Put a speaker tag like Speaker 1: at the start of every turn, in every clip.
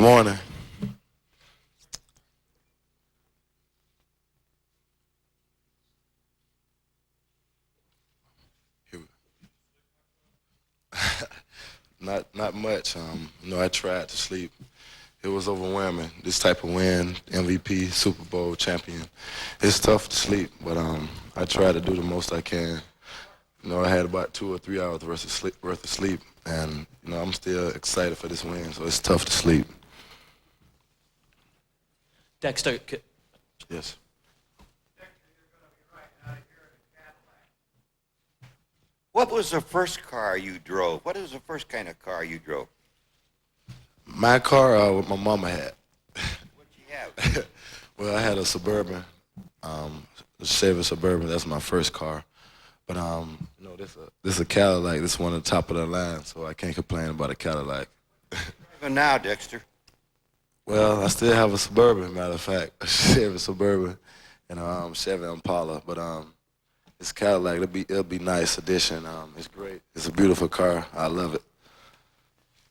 Speaker 1: morning. Not much. I tried to sleep. It was overwhelming. This type of win, MVP, Super Bowl champion. It's tough to sleep, but I try to do the most I can. I had about 2 or 3 hours worth of sleep, and I'm still excited for this win. So it's tough to sleep.
Speaker 2: Dexter.
Speaker 1: Yes.
Speaker 3: What was the first car you drove? What was the first kind of car you drove?
Speaker 1: My car, what my mama had.
Speaker 3: What'd you have?
Speaker 1: Well, I had a Suburban, a Chevy Suburban. That's my first car. But this is a Cadillac. This is one of the top of the line, so I can't complain about a Cadillac.
Speaker 3: Even now, Dexter.
Speaker 1: Well, I still have a Suburban, matter of fact, a Chevy Suburban and Chevy Impala. But it's Cadillac. It'll be nice addition. It's great. It's a beautiful car. I love it.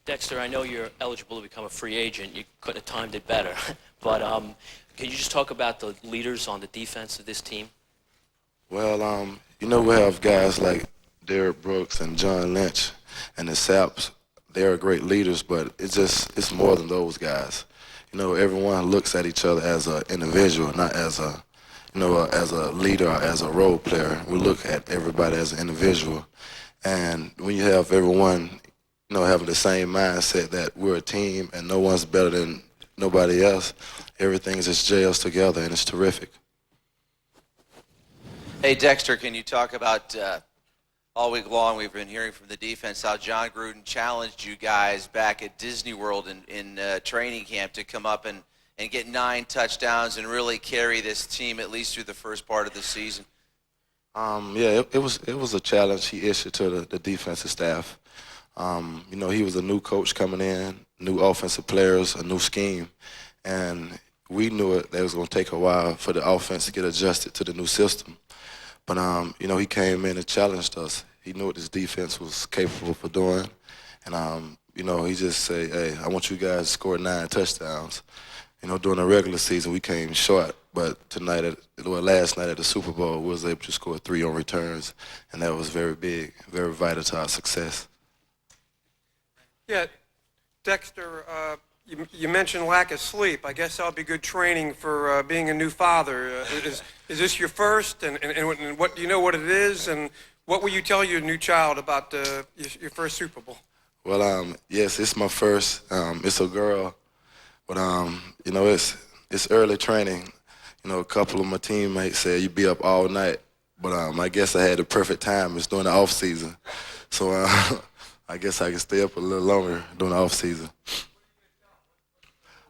Speaker 2: Dexter, I know you're eligible to become a free agent. You couldn't have timed it better. But can you just talk about the leaders on the defense of this team?
Speaker 1: Well, we have guys like Derrick Brooks and John Lynch and the Saps. They're great leaders, but it's more than those guys. Everyone looks at each other as an individual, not as a leader or as a role player. We look at everybody as an individual. And when you have everyone, having the same mindset that we're a team and no one's better than nobody else, everything just gels together, and it's terrific.
Speaker 4: Hey, Dexter, can you talk about all week long we've been hearing from the defense how John Gruden challenged you guys back at Disney World in training camp to come up and get 9 touchdowns and really carry this team at least through the first part of the season?
Speaker 1: It was a challenge he issued to the defensive staff. He was a new coach coming in, new offensive players, a new scheme, and we knew it was going to take a while for the offense to get adjusted to the new system. But he came in and challenged us. He knew what this defense was capable of doing, and he just said, "Hey, I want you guys to score 9 touchdowns." During the regular season, we came short, but last night at the Super Bowl, we was able to score 3 on returns, and that was very big, very vital to our success.
Speaker 5: Yeah, Dexter, you mentioned lack of sleep. I guess that'll be good training for being a new father. Is this your first, and what do you know what it is, and what will you tell your new child about your first Super Bowl?
Speaker 1: Well, yes, it's my first. It's a girl, but it's early training. A couple of my teammates said you be up all night, but I guess I had the perfect time. It's during the off season, so I guess I can stay up a little longer during the off season.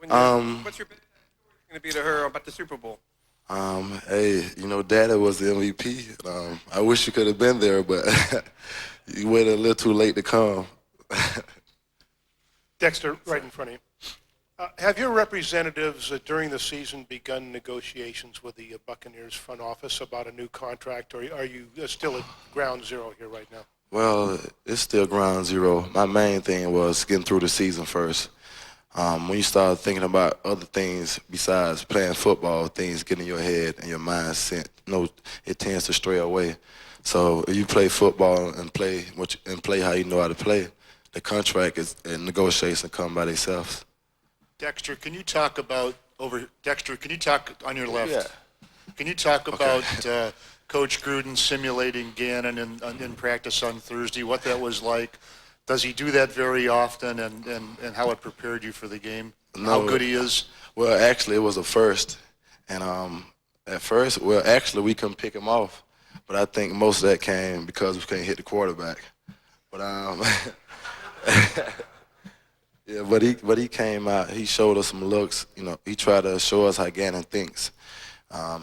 Speaker 5: What's your going to be to her about the Super Bowl?
Speaker 1: Hey, Daddy was the MVP. I wish you could have been there, but you waited a little too late to come.
Speaker 6: Dexter, right in front of you. Have your representatives during the season begun negotiations with the Buccaneers front office about a new contract, or are you still at ground zero here right now?
Speaker 1: Well, it's still ground zero. My main thing was getting through the season first. When you start thinking about other things besides playing football, things get in your head and your mindset, it tends to stray away. So if you play football and play how you know how to play, the contract and negotiation come by themselves.
Speaker 7: Dexter, can you talk on your left?
Speaker 1: Yeah.
Speaker 7: Can you talk about Coach Gruden simulating Gannon in practice on Thursday, what that was like? Does he do that very often, and how it prepared you for the game? How good he is?
Speaker 1: Well, actually, it was a first. And at first, we couldn't pick him off. But I think most of that came because we couldn't hit the quarterback. But yeah, but he came out. He showed us some looks. He tried to show us how Gannon thinks.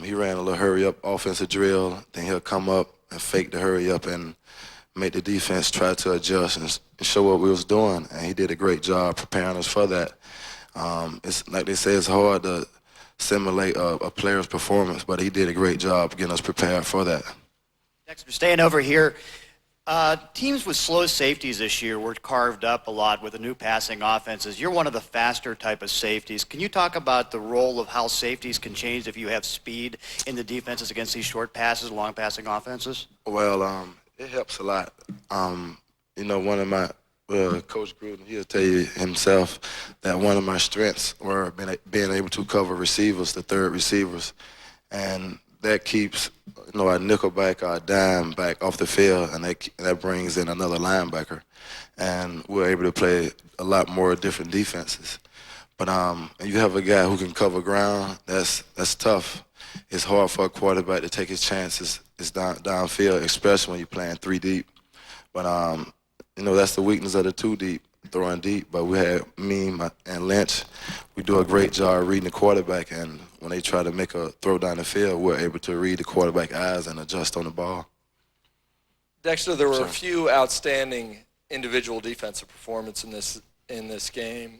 Speaker 1: He ran a little hurry-up offensive drill. Then he'll come up and fake the hurry-up and make the defense try to adjust and show what we was doing. And he did a great job preparing us for that. It's like they say, it's hard to simulate a player's performance, but he did a great job getting us prepared for that.
Speaker 8: Dexter, staying over here, Teams with slow safeties this year were carved up a lot with the new passing offenses. You're one of the faster type of safeties. Can you talk about the role of how safeties can change if you have speed in the defenses against these short passes, long passing offenses?
Speaker 1: Well, it helps a lot. One of my Coach Gruden, he'll tell you himself that one of my strengths were being able to cover receivers, the third receivers, and that keeps our nickel back, our dime back off the field, and that brings in another linebacker, and we're able to play a lot more different defenses. But you have a guy who can cover ground. That's tough. It's hard for a quarterback to take his chances. It's downfield, especially when you're playing 3 deep. But that's the weakness of the 2 deep, throwing deep. But we had and Lynch. We do a great job reading the quarterback, and when they try to make a throw down the field, we're able to read the quarterback eyes and adjust on the ball.
Speaker 9: Dexter, there were a few outstanding individual defensive performances in this game.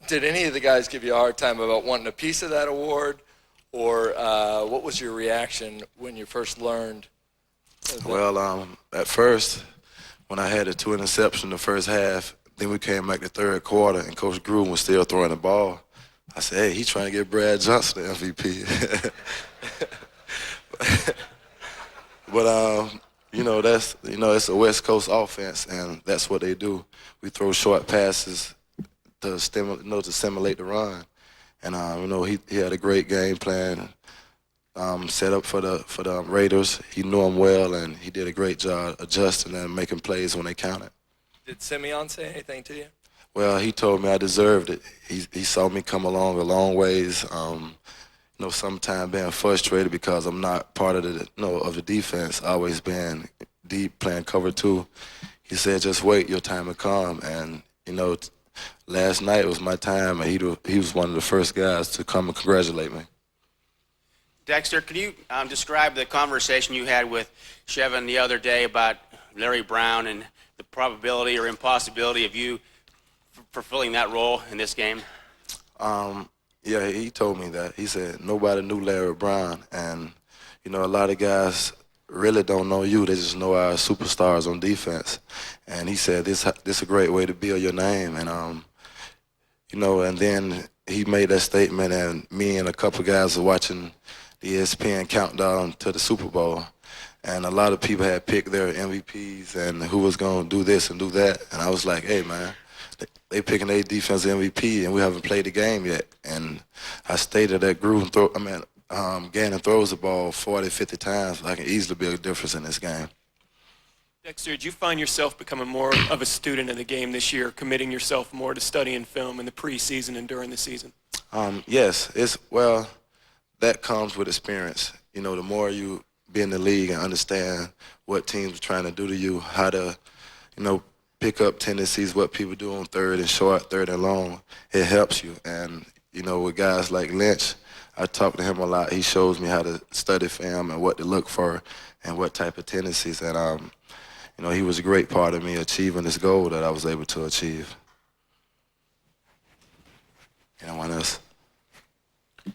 Speaker 9: Did any of the guys give you a hard time about wanting a piece of that award, or what was your reaction when you first learned?
Speaker 1: Well, at first, when I had the 2 interceptions the first half, then we came back the third quarter, and Coach Gruden was still throwing the ball. I said, hey, he's trying to get Brad Johnson the MVP. But it's a West Coast offense, and that's what they do. We throw short passes to simulate the run. And he had a great game plan set up for the Raiders. He knew them well, and he did a great job adjusting and making plays when they counted.
Speaker 9: Did Simeon say anything to you?
Speaker 1: Well, he told me I deserved it. He saw me come along a long ways. Sometimes being frustrated because I'm not part of the defense, always being deep, playing cover 2. He said, just wait, your time will come. And, last night was my time, and he was one of the first guys to come and congratulate me.
Speaker 10: Dexter, can you describe the conversation you had with Chevin the other day about Larry Brown and the probability or impossibility of you fulfilling that role in this game?
Speaker 1: Yeah, he told me that. He said nobody knew Larry Brown, and a lot of guys really don't know you. They just know our superstars on defense. And he said this is a great way to build your name. And and then he made that statement, and me and a couple guys were watching the ESPN countdown to the Super Bowl. And a lot of people had picked their MVPs and who was going to do this and do that. And I was like, hey, man, they picking their defense MVP, and we haven't played the game yet. And I stated that Gannon throws the ball 40, 50 times. I can easily be a difference in this game.
Speaker 11: Dexter, did you find yourself becoming more of a student of the game this year, committing yourself more to studying film in the preseason and during the season?
Speaker 1: Yes. That comes with experience. The more you be in the league and understand what teams are trying to do to you, how to, pick up tendencies, what people do on third and short, third and long, it helps you. And, with guys like Lynch, I talk to him a lot. He shows me how to study film and what to look for and what type of tendencies. And, he was a great part of me achieving this goal that I was able to achieve. Anyone else?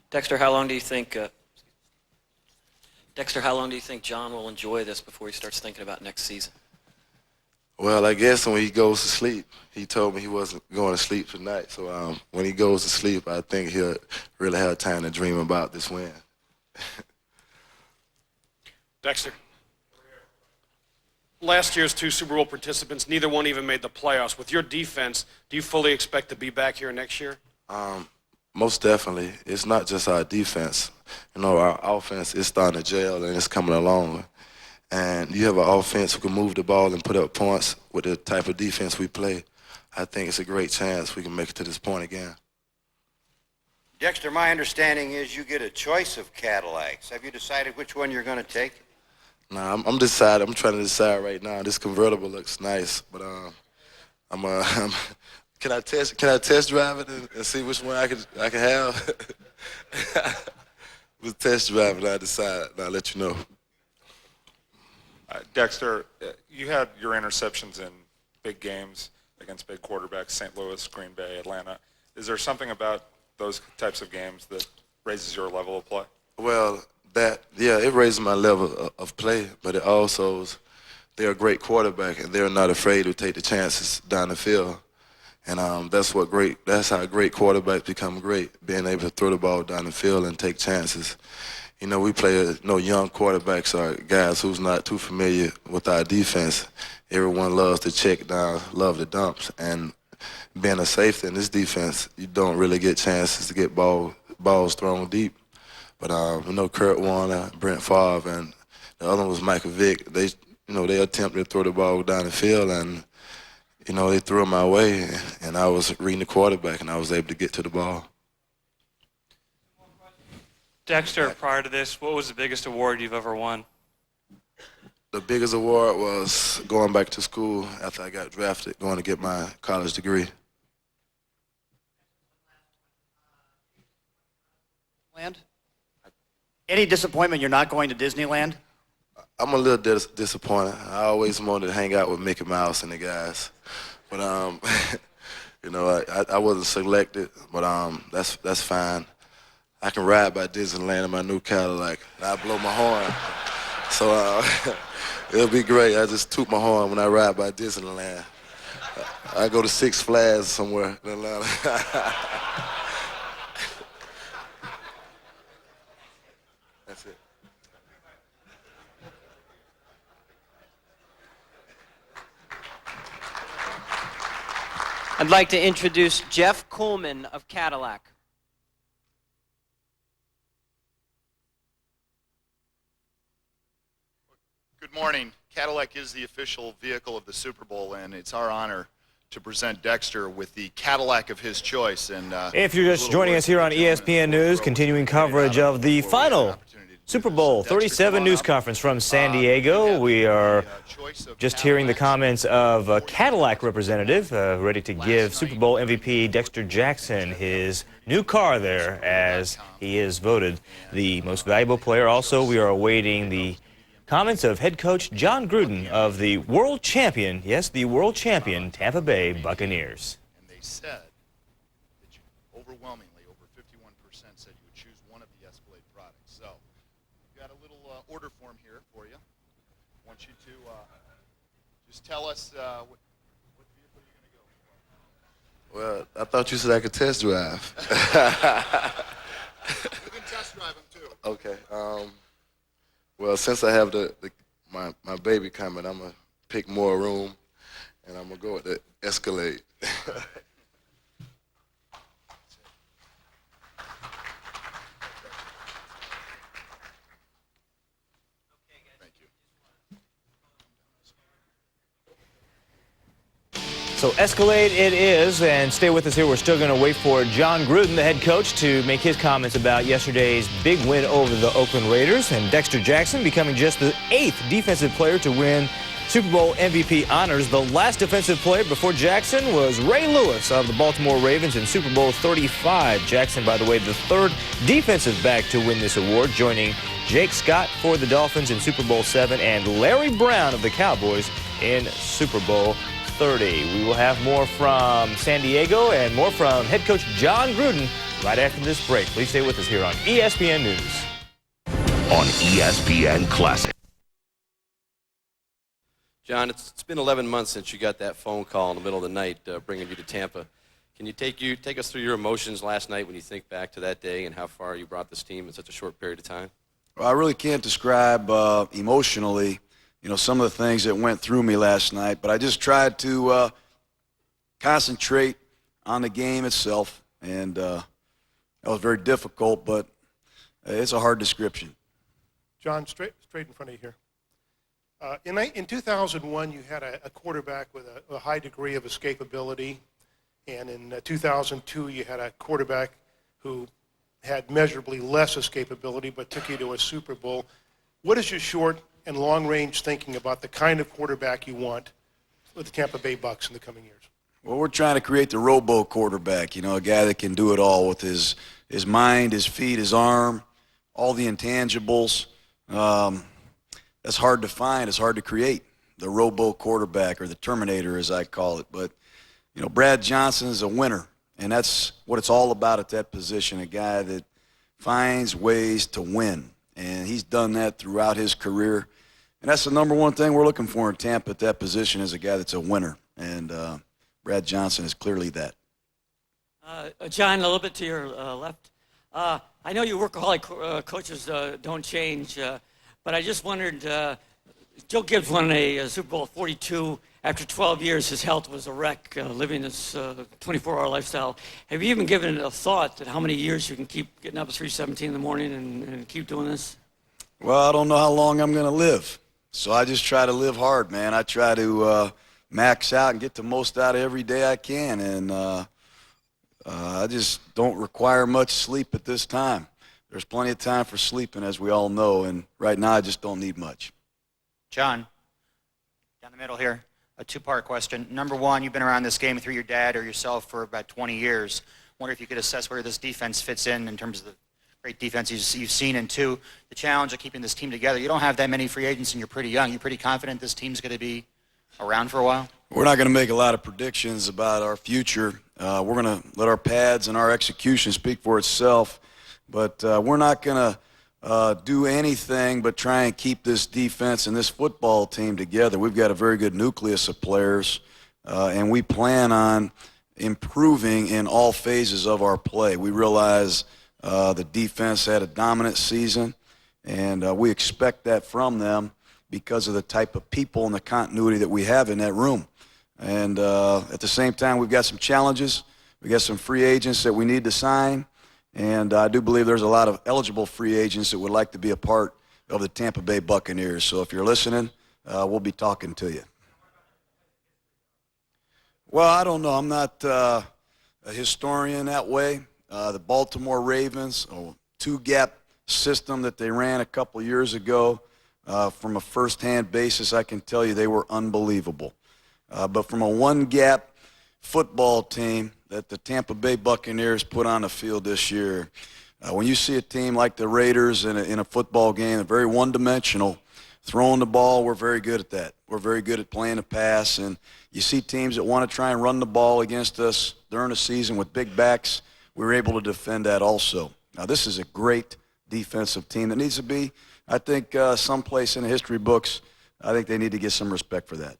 Speaker 2: Dexter, how long do you think John will enjoy this before he starts thinking about next season?
Speaker 1: Well, I guess when he goes to sleep, he told me he wasn't going to sleep tonight. So when he goes to sleep, I think he'll really have time to dream about this win.
Speaker 12: Dexter, last year's 2 Super Bowl participants, neither one even made the playoffs. With your defense, do you fully expect to be back here next year?
Speaker 1: Most definitely. It's not just our defense. Our offense is starting to gel, and it's coming along. And you have an offense who can move the ball and put up points with the type of defense we play. I think it's a great chance we can make it to this point again.
Speaker 3: Dexter, my understanding is you get a choice of Cadillacs. Have you decided which one you're going to take?
Speaker 1: No, I'm decided. I'm trying to decide right now. This convertible looks nice, but can I test drive it and see which one I can have? We'll test drive it. I decide. I'll let you know.
Speaker 13: Dexter, you had your interceptions in big games against big quarterbacks, St. Louis, Green Bay, Atlanta. Is there something about those types of games that raises your level of play?
Speaker 1: Well, it raises my level of play, but it also they're a great quarterback, and they're not afraid to take the chances down the field. And that's how great quarterbacks become great, being able to throw the ball down the field and take chances. You know, we play, young quarterbacks are guys who's not too familiar with our defense. Everyone loves to check down, love the dumps. And being a safety in this defense, you don't really get chances to get balls thrown deep. But, Kurt Warner, Brent Favre, and the other one was Michael Vick. They attempted to throw the ball down the field, and, they threw it my way. And I was reading the quarterback, and I was able to get to the ball.
Speaker 14: Dexter, prior to this, what was the biggest award you've ever won?
Speaker 1: The biggest award was going back to school after I got drafted, going to get my college degree.
Speaker 8: Land? Any disappointment you're not going to Disneyland?
Speaker 1: I'm a little disappointed. I always wanted to hang out with Mickey Mouse and the guys. But, I wasn't selected, but that's fine. I can ride by Disneyland in my new Cadillac. I blow my horn. So it'll be great. I just toot my horn when I ride by Disneyland. I go to Six Flags somewhere in Atlanta. That's it.
Speaker 15: I'd like to introduce Jeff Coleman of Cadillac.
Speaker 16: Good morning. Cadillac is the official vehicle of the Super Bowl, and it's our honor to present Dexter with the Cadillac of his choice. And
Speaker 17: if you're just joining us here on ESPN News, continuing coverage of the final Super Bowl XXXVII news conference from San Diego. We are just hearing the comments of a Cadillac representative ready to give Super Bowl MVP Dexter Jackson his new car there, as he is voted the most valuable player. Also, we are awaiting the comments of head coach John Gruden of the world champion, yes, the world champion Tampa Bay Buccaneers.
Speaker 16: And they said that you overwhelmingly, over 51%, said you would choose one of the Escalade products. So we've got a little order form here for you. I want you to just tell us what vehicle you're going to go for.
Speaker 1: Well, I thought you said I could test drive.
Speaker 16: You can test drive them too.
Speaker 1: Okay. Well, since I have my baby coming, I'm going to pick more room, and I'm going to go with the Escalade.
Speaker 17: So Escalade it is, and stay with us here. We're still going to wait for John Gruden, the head coach, to make his comments about yesterday's big win over the Oakland Raiders, and Dexter Jackson becoming just the 8th defensive player to win Super Bowl MVP honors. The last defensive player before Jackson was Ray Lewis of the Baltimore Ravens in Super Bowl XXXV. Jackson, by the way, the 3rd defensive back to win this award, joining Jake Scott for the Dolphins in Super Bowl VII and Larry Brown of the Cowboys in Super Bowl 30. We will have more from San Diego and more from head coach John Gruden right after this break. Please stay with us here on ESPN News.
Speaker 18: On ESPN Classic.
Speaker 19: John, it's been 11 months since you got that phone call in the middle of the night bringing you to Tampa. Can you take us through your emotions last night when you think back to that day and how far you brought this team in such a short period of time?
Speaker 20: Well, I really can't describe emotionally, some of the things that went through me last night, but I just tried to concentrate on the game itself, and that was very difficult, but it's a hard description.
Speaker 6: John, straight in front of you here. In 2001, you had a quarterback with a high degree of escapability, and in 2002, you had a quarterback who had measurably less escapability but took you to a Super Bowl. What is your short and long-range thinking about the kind of quarterback you want with the Tampa Bay Bucs in the coming years?
Speaker 20: Well, we're trying to create the robo quarterback, a guy that can do it all with his mind, his feet, his arm, all the intangibles. That's hard to find. It's hard to create, the robo quarterback, or the Terminator, as I call it. But, Brad Johnson is a winner, and that's what it's all about at that position, a guy that finds ways to win. And he's done that throughout his career. And that's the number one thing we're looking for in Tampa at that position, is a guy that's a winner. And Brad Johnson is clearly that.
Speaker 21: John, a little bit to your left. I know you workaholic coaches don't change, but I just wondered, Joe Gibbs won a Super Bowl 42. After 12 years, his health was a wreck, living this 24-hour lifestyle. Have you even given it a thought that how many years you can keep getting up at 3:17 in the morning and keep doing this?
Speaker 20: Well, I don't know how long I'm going to live. So I just try to live hard, man. I try to max out and get the most out of every day I can. And I just don't require much sleep at this time. There's plenty of time for sleeping, as we all know. And right now, I just don't need much.
Speaker 22: John, down the middle here, a two-part question. Number one, you've been around this game through your dad or yourself for about 20 years. Wonder if you could assess where this defense fits in terms of the great defense you've seen. And two, the challenge of keeping this team together. You don't have that many free agents and you're pretty young. You're pretty confident this team's going to be around for a while?
Speaker 20: We're not going to make a lot of predictions about our future. We're going to let our pads and our execution speak for itself. But we're not going to do anything but try and keep this defense and this football team together. We've got a very good nucleus of players, and we plan on improving in all phases of our play. We realize the defense had a dominant season, and we expect that from them because of the type of people and the continuity that we have in that room. And at the same time, we've got some challenges. We've got some free agents that we need to sign. And I do believe there's a lot of eligible free agents that would like to be a part of the Tampa Bay Buccaneers. So if you're listening, we'll be talking to you. Well, I don't know. I'm not a historian that way. The Baltimore Ravens, a two-gap system that they ran a couple years ago, from a first-hand basis, I can tell you they were unbelievable. But from a one-gap football team that the Tampa Bay Buccaneers put on the field this year, when you see a team like the Raiders in a football game, they're very one-dimensional. Throwing the ball, we're very good at that. We're very good at playing the pass. And you see teams that want to try and run the ball against us during the season with big backs. We were able to defend that also. Now, this is a great defensive team that needs to be, I think, someplace in the history books. I think they need to get some respect for that.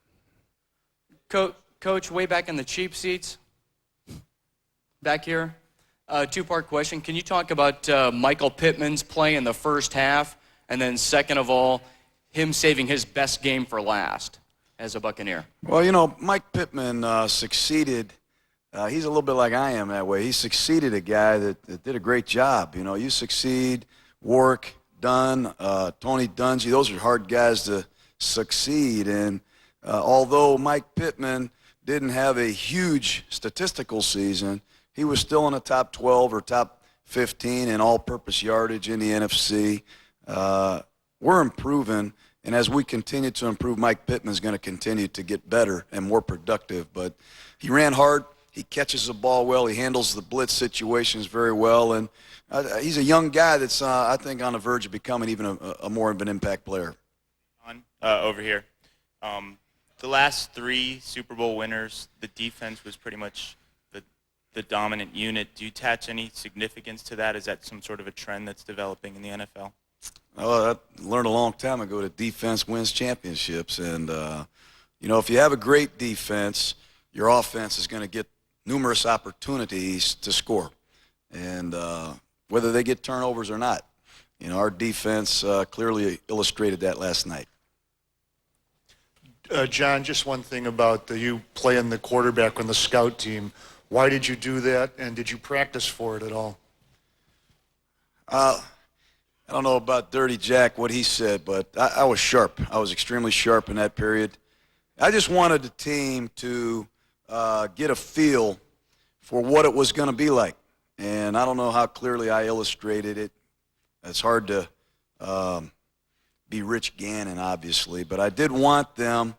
Speaker 23: Coach, way back in the cheap seats, back here, two-part question. Can you talk about Michael Pittman's play in the first half, and then second of all, him saving his best game for last as a Buccaneer?
Speaker 20: Well, you know, Mike Pittman succeeded. He's a little bit like I am that way. He succeeded a guy that did a great job. You know, you succeed, Warwick, Dunn, Tony Dungy, those are hard guys to succeed. And although Mike Pittman didn't have a huge statistical season, he was still in the top 12 or top 15 in all-purpose yardage in the NFC. We're improving, and as we continue to improve, Mike Pittman's going to continue to get better and more productive. But he ran hard. He catches the ball well. He handles the blitz situations very well. And he's a young guy that's, I think, on the verge of becoming even a more of an impact player.
Speaker 24: Over here. The last three Super Bowl winners, the defense was pretty much the dominant unit. Do you attach any significance to that? Is that some sort of a trend that's developing in the NFL?
Speaker 20: Oh, I learned a long time ago that defense wins championships. And, you know, if you have a great defense, your offense is going to get numerous opportunities to score. And whether they get turnovers or not, you know, our defense clearly illustrated that last night.
Speaker 7: John, just one thing about you playing the quarterback on the scout team. Why did you do that, and did you practice for it at all?
Speaker 20: I don't know about Dirty Jack, what he said, but I was sharp. I was extremely sharp in that period. I just wanted the team to get a feel for what it was going to be like. And I don't know how clearly I illustrated it. It's hard to be Rich Gannon, obviously, but I did want them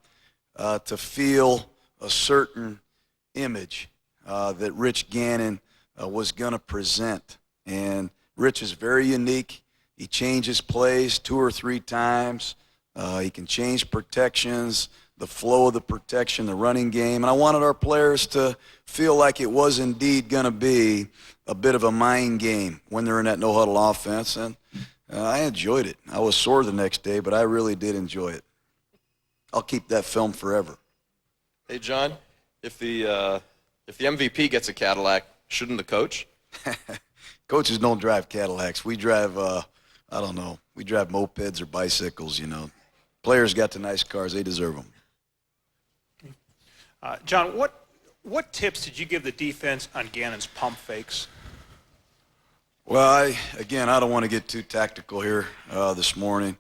Speaker 20: to feel a certain image that Rich Gannon was going to present. And Rich is very unique. He changes plays 2 or 3 times. He can change protections, the flow of the protection, the running game. And I wanted our players to feel like it was indeed going to be a bit of a mind game when they're in that no-huddle offense. And I enjoyed it. I was sore the next day, but I really did enjoy it. I'll keep that film forever.
Speaker 19: Hey, John, if the MVP gets a Cadillac, shouldn't the coach?
Speaker 20: Coaches don't drive Cadillacs. We drive, I don't know, we drive mopeds or bicycles, you know. Players got the nice cars. They deserve them.
Speaker 4: John, what tips did you give the defense on Gannon's pump fakes?
Speaker 20: Well, I don't want to get too tactical here this morning,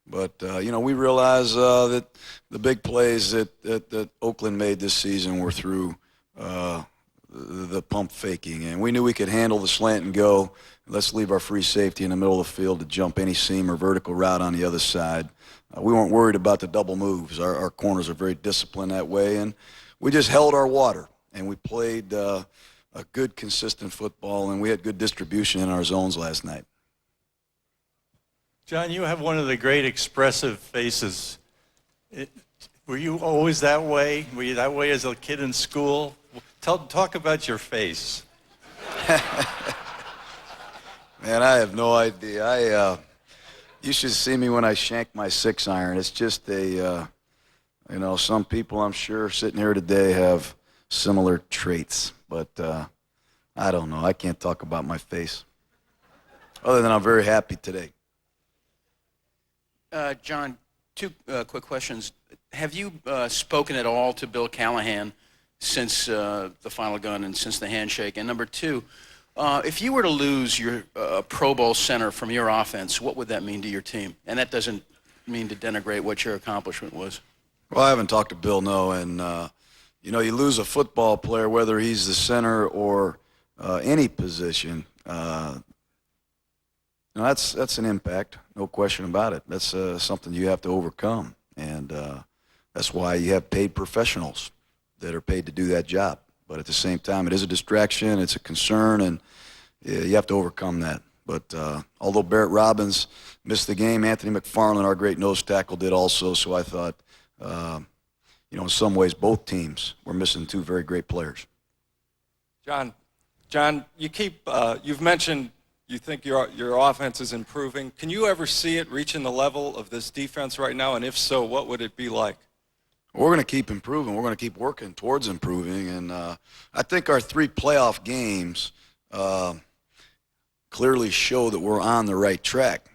Speaker 20: but, you know, we realize that the big plays that Oakland made this season were through the pump faking, and we knew we could handle the slant and go. Let's leave our free safety in the middle of the field to jump any seam or vertical route on the other side. We weren't worried about the double moves. Our corners are very disciplined that way, and we just held our water, and we played a good, consistent football, and we had good distribution in our zones last night.
Speaker 5: John, you have one of the great expressive faces. Were you always that way? Were you that way as a kid in school? Talk about your face.
Speaker 20: Man, I have no idea. You should see me when I shank my 6-iron. It's just you know, some people I'm sure sitting here today have similar traits, but I don't know. I can't talk about my face. Other than I'm very happy today.
Speaker 9: John, two quick questions. Have you spoken at all to Bill Callahan since the final gun and since the handshake? And number two, if you were to lose your Pro Bowl center from your offense, what would that mean to your team? And that doesn't mean to denigrate what your accomplishment was.
Speaker 20: Well, I haven't talked to Bill, no, and you know, you lose a football player, whether he's the center or any position. You know, that's an impact, no question about it. That's something you have to overcome, and that's why you have paid professionals that are paid to do that job. But at the same time, it is a distraction, it's a concern, and you have to overcome that. But although Barrett Robbins missed the game, Anthony McFarland, our great nose tackle, did also. So I thought, you know, in some ways, both teams were missing two very great players.
Speaker 10: John, you've mentioned you think your offense is improving. Can you ever see it reaching the level of this defense right now? And if so, what would it be like?
Speaker 20: We're going to keep improving. We're going to keep working towards improving. And I think our 3 playoff games clearly show that we're on the right track.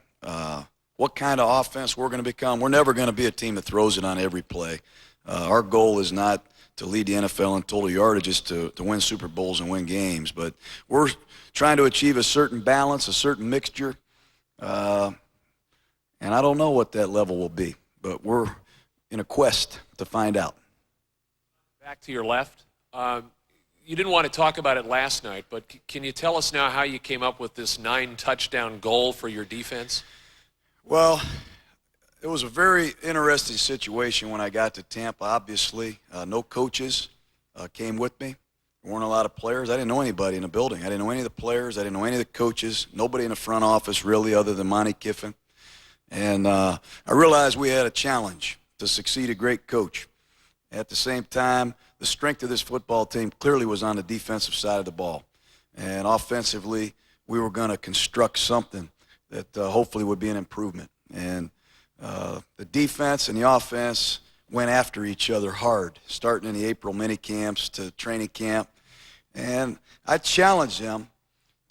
Speaker 20: What kind of offense we're going to become, we're never going to be a team that throws it on every play. Our goal is not to lead the NFL in total yardages to win Super Bowls and win games. But we're trying to achieve a certain balance, a certain mixture. And I don't know what that level will be. But we're in a quest to find out.
Speaker 25: Back to your left. You didn't want to talk about it last night, but can you tell us now how you came up with this 9-touchdown goal for your defense?
Speaker 20: Well, it was a very interesting situation when I got to Tampa. Obviously, no coaches came with me. There weren't a lot of players. I didn't know anybody in the building. I didn't know any of the players. I didn't know any of the coaches. Nobody in the front office really other than Monty Kiffin. And I realized we had a challenge to succeed a great coach. At the same time, the strength of this football team clearly was on the defensive side of the ball. And offensively, we were going to construct something that hopefully would be an improvement. And the defense and the offense went after each other hard, starting in the April mini camps to training camp. And I challenged them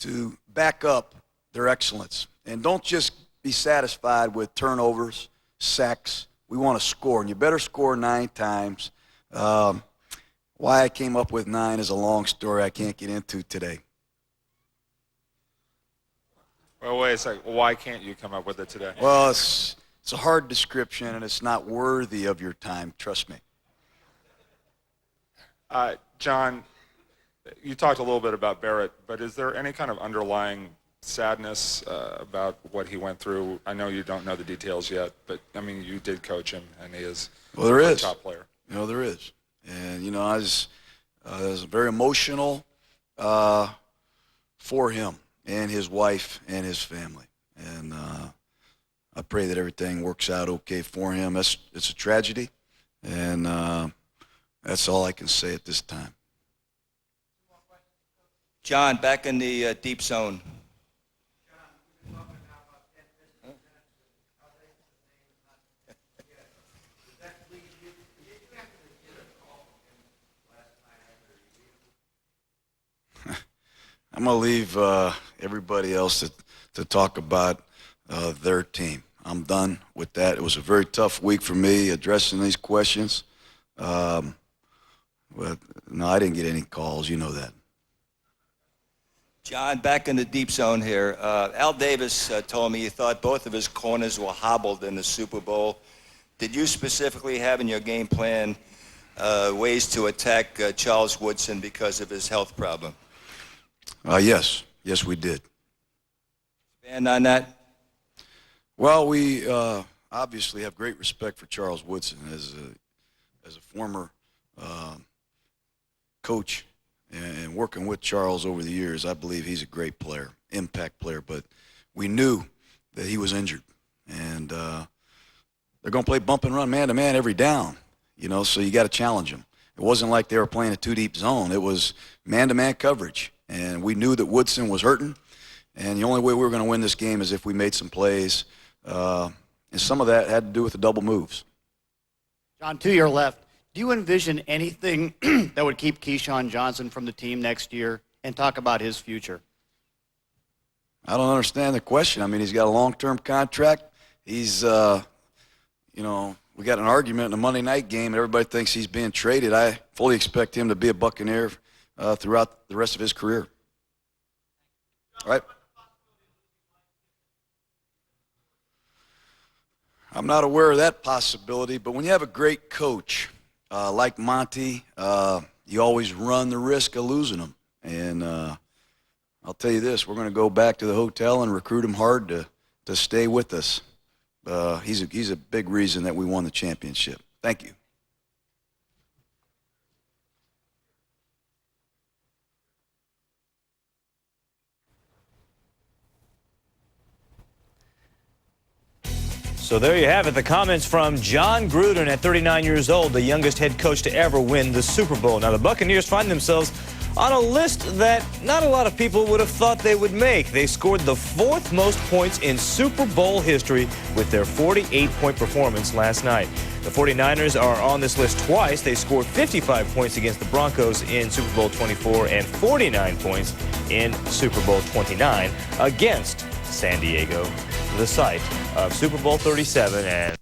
Speaker 20: to back up their excellence. And don't just be satisfied with turnovers, sacks. We want to score, and you better score 9 times. Why I came up with 9 is a long story I can't get into today.
Speaker 13: Well, wait a second. Why can't you come up with it today?
Speaker 20: Well, it's a hard description, and it's not worthy of your time. Trust me.
Speaker 13: John, you talked a little bit about Barrett, but is there any kind of underlying sadness about what he went through? I know you don't know the details yet, but, I mean, you did coach him, and he is a top player.
Speaker 20: You know, there is. And, you know, I was very emotional for him and his wife and his family. And I pray that everything works out okay for him. It's a tragedy, and that's all I can say at this time.
Speaker 26: John, back in the deep zone.
Speaker 20: I'm going to leave everybody else to talk about their team. I'm done with that. It was a very tough week for me addressing these questions. But no, I didn't get any calls. You know that.
Speaker 26: John, back in the deep zone here. Al Davis told me he thought both of his corners were hobbled in the Super Bowl. Did you specifically have in your game plan ways to attack Charles Woodson because of his health problem?
Speaker 20: Yes. Yes, we did.
Speaker 26: Expand on that.
Speaker 20: Well, we obviously have great respect for Charles Woodson as a former coach. And working with Charles over the years, I believe he's a great player, impact player. But we knew that he was injured. And they're going to play bump and run man-to-man every down, you know, so you got to challenge them. It wasn't like they were playing a two-deep zone. It was man-to-man coverage. And we knew that Woodson was hurting. And the only way we were going to win this game is if we made some plays. And some of that had to do with the double moves.
Speaker 2: John, to your left, do you envision anything that would keep Keyshawn Johnson from the team next year, and talk about his future?
Speaker 20: I don't understand the question. I mean, he's got a long-term contract. He's, you know, we got an argument in a Monday night game, and everybody thinks he's being traded. I fully expect him to be a Buccaneer throughout the rest of his career. All right? I'm not aware of that possibility, but when you have a great coach like Monty, you always run the risk of losing him. And I'll tell you this, we're going to go back to the hotel and recruit him hard to stay with us. He's a big reason that we won the championship. Thank you.
Speaker 17: So there you have it, the comments from John Gruden at 39 years old, the youngest head coach to ever win the Super Bowl. Now the Buccaneers find themselves on a list that not a lot of people would have thought they would make. They scored the 4th most points in Super Bowl history with their 48-point performance last night. The 49ers are on this list twice. They scored 55 points against the Broncos in Super Bowl 24 and 49 points in Super Bowl 29 against San Diego, the site of Super Bowl 37. And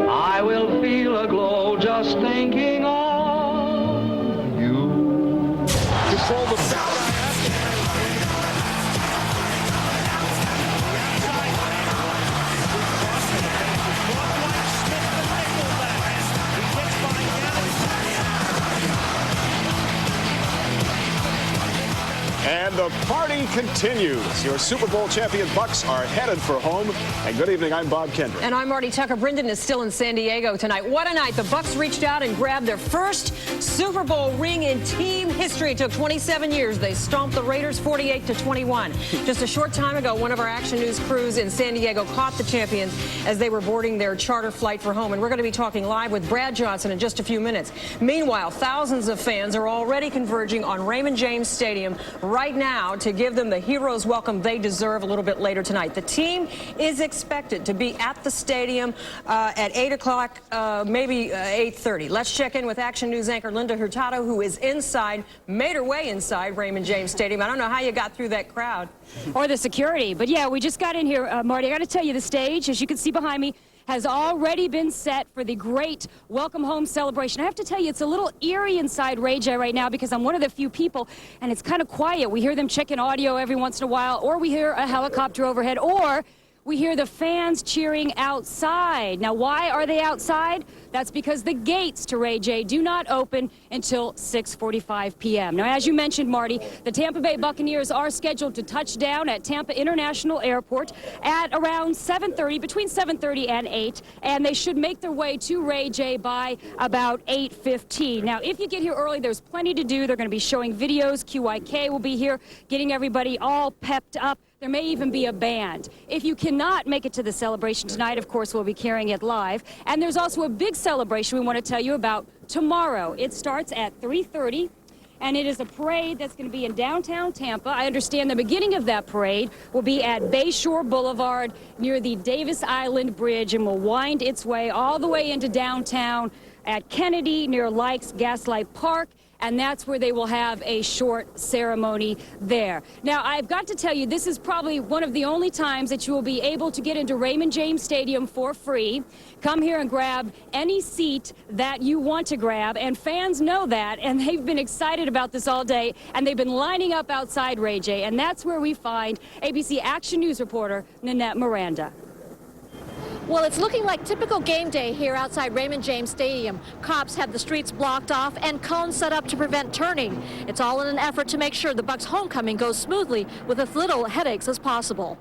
Speaker 3: I will feel a glow just thinking of you. Control the foul.
Speaker 8: And the party continues. Your Super Bowl champion Bucs are headed for home. And good evening, I'm Bob Kendrick.
Speaker 11: And I'm Marty Tucker. Brendan is still in San Diego tonight. What a night. The Bucs reached out and grabbed their first Super Bowl ring in team history. It took 27 years. They stomped the Raiders 48-21. Just a short time ago, one of our Action News crews in San Diego caught the champions as they were boarding their charter flight for home. And we're going to be talking live with Brad Johnson in just a few minutes. Meanwhile, thousands of fans are already converging on Raymond James Stadium right now to give them the hero's welcome they deserve a little bit later tonight. The team is expected to be at the stadium at 8 o'clock, maybe 8:30. Let's check in with Action News anchor Linda Hurtado, who is inside, made her way inside Raymond James Stadium. I don't know how you got through that crowd.
Speaker 12: Or the security. But yeah, we just got in here, Marty. I got to tell you, the stage, as you can see behind me, has already been set for the great welcome home celebration. I have to tell you, it's a little eerie inside Ray J right now because I'm one of the few people, and it's kind of quiet. We hear them checking audio every once in a while, or we hear a helicopter overhead, or we hear the fans cheering outside. Now, why are they outside? That's because the gates to Ray J do not open until 6:45 p.m. Now, as you mentioned, Marty, the Tampa Bay Buccaneers are scheduled to touch down at Tampa International Airport at around 7:30, between 7:30 and 8, and they should make their way to Ray J by about 8:15. Now, if you get here early, there's plenty to do. They're going to be showing videos. QIK will be here, getting everybody all pepped up. There may even be a band. If you cannot make it to the celebration tonight, of course, we'll be carrying it live. And there's also a big celebration we want to tell you about tomorrow. It starts at 3:30, and it is a parade that's going to be in downtown Tampa. I understand the beginning of that parade will be at Bayshore Boulevard near the Davis Island Bridge and will wind its way all the way into downtown at Kennedy near Likes Gaslight Park, and that's where they will have a short ceremony there. Now, I've got to tell you, this is probably one of the only times that you will be able to get into Raymond James Stadium for free. Come here and grab any seat that you want to grab, and fans know that, and they've been excited about this all day, and they've been lining up outside, Ray J, and that's where we find ABC Action News reporter Nanette Miranda.
Speaker 1: Well, it's looking like typical game day here outside Raymond James Stadium. Cops have the streets blocked off and cones set up to prevent turning. It's all in an effort to make sure the Bucs homecoming goes smoothly with as little headaches as possible.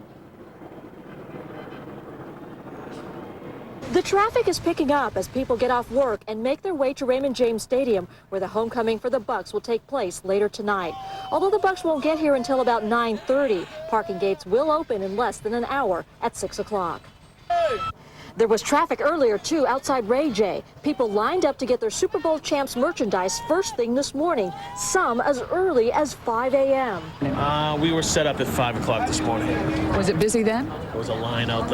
Speaker 1: The traffic is picking up as people get off work and make their way to Raymond James Stadium, where the homecoming for the Bucs will take place later tonight. Although the Bucs won't get here until about 9:30, parking gates will open in less than an hour at 6 o'clock. There was traffic earlier, too, outside Ray J. People lined up to get their Super Bowl champs merchandise first thing this morning, some as early as 5 a.m.
Speaker 6: We were set up at 5 o'clock this morning.
Speaker 14: Was it busy then?
Speaker 6: There was a line out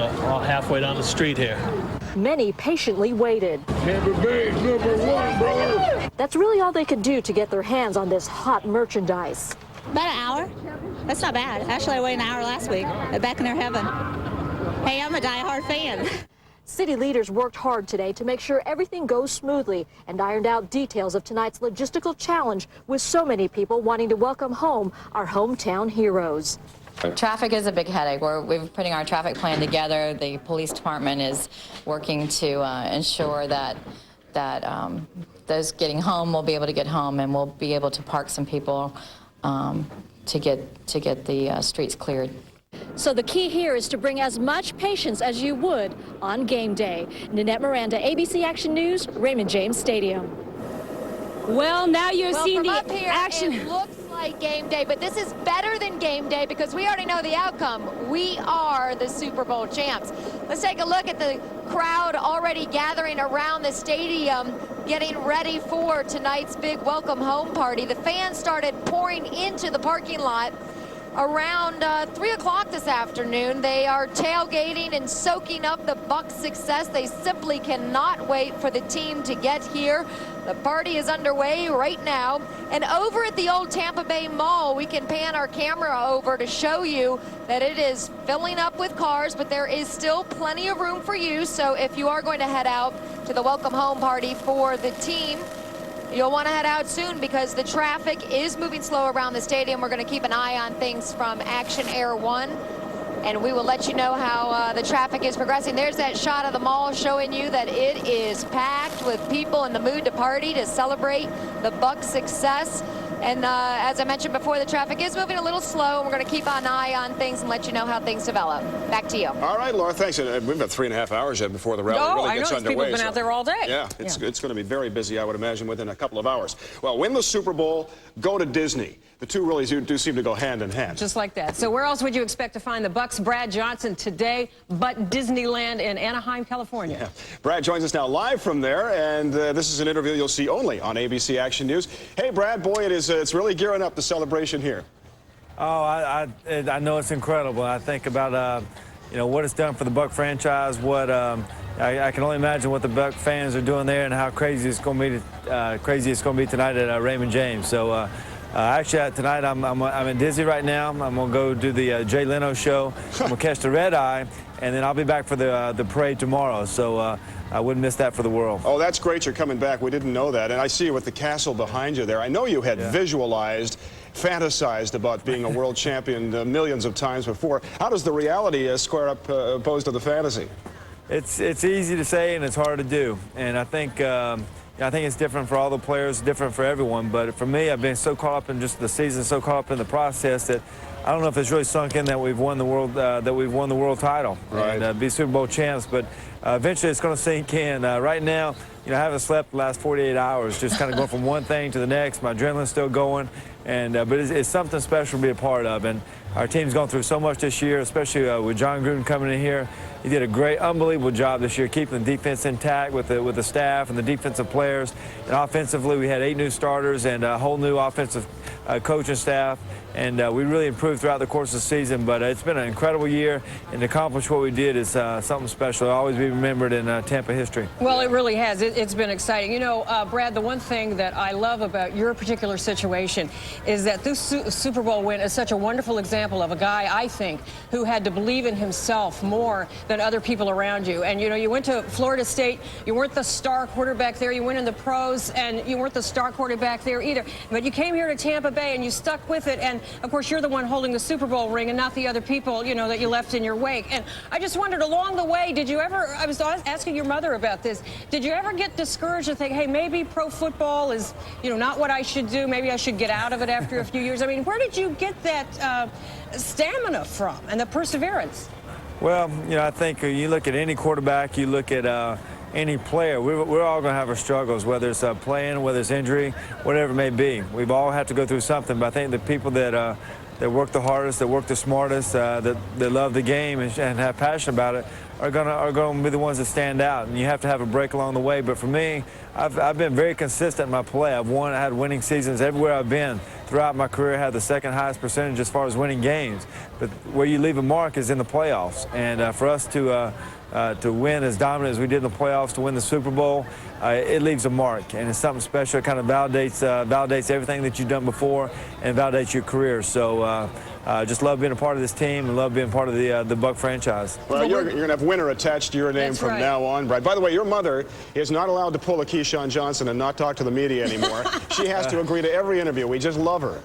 Speaker 6: halfway down the street here.
Speaker 1: Many patiently waited.
Speaker 6: Tampa Bay, #1, brother.
Speaker 1: That's really all they could do to get their hands on this hot merchandise.
Speaker 15: About an hour. That's not bad. Actually, I waited an hour last week. Back in their heaven. Hey, I'm a diehard fan.
Speaker 1: City leaders worked hard today to make sure everything goes smoothly and ironed out details of tonight's logistical challenge with so many people wanting to welcome home our hometown heroes.
Speaker 16: Traffic is a big headache. We're putting our traffic plan together. The police department is working to ensure that those getting home will be able to get home, and we'll be able to park some people to get the streets cleared.
Speaker 1: So the key here is to bring as much patience as you would on game day. Nanette Miranda, ABC Action News, Raymond James Stadium.
Speaker 12: Well, now you've seen the
Speaker 18: up here,
Speaker 12: action.
Speaker 18: It looks like game day, but this is better than game day because we already know the outcome. We are the Super Bowl champs. Let's take a look at the crowd already gathering around the stadium, getting ready for tonight's big welcome home party. The fans started pouring into the parking lot around 3 o'clock this afternoon. They are tailgating and soaking up the Bucs' success. They simply cannot wait for the team to get here. The party is underway right now. And over at the old Tampa Bay Mall, we can pan our camera over to show you that it is filling up with cars, but there is still plenty of room for you. So if you are going to head out to the welcome home party for the team, you'll want to head out soon because the traffic is moving slow around the stadium. We're going to keep an eye on things from Action Air 1, and we will let you know how the traffic is progressing. There's that shot of the mall showing you that it is packed with people in the mood to party, to celebrate the Bucs' success. And as I mentioned before, the traffic is moving a little slow, and we're going to keep an eye on things and let you know how things develop. Back to you.
Speaker 8: All right, Laura, thanks. We've got 3.5 hours yet before the rally really gets underway.
Speaker 15: People have been out there all day.
Speaker 8: Yeah, it's going to be very busy, I would imagine, within a couple of hours. Well, win the Super Bowl, go to Disney. The two really do seem to go hand in hand.
Speaker 11: Just like that. So where else would you expect to find the Bucs' Brad Johnson today but Disneyland in Anaheim, California?
Speaker 8: Yeah. Brad joins us now live from there, and this is an interview you'll see only on ABC Action News. Hey, Brad, boy, it's really gearing up, the celebration here.
Speaker 27: Oh, I know it's incredible. I think about what it's done for the Buck franchise. What I can only imagine what the Buck fans are doing there and how crazy it's going to be tonight at Raymond James. So. Actually, tonight I'm in Disney right now. I'm gonna go do the Jay Leno show. I'm gonna catch the red eye, and then I'll be back for the parade tomorrow. So I wouldn't miss that for the world.
Speaker 8: Oh, that's great you're coming back. We didn't know that, and I see you with the castle behind you there. I know you had visualized, fantasized about being a world champion millions of times before. How does the reality square up opposed to the fantasy?
Speaker 27: It's easy to say and it's hard to do, and I think it's different for all the players, different for everyone. But for me, I've been so caught up in just the season, so caught up in the process that I don't know if it's really sunk in that we've won the world title and be Super Bowl champs. But eventually, it's going to sink in. Right now, I haven't slept the last 48 hours, just kind of going from one thing to the next. My adrenaline's still going, and but it's something special to be a part of. And our team's gone through so much this year, especially with John Gruden coming in here. He did a great, unbelievable job this year, keeping the defense intact with the staff and the defensive players. And offensively, we had 8 new starters and a whole new offensive coaching staff, and we really improved throughout the course of the season. But it's been an incredible year, and to accomplish what we did is something special. It'll always be remembered in Tampa history.
Speaker 11: Well, it really has. It's been exciting. You know, Brad, the one thing that I love about your particular situation is that this Super Bowl win is such a wonderful example of a guy, I think, who had to believe in himself more than other people around you. And, you know, you went to Florida State. You weren't the star quarterback there. You went in the pros, and you weren't the star quarterback there either. But you came here to Tampa Bay, and you stuck with it. And, of course, you're the one holding the Super Bowl ring and not the other people, you know, that you left in your wake. And I just wondered, along the way, did you ever, I was asking your mother about this, did you ever get discouraged and think, hey, maybe pro football is, you know, not what I should do. Maybe I should get out of it after a few years. I mean, where did you get that stamina from and the perseverance?
Speaker 27: Well, you know, I think you look at any quarterback, you look at any player, we're all going to have our struggles, whether it's playing, whether it's injury, whatever it may be. We've all had to go through something, but I think the people that work the hardest, that work the smartest, that love the game and have passion about it are going to be the ones that stand out. And you have to have a break along the way. But for me, I've been very consistent in my play. I had winning seasons everywhere I've been. Throughout my career, I had the second highest percentage as far as winning games. But where you leave a mark is in the playoffs. And for us to win as dominant as we did in the playoffs, to win the Super Bowl, it leaves a mark, and it's something special. It kind of validates everything that you've done before and validates your career. So just love being a part of this team and love being part of the Buck franchise.
Speaker 8: Well, you're going to have winner attached to your name from now on, Brad. By the way, your mother is not allowed to pull a Keyshawn Johnson and not talk to the media anymore. She has to agree to every interview. We just love her.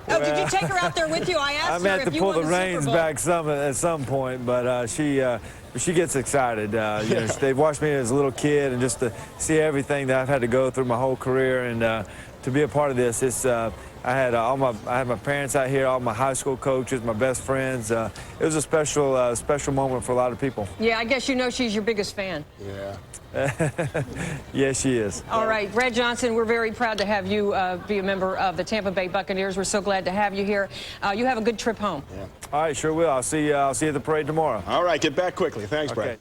Speaker 11: Oh, did you take her out there with you? I asked her if you won the Super Bowl.
Speaker 27: I meant to pull the reins back at some point, but she gets excited. You know, they've watched me as a little kid, and just to see everything that I've had to go through my whole career, and to be a part of this, it's. I had my parents out here, all my high school coaches, my best friends. It was a special moment for a lot of people.
Speaker 11: Yeah, I guess you know she's your biggest fan.
Speaker 8: Yeah.
Speaker 27: Yes, she is.
Speaker 11: All right, Brad Johnson, we're very proud to have you be a member of the Tampa Bay Buccaneers. We're so glad to have you here. You have a good trip home.
Speaker 8: Yeah.
Speaker 27: All right, sure will. I'll see you at the parade tomorrow.
Speaker 8: All right, get back quickly. Thanks, Brad.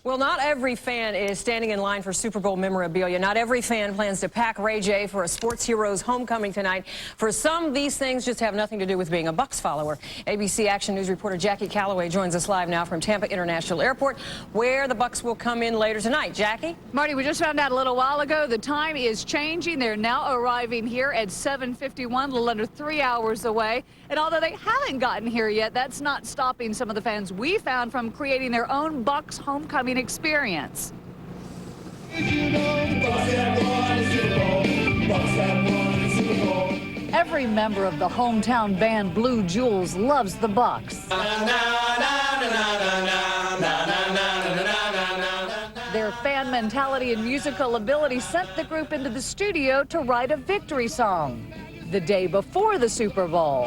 Speaker 11: Well, not every fan is standing in line for Super Bowl memorabilia. Not every fan plans to pack Ray J for a sports hero's homecoming tonight. For some, these things just have nothing to do with being a Bucs follower. ABC Action News reporter Jackie Calloway joins us live now from Tampa International Airport, where the Bucs will come in later tonight. Jackie?
Speaker 7: Marty, we just found out a little while ago the time is changing. They're now arriving here at 7:51, a little under 3 hours away. And although they haven't gotten here yet, that's not stopping some of the fans we found from creating their own Bucs homecoming experience. Every member of the hometown band Blue Jewels loves the Bucs. Their fan mentality and musical ability sent the group into the studio to write a victory song the day before the Super Bowl.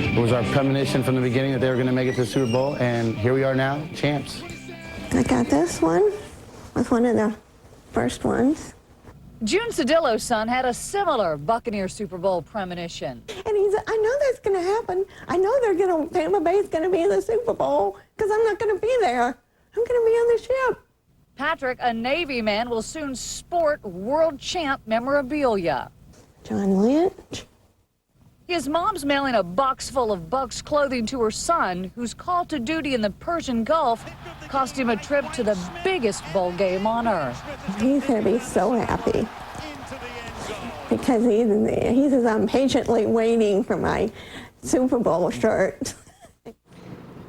Speaker 14: It was our premonition from the beginning that they were going to make it to the Super Bowl, and here we are now, champs.
Speaker 19: I got this one. Was one of the first ones.
Speaker 7: June Cedillo's son had a similar Buccaneer Super Bowl premonition.
Speaker 19: And he said, I know that's going to happen. I know Tampa Bay's going to be in the Super Bowl because I'm not going to be there. I'm going to be on the ship.
Speaker 7: Patrick, a Navy man, will soon sport world champ memorabilia.
Speaker 19: John Lynch.
Speaker 7: His mom's mailing a box full of Bucs clothing to her son, whose call to duty in the Persian Gulf cost him a trip to the biggest bowl game on earth.
Speaker 19: He's going to be so happy because he says, I'm patiently waiting for my Super Bowl shirt.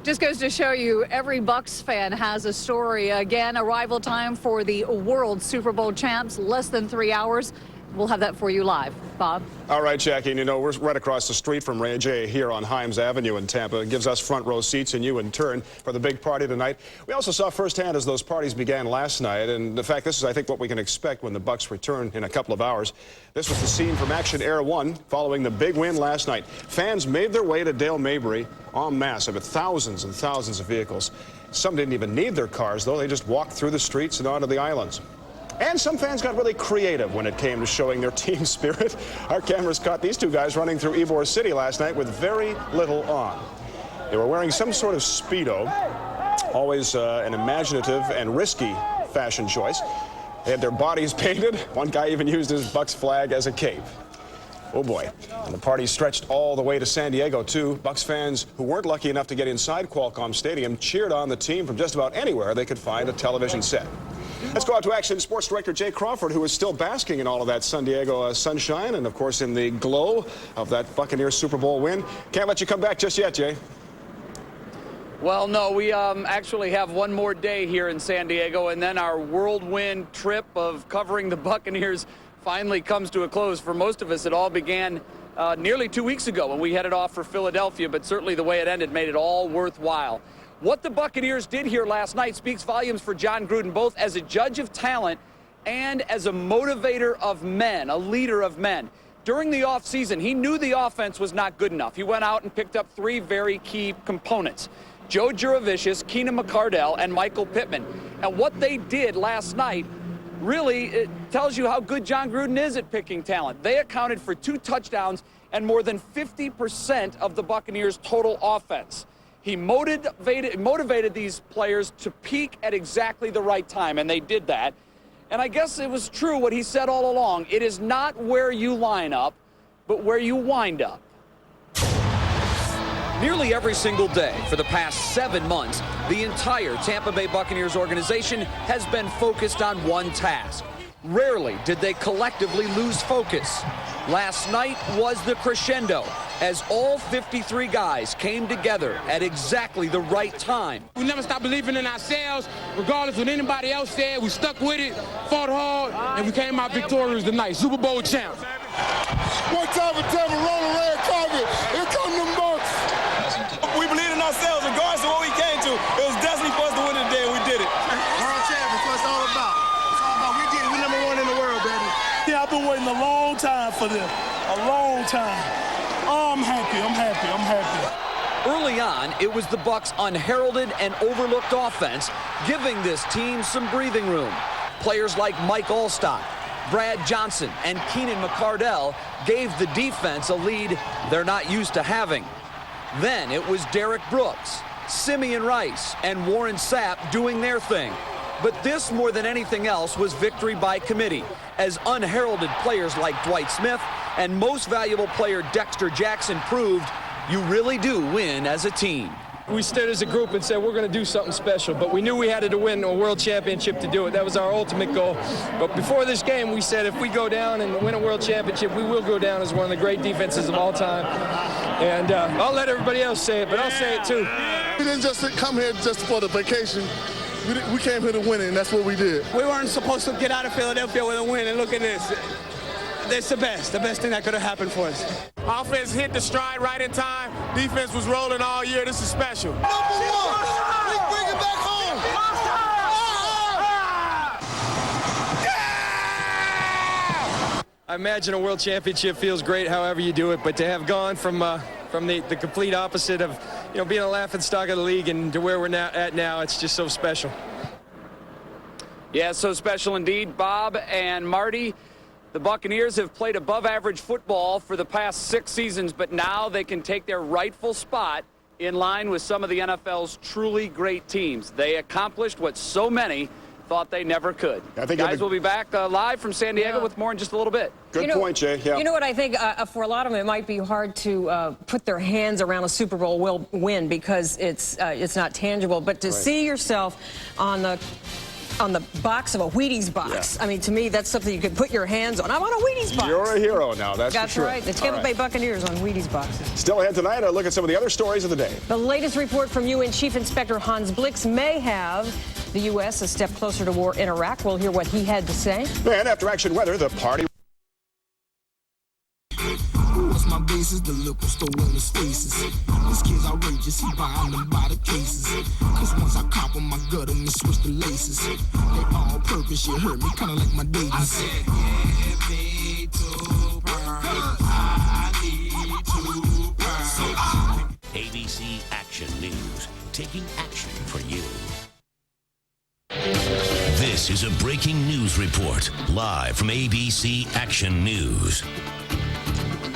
Speaker 7: Just goes to show you every Bucs fan has a story. Again, arrival time for the world Super Bowl champs, less than 3 hours. We'll have that for you live. Bob?
Speaker 8: All right, Jackie, and you know, we're right across the street from Ray J here on Himes Avenue in Tampa. It gives us front row seats and you in turn for the big party tonight. We also saw firsthand as those parties began last night, and in fact, this is, I think, what we can expect when the Bucs return in a couple of hours. This was the scene from Action Air 1 following the big win last night. Fans made their way to Dale Mabry en masse, with thousands and thousands of vehicles. Some didn't even need their cars, though. They just walked through the streets and onto the islands. And some fans got really creative when it came to showing their team spirit. Our cameras caught these two guys running through Ybor City last night with very little on. They were wearing some sort of Speedo, always an imaginative and risky fashion choice. They had their bodies painted. One guy even used his Bucs flag as a cape. Oh boy. And the party stretched all the way to San Diego, too. Bucs fans who weren't lucky enough to get inside Qualcomm Stadium cheered on the team from just about anywhere they could find a television set. Let's go out to action. Sports director Jay Crawford, who is still basking in all of that San Diego sunshine and, of course, in the glow of that Buccaneers Super Bowl win. Can't let you come back just yet, Jay.
Speaker 4: Well, no, we actually have one more day here in San Diego, and then our whirlwind trip of covering the Buccaneers finally comes to a close. For most of us, it all began nearly 2 weeks ago when we headed off for Philadelphia, but certainly the way it ended made it all worthwhile. What the Buccaneers did here last night speaks volumes for John Gruden, both as a judge of talent and as a motivator of men, a leader of men. During the offseason, he knew the offense was not good enough. He went out and picked up 3 very key components: Joe Juravicius, Keenan McCardell, and Michael Pittman. And what they did last night really it tells you how good John Gruden is at picking talent. They accounted for 2 touchdowns and more than 50% of the Buccaneers' total offense. He motivated these players to peak at exactly the right time, and they did that. And I guess it was true what he said all along. It is not where you line up, but where you wind up. Nearly every single day for the past 7 months, the entire Tampa Bay Buccaneers organization has been focused on one task. Rarely did they collectively lose focus. Last night was the crescendo as all 53 guys came together at exactly the right time.
Speaker 5: We never stopped believing in ourselves, regardless of what anybody else said. We stuck with it, fought hard, and we came out victorious tonight. Super Bowl champs.
Speaker 6: One time for Tampa, roll the red carpet. Here come them Bucs.
Speaker 9: We believed in ourselves, regardless of what we came to. It was destiny for us to win today, and we did it.
Speaker 6: World champions, what it's all about. It's all about we did it. We #1 in the world, baby. Yeah, I've been waiting a long time for this. A long time. Oh, I'm happy. I'm happy. I'm happy.
Speaker 4: Early on, it was the Bucs' unheralded and overlooked offense, giving this team some breathing room. Players like Mike Allstott, Brad Johnson, and Keenan McCardell gave the defense a lead they're not used to having. Then it was Derek Brooks, Simeon Rice, and Warren Sapp doing their thing. But this, more than anything else, was victory by committee, as unheralded players like Dwight Smith and most valuable player Dexter Jackson proved you really do win as a team.
Speaker 21: We stood as a group and said we're going to do something special, but we knew we had to win a world championship to do it. That was our ultimate goal. But before this game, we said if we go down and win a world championship, we will go down as one of the great defenses of all time. And I'll let everybody else say it, but I'll say it too.
Speaker 6: We didn't just come here just for the vacation. We came here to win it, and that's what we did.
Speaker 5: We weren't supposed to get out of Philadelphia with a win, and look at this. It's the best thing that could have happened for us.
Speaker 21: Offense hit the stride right in time. Defense was rolling all year. This is special.
Speaker 6: #1. We bring it back home.
Speaker 21: I imagine a world championship feels great however you do it, but to have gone from the complete opposite of being a laughingstock of the league and to where we're at now, it's just so special.
Speaker 4: Yeah, so special indeed, Bob and Marty. The Buccaneers have played above-average football for the past 6 seasons, but now they can take their rightful spot in line with some of the NFL's truly great teams. They accomplished what so many thought they never could. Guys, we'll be back live from San Diego with more in just a little bit.
Speaker 8: Good point, Jay. Yeah.
Speaker 11: You know what I think? For a lot of them, it might be hard to put their hands around a Super Bowl win because it's not tangible. But to see yourself on the box of a Wheaties box. Yeah. I mean, to me, that's something you can put your hands on. I'm on a Wheaties box.
Speaker 8: You're a hero now, that's for sure.
Speaker 11: Right. The Tampa Bay Buccaneers on Wheaties boxes.
Speaker 8: Still ahead tonight, a look at some of the other stories of the day.
Speaker 11: The latest report from UN Chief Inspector Hans Blix may have the U.S. a step closer to war in Iraq. We'll hear what he had to say.
Speaker 8: And after action weather, the party.
Speaker 22: My bases, the liquor store in his faces. This kid's outrageous, he buying them by the cases. Cause once I cop him, I gut him and switch the laces. They all purpose, shit hurt me, kinda like my dating. I said, give me 2 pounds, I need 2 pounds.
Speaker 23: ABC Action News, taking action for you. This is a breaking news report, live from ABC Action News.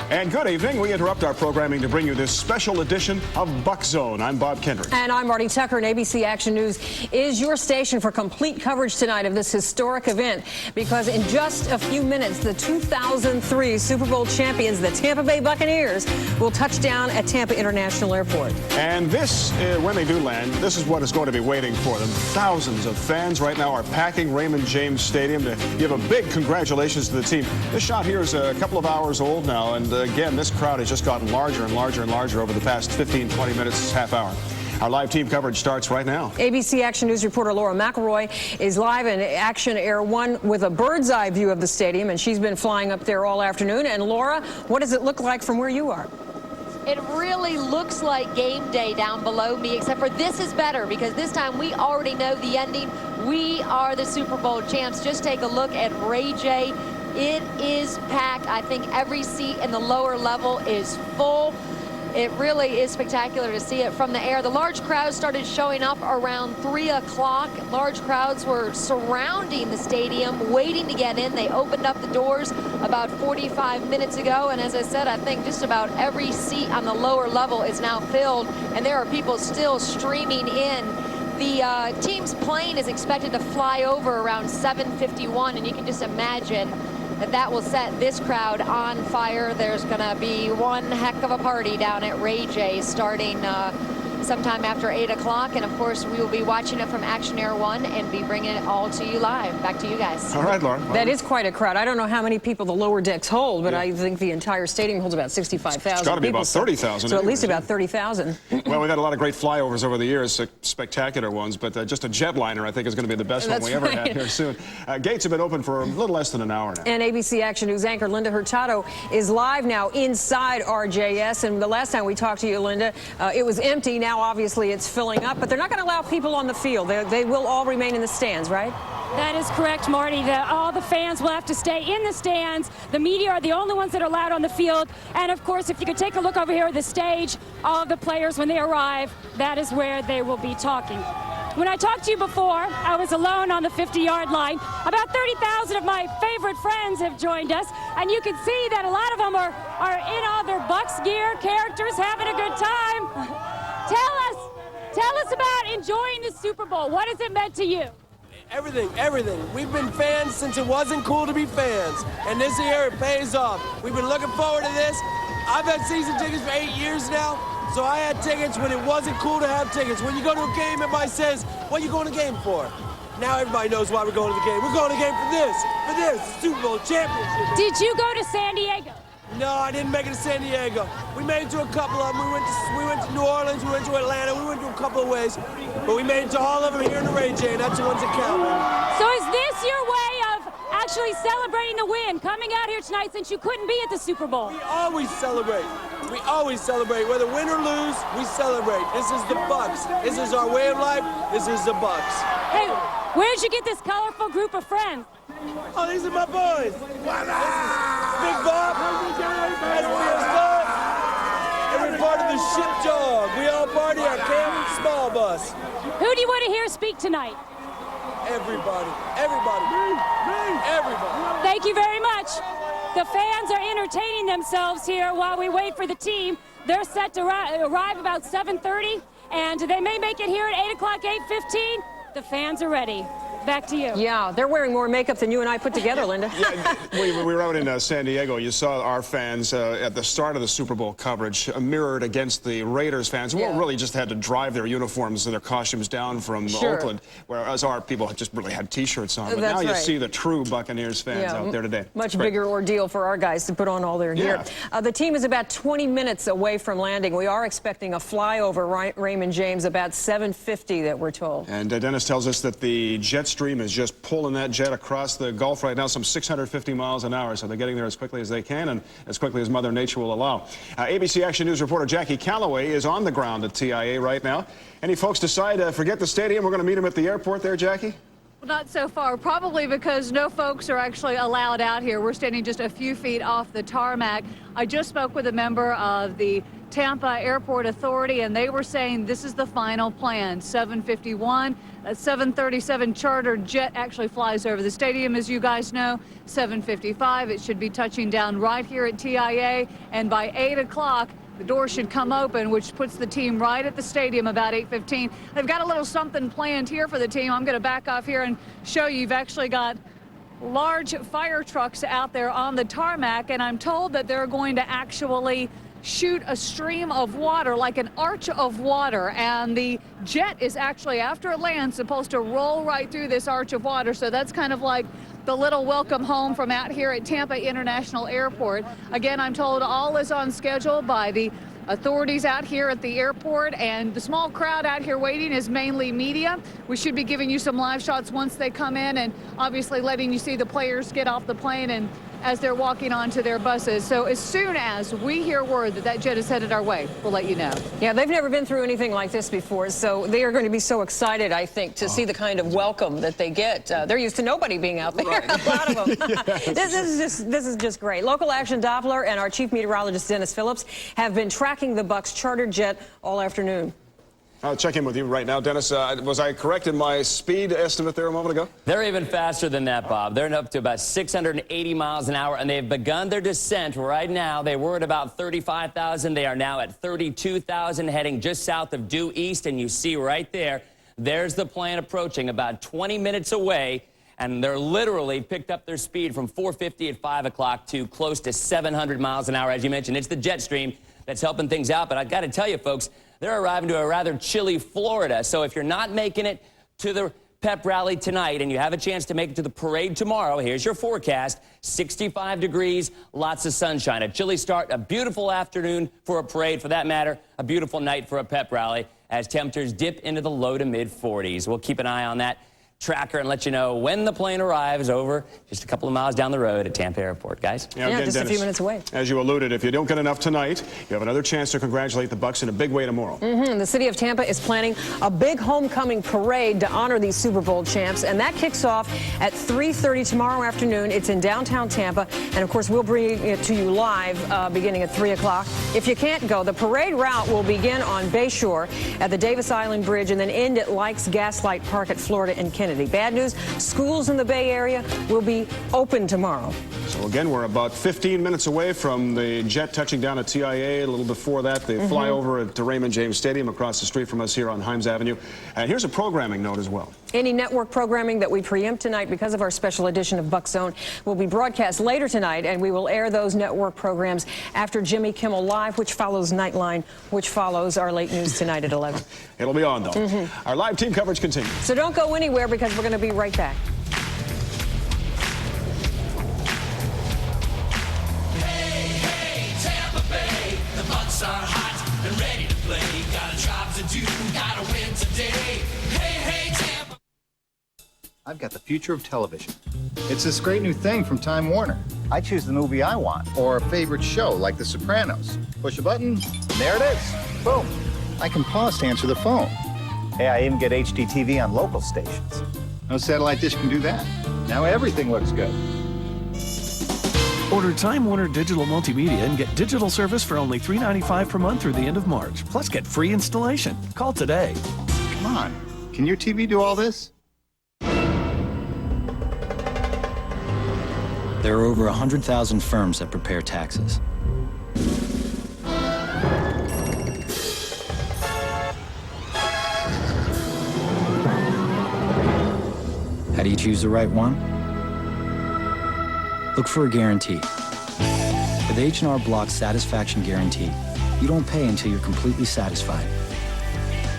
Speaker 8: And good evening. We interrupt our programming to bring you this special edition of Bucs Zone. I'm Bob Kendrick.
Speaker 11: And I'm Marty Tucker, and ABC Action News is your station for complete coverage tonight of this historic event, because in just a few minutes, the 2003 Super Bowl champions, the Tampa Bay Buccaneers, will touch down at Tampa International Airport.
Speaker 8: And this, when they do land, this is what is going to be waiting for them. Thousands of fans right now are packing Raymond James Stadium to give a big congratulations to the team. This shot here is a couple of hours old now, and again, this crowd has just gotten larger and larger and larger over the past 15, 20 minutes, half hour. Our live team coverage starts right now.
Speaker 11: ABC Action News reporter Laura McElroy is live in Action Air 1 with a bird's eye view of the stadium, and she's been flying up there all afternoon. And Laura, what does it look like from where you are?
Speaker 18: It really looks like game day down below me, except for this is better because this time we already know the ending. We are the Super Bowl champs. Just take a look at Ray J. It is packed. I think every seat in the lower level is full. It really is spectacular to see it from the air. The large crowds started showing up around 3 o'clock. Large crowds were surrounding the stadium, waiting to get in. They opened up the doors about 45 minutes ago. And as I said, I think just about every seat on the lower level is now filled. And there are people still streaming in. The team's plane is expected to fly over around 7:51. And you can just imagine that will set this crowd on fire. There's going to be one heck of a party down at Ray J starting sometime after 8 o'clock. And, of course, we will be watching it from Action Air 1 and be bringing it all to you live. Back to you guys.
Speaker 8: All right, Laura.
Speaker 11: That is quite a crowd. I don't know how many people the lower decks hold, but I think the entire stadium holds about 65,000
Speaker 8: It's got to be about 30,000.
Speaker 11: So at least about 30,000.
Speaker 8: Well, we've had a lot of great flyovers over the years, spectacular ones, but just a jetliner, I think, is going to be the best one we ever had here soon. Gates have been open for a little less than an hour now.
Speaker 11: And ABC Action News anchor Linda Hurtado is live now inside RJS. And the last time we talked to you, Linda, it was empty. Now, obviously, it's filling up, but they're not going to allow people on the field. They will all remain in the stands, right?
Speaker 12: That is correct, Marty. All the fans will have to stay in the stands. The media are the only ones that are allowed on the field. And, of course, if you could take a look over here at the stage, all of the players, when they arrive, that is where they will be talking. When I talked to you before, I was alone on the 50-yard line. About 30,000 of my favorite friends have joined us, and you can see that a lot of them are in all their Bucs gear, characters, having a good time. Tell us about enjoying the Super Bowl. What has it meant to you?
Speaker 2: Everything. We've been fans since it wasn't cool to be fans, and this year it pays off. We've been looking forward to this. I've had season tickets for 8 years now, so I had tickets when it wasn't cool to have tickets. When you go to a game, everybody says, what are you going to the game for? Now everybody knows why we're going to the game. We're going to the game for this, Super Bowl championship.
Speaker 12: Did you go to San Diego?
Speaker 2: No, I didn't make it to San Diego. We made it to a couple of them. We went to New Orleans, we went to Atlanta, we went to a couple of ways. But we made it to all of them here in the Ray J, and that's the ones that count.
Speaker 12: So is this your way of actually celebrating the win, coming out here tonight since you couldn't be at the Super Bowl?
Speaker 2: We always celebrate. We always celebrate. Whether win or lose, we celebrate. This is the Bucs. This is our way of life. This is the Bucs.
Speaker 12: Hey, where'd you get this colorful group of friends?
Speaker 2: Oh, these are my boys. Big Bob, and we're part of the Ship Dog. We all party our camp small bus.
Speaker 12: Who do you want to hear speak tonight?
Speaker 2: Everybody.
Speaker 12: Thank you very much. The fans are entertaining themselves here while we wait for the team. They're set to arrive about 7:30, and they may make it here at 8 o'clock, 8:15. The fans are ready. Back to you.
Speaker 11: Yeah, they're wearing more makeup than you and I put together, Linda.
Speaker 8: Yeah, we were out in San Diego. You saw our fans at the start of the Super Bowl coverage mirrored against the Raiders fans, who really just had to drive their uniforms and their costumes down from Oakland, whereas our people just really had T-shirts on. But now you see the true Buccaneers fans out there today.
Speaker 11: Much bigger ordeal for our guys to put on all their gear. The team is about 20 minutes away from landing. We are expecting a flyover Raymond James about 7:50 that we're told.
Speaker 8: And Dennis tells us that the jet stream is just pulling that jet across the Gulf right now, some 650 miles an hour. So they're getting there as quickly as they can and as quickly as Mother Nature will allow. ABC Action News reporter Jackie Calloway is on the ground at TIA right now. Any folks decide to forget the stadium? We're going to meet them at the airport there, Jackie?
Speaker 7: Well, not so far, probably because no folks are actually allowed out here. We're standing just a few feet off the tarmac. I just spoke with a member of the Tampa Airport Authority, and they were saying this is the final plan. 7:51, a 737 charter jet actually flies over the stadium, as you guys know. 7:55, it should be touching down right here at TIA, and by 8 o'clock, the door should come open, which puts the team right at the stadium about 8:15. They've got a little something planned here for the team. I'm going to back off here and show you. You've actually got large fire trucks out there on the tarmac, and I'm told that they're going to actually shoot a stream of water, like an arch of water, and the jet is actually, after it lands, supposed to roll right through this arch of water. So that's kind of like the little welcome home from out here at Tampa International Airport. Again, I'm told all is on schedule by the authorities out here at the airport, and the small crowd out here waiting is mainly media. We should be giving you some live shots once they come in, and obviously letting you see the players get off the plane and as they're walking onto their buses. So as soon as we hear word that that jet is headed our way, we'll let you know.
Speaker 11: Yeah, they've never been through anything like this before, so they are going to be so excited, I think, to see the kind of welcome that they get. They're used to nobody being out there, right. A lot of them. This is just great. Local Action Doppler and our chief meteorologist, Dennis Phillips, have been tracking the Bucs chartered jet all afternoon.
Speaker 8: I'll check in with you right now. Dennis, was I correct in my speed estimate there a moment ago?
Speaker 10: They're even faster than that, Bob. They're up to about 680 miles an hour, and they've begun their descent right now. They were at about 35,000. They are now at 32,000, heading just south of due east, and you see right there, there's the plane approaching about 20 minutes away, and they're literally picked up their speed from 450 at 5 o'clock to close to 700 miles an hour. As you mentioned, it's the jet stream that's helping things out, but I've got to tell you, folks, they're arriving to a rather chilly Florida. So if you're not making it to the pep rally tonight and you have a chance to make it to the parade tomorrow, here's your forecast. 65 degrees, lots of sunshine. A chilly start, a beautiful afternoon for a parade, for that matter, a beautiful night for a pep rally as temperatures dip into the low to mid 40s. We'll keep an eye on that tracker and let you know when the plane arrives over just a couple of miles down the road at Tampa Airport, guys.
Speaker 11: Yeah, again, just Dennis, a few minutes away.
Speaker 8: As you alluded, if you don't get enough tonight, you have another chance to congratulate the Bucs in a big way tomorrow.
Speaker 11: The city of Tampa is planning a big homecoming parade to honor these Super Bowl champs, and that kicks off at 3:30 tomorrow afternoon. It's in downtown Tampa, and of course we'll bring it to you live beginning at 3 o'clock. If you can't go, the parade route will begin on Bayshore at the Davis Island Bridge and then end at Likes Gaslight Park at Florida and Kennedy. Bad news, schools in the Bay Area will be open tomorrow.
Speaker 8: So again, we're about 15 minutes away from the jet touching down at TIA. A little before that, they fly over to Raymond James Stadium across the street from us here on Himes Avenue. And here's a programming note as well.
Speaker 11: Any network programming that we preempt tonight because of our special edition of Bucs Zone will be broadcast later tonight, and we will air those network programs after Jimmy Kimmel Live, which follows Nightline, which follows our late news tonight at 11.
Speaker 8: It'll be on, though. Our live team coverage continues.
Speaker 11: So don't go anywhere because we're going to be right back.
Speaker 13: Hey, Tampa Bay, the Bucs are hot and ready to play. Got a job to do, gotta win today. Hey, Tampa.
Speaker 17: I've got the future of television. It's this great new thing from Time Warner. I choose the movie I want, or a favorite show like The Sopranos. Push a button, and there it is. Boom. I can pause to answer the phone. Hey, I even get HD TV on local stations. No satellite dish can do that. Now everything looks good.
Speaker 20: Order Time Warner Digital Multimedia and get digital service for only $3.95 per month through the end of March. Plus, get free installation. Call today.
Speaker 17: Come on. Can your TV do all this?
Speaker 24: There are over 100,000 firms that prepare taxes. How do you choose the right one? Look for a guarantee. With H&R Block's Satisfaction Guarantee, you don't pay until you're completely satisfied.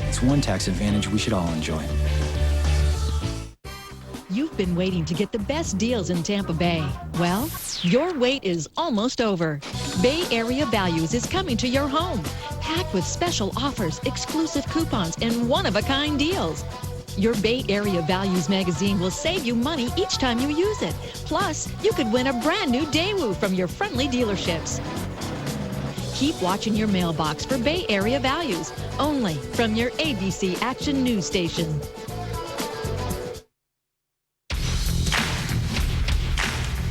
Speaker 24: It's one tax advantage we should all enjoy.
Speaker 25: You've been waiting to get the best deals in Tampa Bay. Well, your wait is almost over. Bay Area Values is coming to your home, packed with special offers, exclusive coupons, and one-of-a-kind deals. Your Bay Area Values magazine will save you money each time you use it. Plus, you could win a brand new Daewoo from your friendly dealerships. Keep watching your mailbox for Bay Area Values, only from your ABC Action News station.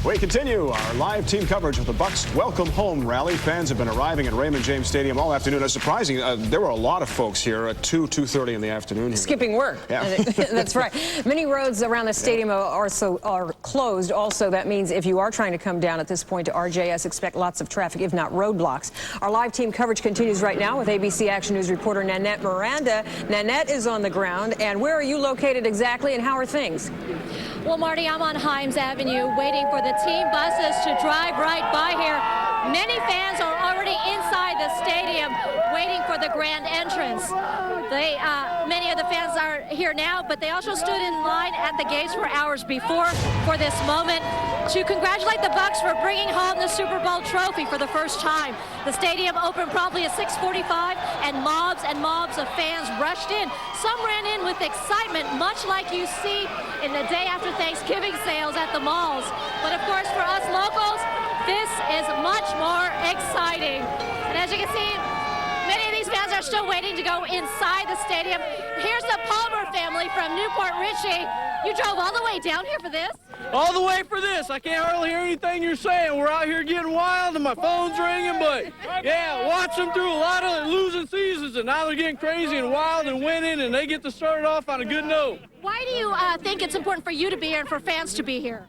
Speaker 8: We continue our live team coverage of the Bucs Welcome Home Rally. Fans have been arriving at Raymond James Stadium all afternoon. It's surprising. There were a lot of folks here at 2:30 in the afternoon. Here.
Speaker 11: Skipping work.
Speaker 8: Yeah.
Speaker 11: That's right. Many roads around the stadium are closed. Also, that means if you are trying to come down at this point to RJS, expect lots of traffic, if not roadblocks. Our live team coverage continues right now with ABC Action News reporter Nanette Miranda. Nanette is on the ground. And where are you located exactly, and how are things?
Speaker 1: Well, Marty, I'm on Himes Avenue waiting for the team buses to drive right by here. Many fans are already inside the stadium waiting for the grand entrance. Many of the fans are here now, but they also stood in line at the gates for hours before for this moment to congratulate the Bucs for bringing home the Super Bowl trophy for the first time. The stadium opened promptly at 6:45, and mobs of fans rushed in. Some ran in with excitement, much like you see in the day after Thanksgiving sales at the malls. But of course, for us locals, this is much more exciting. And as you can see, many of these fans are still waiting to go inside the stadium. Here's the Palmer family from Newport Richey. You drove all the way down here for this?
Speaker 3: All the way for this. I can't hardly hear anything you're saying. We're out here getting wild and my phone's ringing, but yeah, watch them through a lot of losing seasons, and now they're getting crazy and wild and winning, and they get to start it off on a good note.
Speaker 1: Why do you think it's important for you to be here and for fans to be here?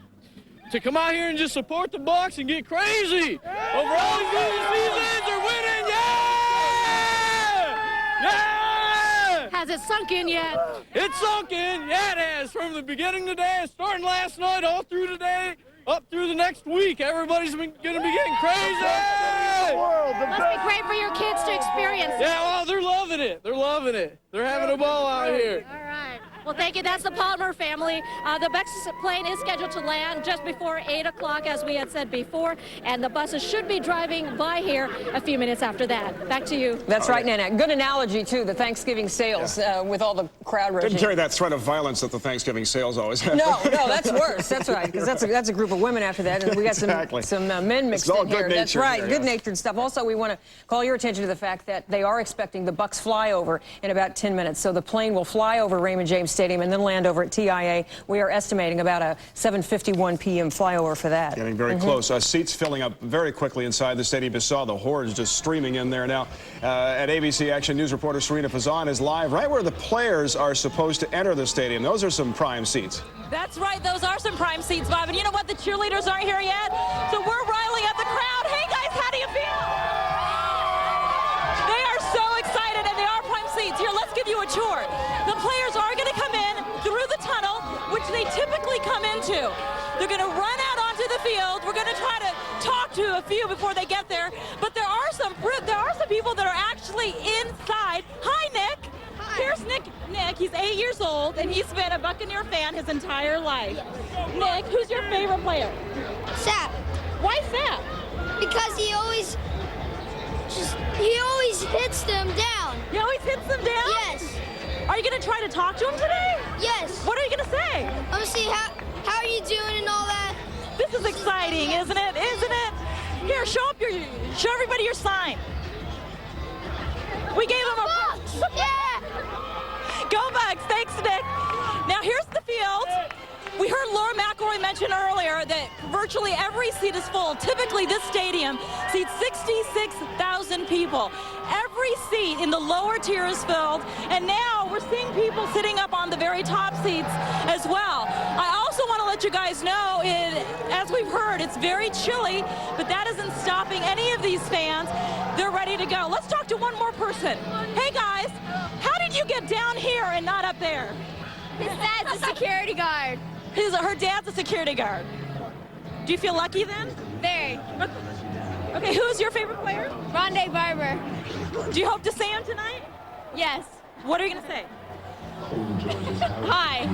Speaker 3: To come out here and just support the Bucs and get crazy over all these losing seasons. They're winning, yeah! Yeah!
Speaker 1: Has it sunk in yet?
Speaker 3: It's sunk in, yeah, it has. From the beginning today, starting last night, all through today, up through the next week. Everybody's going to be getting crazy.
Speaker 1: Must be great for your kids to experience.
Speaker 3: Yeah, well, they're loving it. They're loving it. They're having a ball out here.
Speaker 1: All right. Well, thank you. That's the Palmer family. The Bucs plane is scheduled to land just before 8 o'clock, as we had said before, and the buses should be driving by here a few minutes after that. Back to you.
Speaker 11: That's right, Nanette. Good analogy, too, the Thanksgiving sales with all the crowd rushing.
Speaker 8: Didn't carry that threat of violence that the Thanksgiving sales always have.
Speaker 11: No, that's worse. That's right, because that's a group of women after that, and we got some men mixed in here. That's right, good-natured stuff. Also, we want to call your attention to the fact that they are expecting the Bucs flyover in about 10 minutes. So the plane will fly over Raymond James Stadium and then land over at TIA. We are estimating about a 7:51 p.m. flyover for that.
Speaker 8: Getting very close. Seats filling up very quickly inside the stadium. You saw the hordes just streaming in there now. At ABC Action News reporter Serena Fazan is live right where the players are supposed to enter the stadium. Those are some prime seats.
Speaker 14: That's right. Those are some prime seats, Bob. And you know what? The cheerleaders aren't here yet. So we're riling up the crowd. Hey, guys, how do you feel? They are so excited, and they are prime seats. Here, let's give you a tour. The players are going to come in through the tunnel, which they typically come into. They're going to run out onto the field. We're going to try to talk to a few before they get there. But there are some people that are actually inside. Hi, Nick. Hi. Here's Nick. Nick, he's 8 years old, and he's been a Buccaneer fan his entire life. Nick, who's your favorite player?
Speaker 15: Sapp.
Speaker 14: Why Sapp?
Speaker 15: Because he always hits them down.
Speaker 14: He always hits them down?
Speaker 15: Yes.
Speaker 14: Are you going to try to talk to him today?
Speaker 15: Yes.
Speaker 14: What are you going to say?
Speaker 15: I'm going to see how are you doing and all that.
Speaker 14: This is exciting, isn't it? Isn't it? Here, show everybody your sign. We gave him a
Speaker 15: Bucs. Yeah.
Speaker 14: Go Bucs. Thanks, Nick. Now here's the field. We heard Laura McElroy mention earlier that virtually every seat is full. Typically, this stadium seats 66,000 people. Every seat in the lower tier is filled, and now we're seeing people sitting up on the very top seats as well. I also want to let you guys know, as we've heard, it's very chilly, but that isn't stopping any of these fans. They're ready to go. Let's talk to one more person. Hey, guys, how did you get down here and not up there?
Speaker 15: His dad's a security guard.
Speaker 14: Her dad's a security guard. Do you feel lucky then?
Speaker 15: Very.
Speaker 14: Okay, who's your favorite player?
Speaker 15: Rondé Barber.
Speaker 14: Do you hope to see him tonight?
Speaker 15: Yes.
Speaker 14: What are you going to say?
Speaker 15: Hi.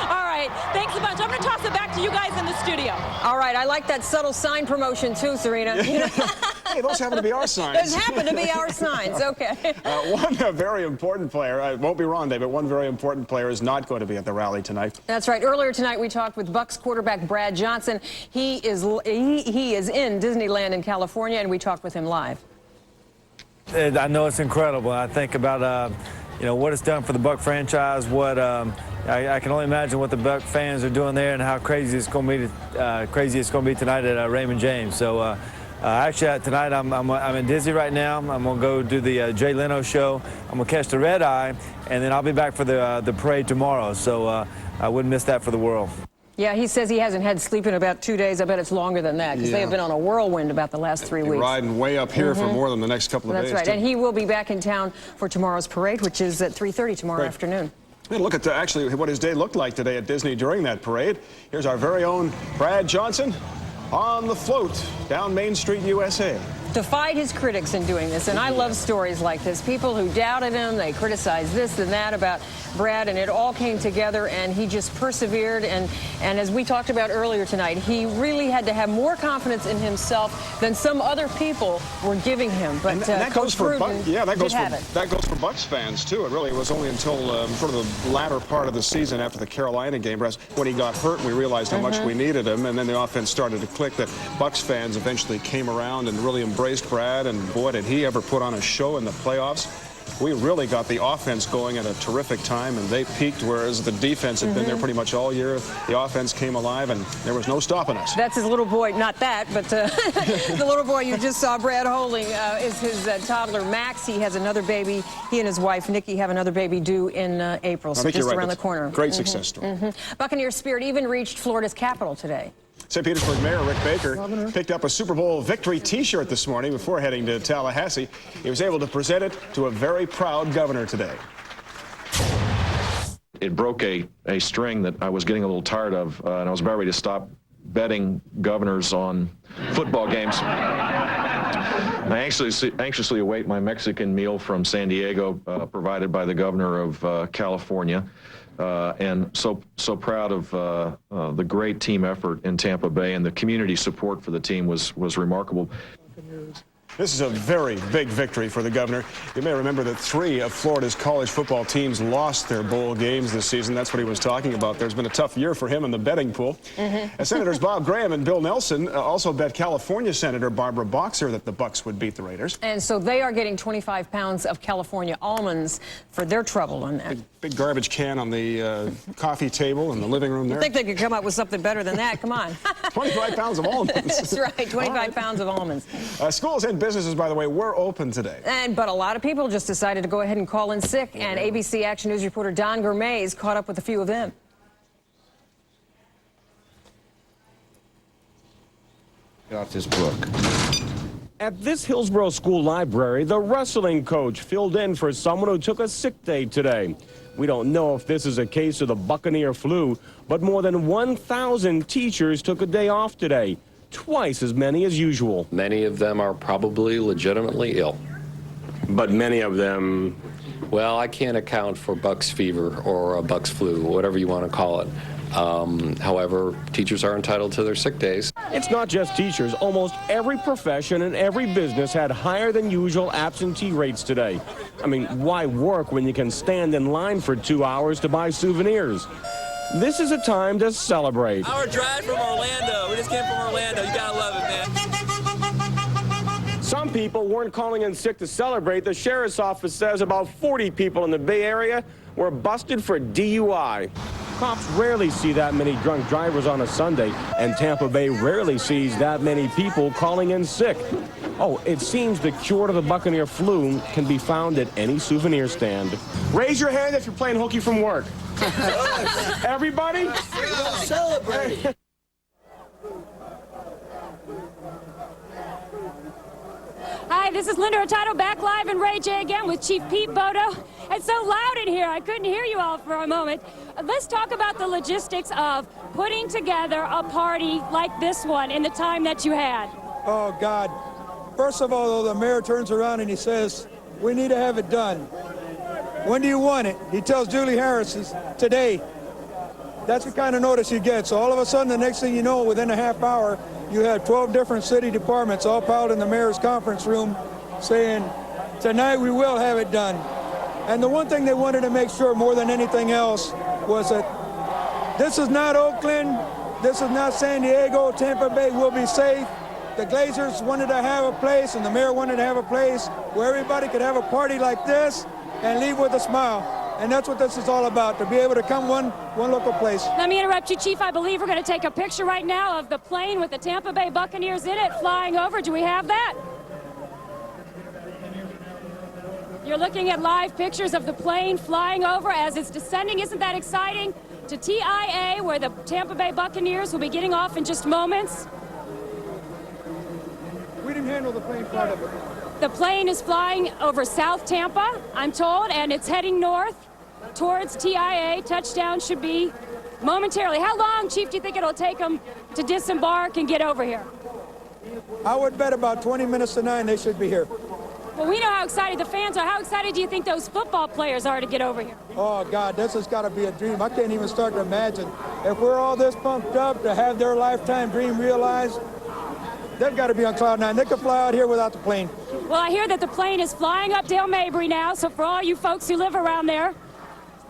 Speaker 14: All right, thanks a bunch. I'm going to toss it back to you guys in the studio.
Speaker 11: All right, I like that subtle sign promotion too, Serena.
Speaker 8: Hey, those happen to be our signs.
Speaker 11: Those happen to be our signs, okay.
Speaker 8: One very important player, it won't be Rondé, but one very important player is not going to be at the rally tonight.
Speaker 11: That's right. Earlier tonight, we talked with Bucs quarterback Brad Johnson. He is in Disneyland in California, and we talked with him live.
Speaker 16: I know it's incredible. I think about,
Speaker 5: what it's done for the Buck franchise, what I can only imagine what the Buck fans are doing there and how crazy it's going to be tonight at Raymond James. So actually tonight I'm in Disney right now. I'm going to go do the Jay Leno show. I'm going to catch the red eye, and then I'll be back for the parade tomorrow. So I wouldn't miss that for the world.
Speaker 11: Yeah, he says he hasn't had sleep in about 2 days. I bet it's longer than that because they have been on a whirlwind about the last 3 weeks.
Speaker 8: Riding way up here for more than the next couple of days.
Speaker 11: That's right. And he will be back in town for tomorrow's parade, which is at 3:30 tomorrow afternoon.
Speaker 8: And look at actually what his day looked like today at Disney during that parade. Here's our very own Brad Johnson on the float down Main Street, USA.
Speaker 11: Defied his critics in doing this, and I love stories like this. People who doubted him, they criticized this and that about Brad, and it all came together, and he just persevered. And as we talked about earlier tonight, he really had to have more confidence in himself than some other people were giving him. But
Speaker 8: and that goes for that goes for Bucs fans too. It really was only until sort of the latter part of the season after the Carolina game, when he got hurt, we realized how much we needed him, and then the offense started to click. That Bucs fans eventually came around and really embraced Brad, and boy, did he ever put on a show in the playoffs. We really got the offense going at a terrific time, and they peaked, whereas the defense had been there pretty much all year. The offense came alive, and there was no stopping us.
Speaker 11: That's his little boy, not that, but the little boy you just saw Brad holding is his toddler, Max. He has another baby. He and his wife, Nikki, have another baby due in April, so just around the corner.
Speaker 8: Great success story.
Speaker 11: Buccaneer spirit even reached Florida's capital today.
Speaker 8: St. Petersburg Mayor Rick Baker picked up a Super Bowl victory T-shirt this morning before heading to Tallahassee. He was able to present it to a very proud governor today.
Speaker 6: It broke a string that I was getting a little tired of, and I was about ready to stop betting governors on football games. I anxiously await my Mexican meal from San Diego, provided by the governor of California. And so proud of the great team effort in Tampa Bay, and the community support for the team was remarkable.
Speaker 8: This is a very big victory for the governor. You may remember that 3 of Florida's college football teams lost their bowl games this season. That's what he was talking about. There's been a tough year for him in the betting pool. Senators Bob Graham and Bill Nelson also bet California Senator Barbara Boxer that the Bucs would beat the Raiders.
Speaker 11: And so they are getting 25 pounds of California almonds for their trouble on that.
Speaker 8: Big garbage can on the coffee table in the living room there.
Speaker 11: I think they could come up with something better than that. Come on.
Speaker 8: 25 pounds of almonds.
Speaker 11: That's right, 25 pounds of almonds.
Speaker 8: Schools and businesses, by the way, were open today.
Speaker 11: But a lot of people just decided to go ahead and call in sick, and ABC Action News reporter Don Gourmet's caught up with a few of them.
Speaker 9: Got this book.
Speaker 16: At this Hillsborough School library, the wrestling coach filled in for someone who took a sick day today. We don't know if this is a case of the Buccaneer flu, but more than 1,000 teachers took a day off today, twice as many as usual.
Speaker 19: Many of them are probably legitimately ill.
Speaker 16: But many of them...
Speaker 19: Well, I can't account for Bucs fever or a Bucs flu, whatever you want to call it. However, teachers are entitled to their sick days.
Speaker 16: It's not just teachers. Almost every profession and every business had higher than usual absentee rates today. I mean, why work when you can stand in line for 2 hours to buy souvenirs? This is a time to celebrate.
Speaker 26: Our drive from Orlando. We just came from Orlando. You gotta love it, man.
Speaker 16: Some people weren't calling in sick to celebrate. The sheriff's office says about 40 people in the Bay Area were busted for DUI. Cops rarely see that many drunk drivers on a Sunday, and Tampa Bay rarely sees that many people calling in sick. Oh, it seems the cure to the Buccaneer flu can be found at any souvenir stand. Raise your hand if you're playing hooky from work. Everybody?
Speaker 26: Celebrate.
Speaker 12: Hi, this is Linda Hurtado back live in Ray J again with Chief Pete Bodo. It's so loud in here, I couldn't hear you all for a moment. Let's talk about the logistics of putting together a party like this one in the time that you had.
Speaker 27: Oh, God. First of all, the mayor turns around and he says, we need to have it done. When do you want it? He tells Julie Harris today. That's the kind of notice you get. So all of a sudden, the next thing you know, within a half hour, you had 12 different city departments all piled in the mayor's conference room saying, tonight we will have it done. And the one thing they wanted to make sure more than anything else was that this is not Oakland, this is not San Diego, Tampa Bay will be safe. The Glazers wanted to have a place and the mayor wanted to have a place where everybody could have a party like this and leave with a smile. And that's what this is all about, to be able to come one local place.
Speaker 12: Let me interrupt you, Chief. I believe we're going to take a picture right now of the plane with the Tampa Bay Buccaneers in it flying over. Do we have that? You're looking at live pictures of the plane flying over as it's descending. Isn't that exciting? To TIA, where the Tampa Bay Buccaneers will be getting off in just moments.
Speaker 27: We didn't handle the plane part of it.
Speaker 12: The plane is flying over South Tampa, I'm told, and it's heading north towards TIA. Touchdown should be momentarily. How long, Chief, do you think it'll take them to disembark and get over here?
Speaker 27: I would bet about 20 minutes to 9 they should be here.
Speaker 12: Well, we know how excited the fans are. How excited do you think those football players are to get over here?
Speaker 27: Oh, God, this has got to be a dream. I can't even start to imagine. If we're all this pumped up to have their lifetime dream realized, they've got to be on cloud nine. They could fly out here without the plane.
Speaker 12: Well, I hear that the plane is flying up Dale Mabry now, so for all you folks who live around there,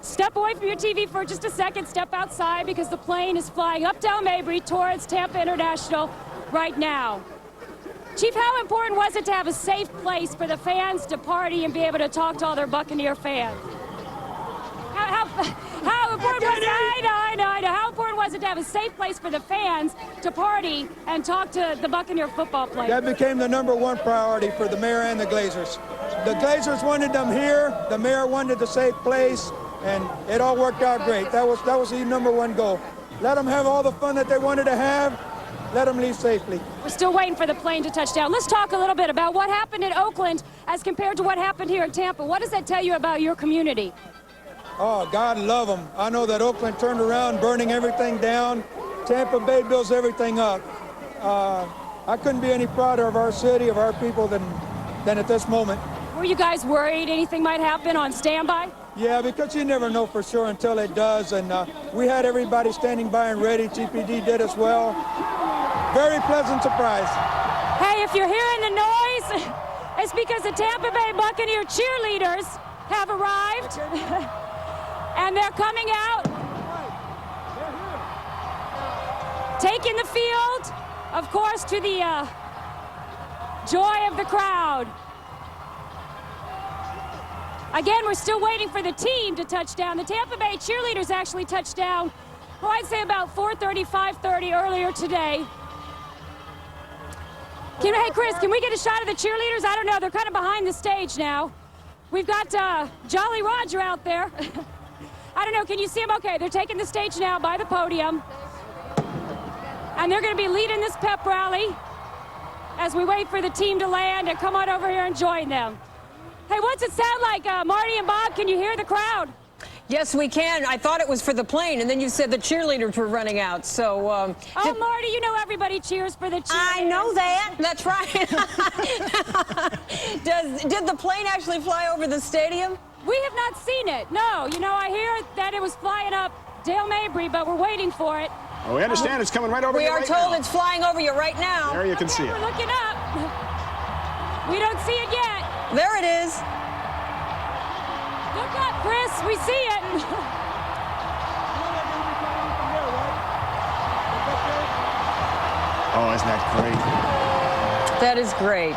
Speaker 12: step away from your TV for just a second, step outside, because the plane is flying up Dale Mabry towards Tampa International right now. Chief, how important was it to have a safe place for the fans to party and be able to talk to all their Buccaneer fans? How important was it? I know. How important was it to have a safe place for the fans to party and talk to the Buccaneer football players?
Speaker 27: That became the #1 priority for the mayor and the Glazers. The Glazers wanted them here. The mayor wanted the safe place, and it all worked out great. That was the #1 goal. Let them have all the fun that they wanted to have. Let them leave safely.
Speaker 12: We're still waiting for the plane to touch down. Let's talk a little bit about what happened in Oakland as compared to what happened here in Tampa. What does that tell you about your community?
Speaker 27: Oh, God love them. I know that Oakland turned around, burning everything down. Tampa Bay builds everything up. I couldn't be any prouder of our city, of our people than at this moment.
Speaker 12: Were you guys worried anything might happen on standby?
Speaker 27: Yeah, because you never know for sure until it does. And we had everybody standing by and ready. GPD did as well. Very pleasant surprise.
Speaker 12: Hey, if you're hearing the noise, it's because the Tampa Bay Buccaneer cheerleaders have arrived. And they're coming out, taking the field, of course, to the joy of the crowd. Again, we're still waiting for the team to touch down. The Tampa Bay cheerleaders actually touched down, well, I'd say about 4:30, 5:30 earlier today. Hey, Chris, can we get a shot of the cheerleaders? I don't know. They're kind of behind the stage now. We've got Jolly Roger out there. I don't know. Can you see them? Okay, they're taking the stage now by the podium. And they're going to be leading this pep rally as we wait for the team to land and come on over here and join them. Hey, what's it sound like, Marty and Bob? Can you hear the crowd?
Speaker 11: Yes, we can. I thought it was for the plane, and then you said the cheerleaders were running out. So,
Speaker 12: oh, Marty, you know everybody cheers for the cheerleaders.
Speaker 11: I know that. That's right. Did the plane actually fly over the stadium?
Speaker 12: We have not seen it. No. You know, I hear that it was flying up Dale Mabry, but we're waiting for it.
Speaker 8: Oh, we understand it's coming right over you
Speaker 11: We are
Speaker 8: right
Speaker 11: told
Speaker 8: now.
Speaker 11: it's flying over you right now.
Speaker 8: There you can see it.
Speaker 12: We're looking up. We don't see it yet.
Speaker 11: There it is.
Speaker 12: Look up, Chris. We see it.
Speaker 8: Oh, isn't that great?
Speaker 11: That is great.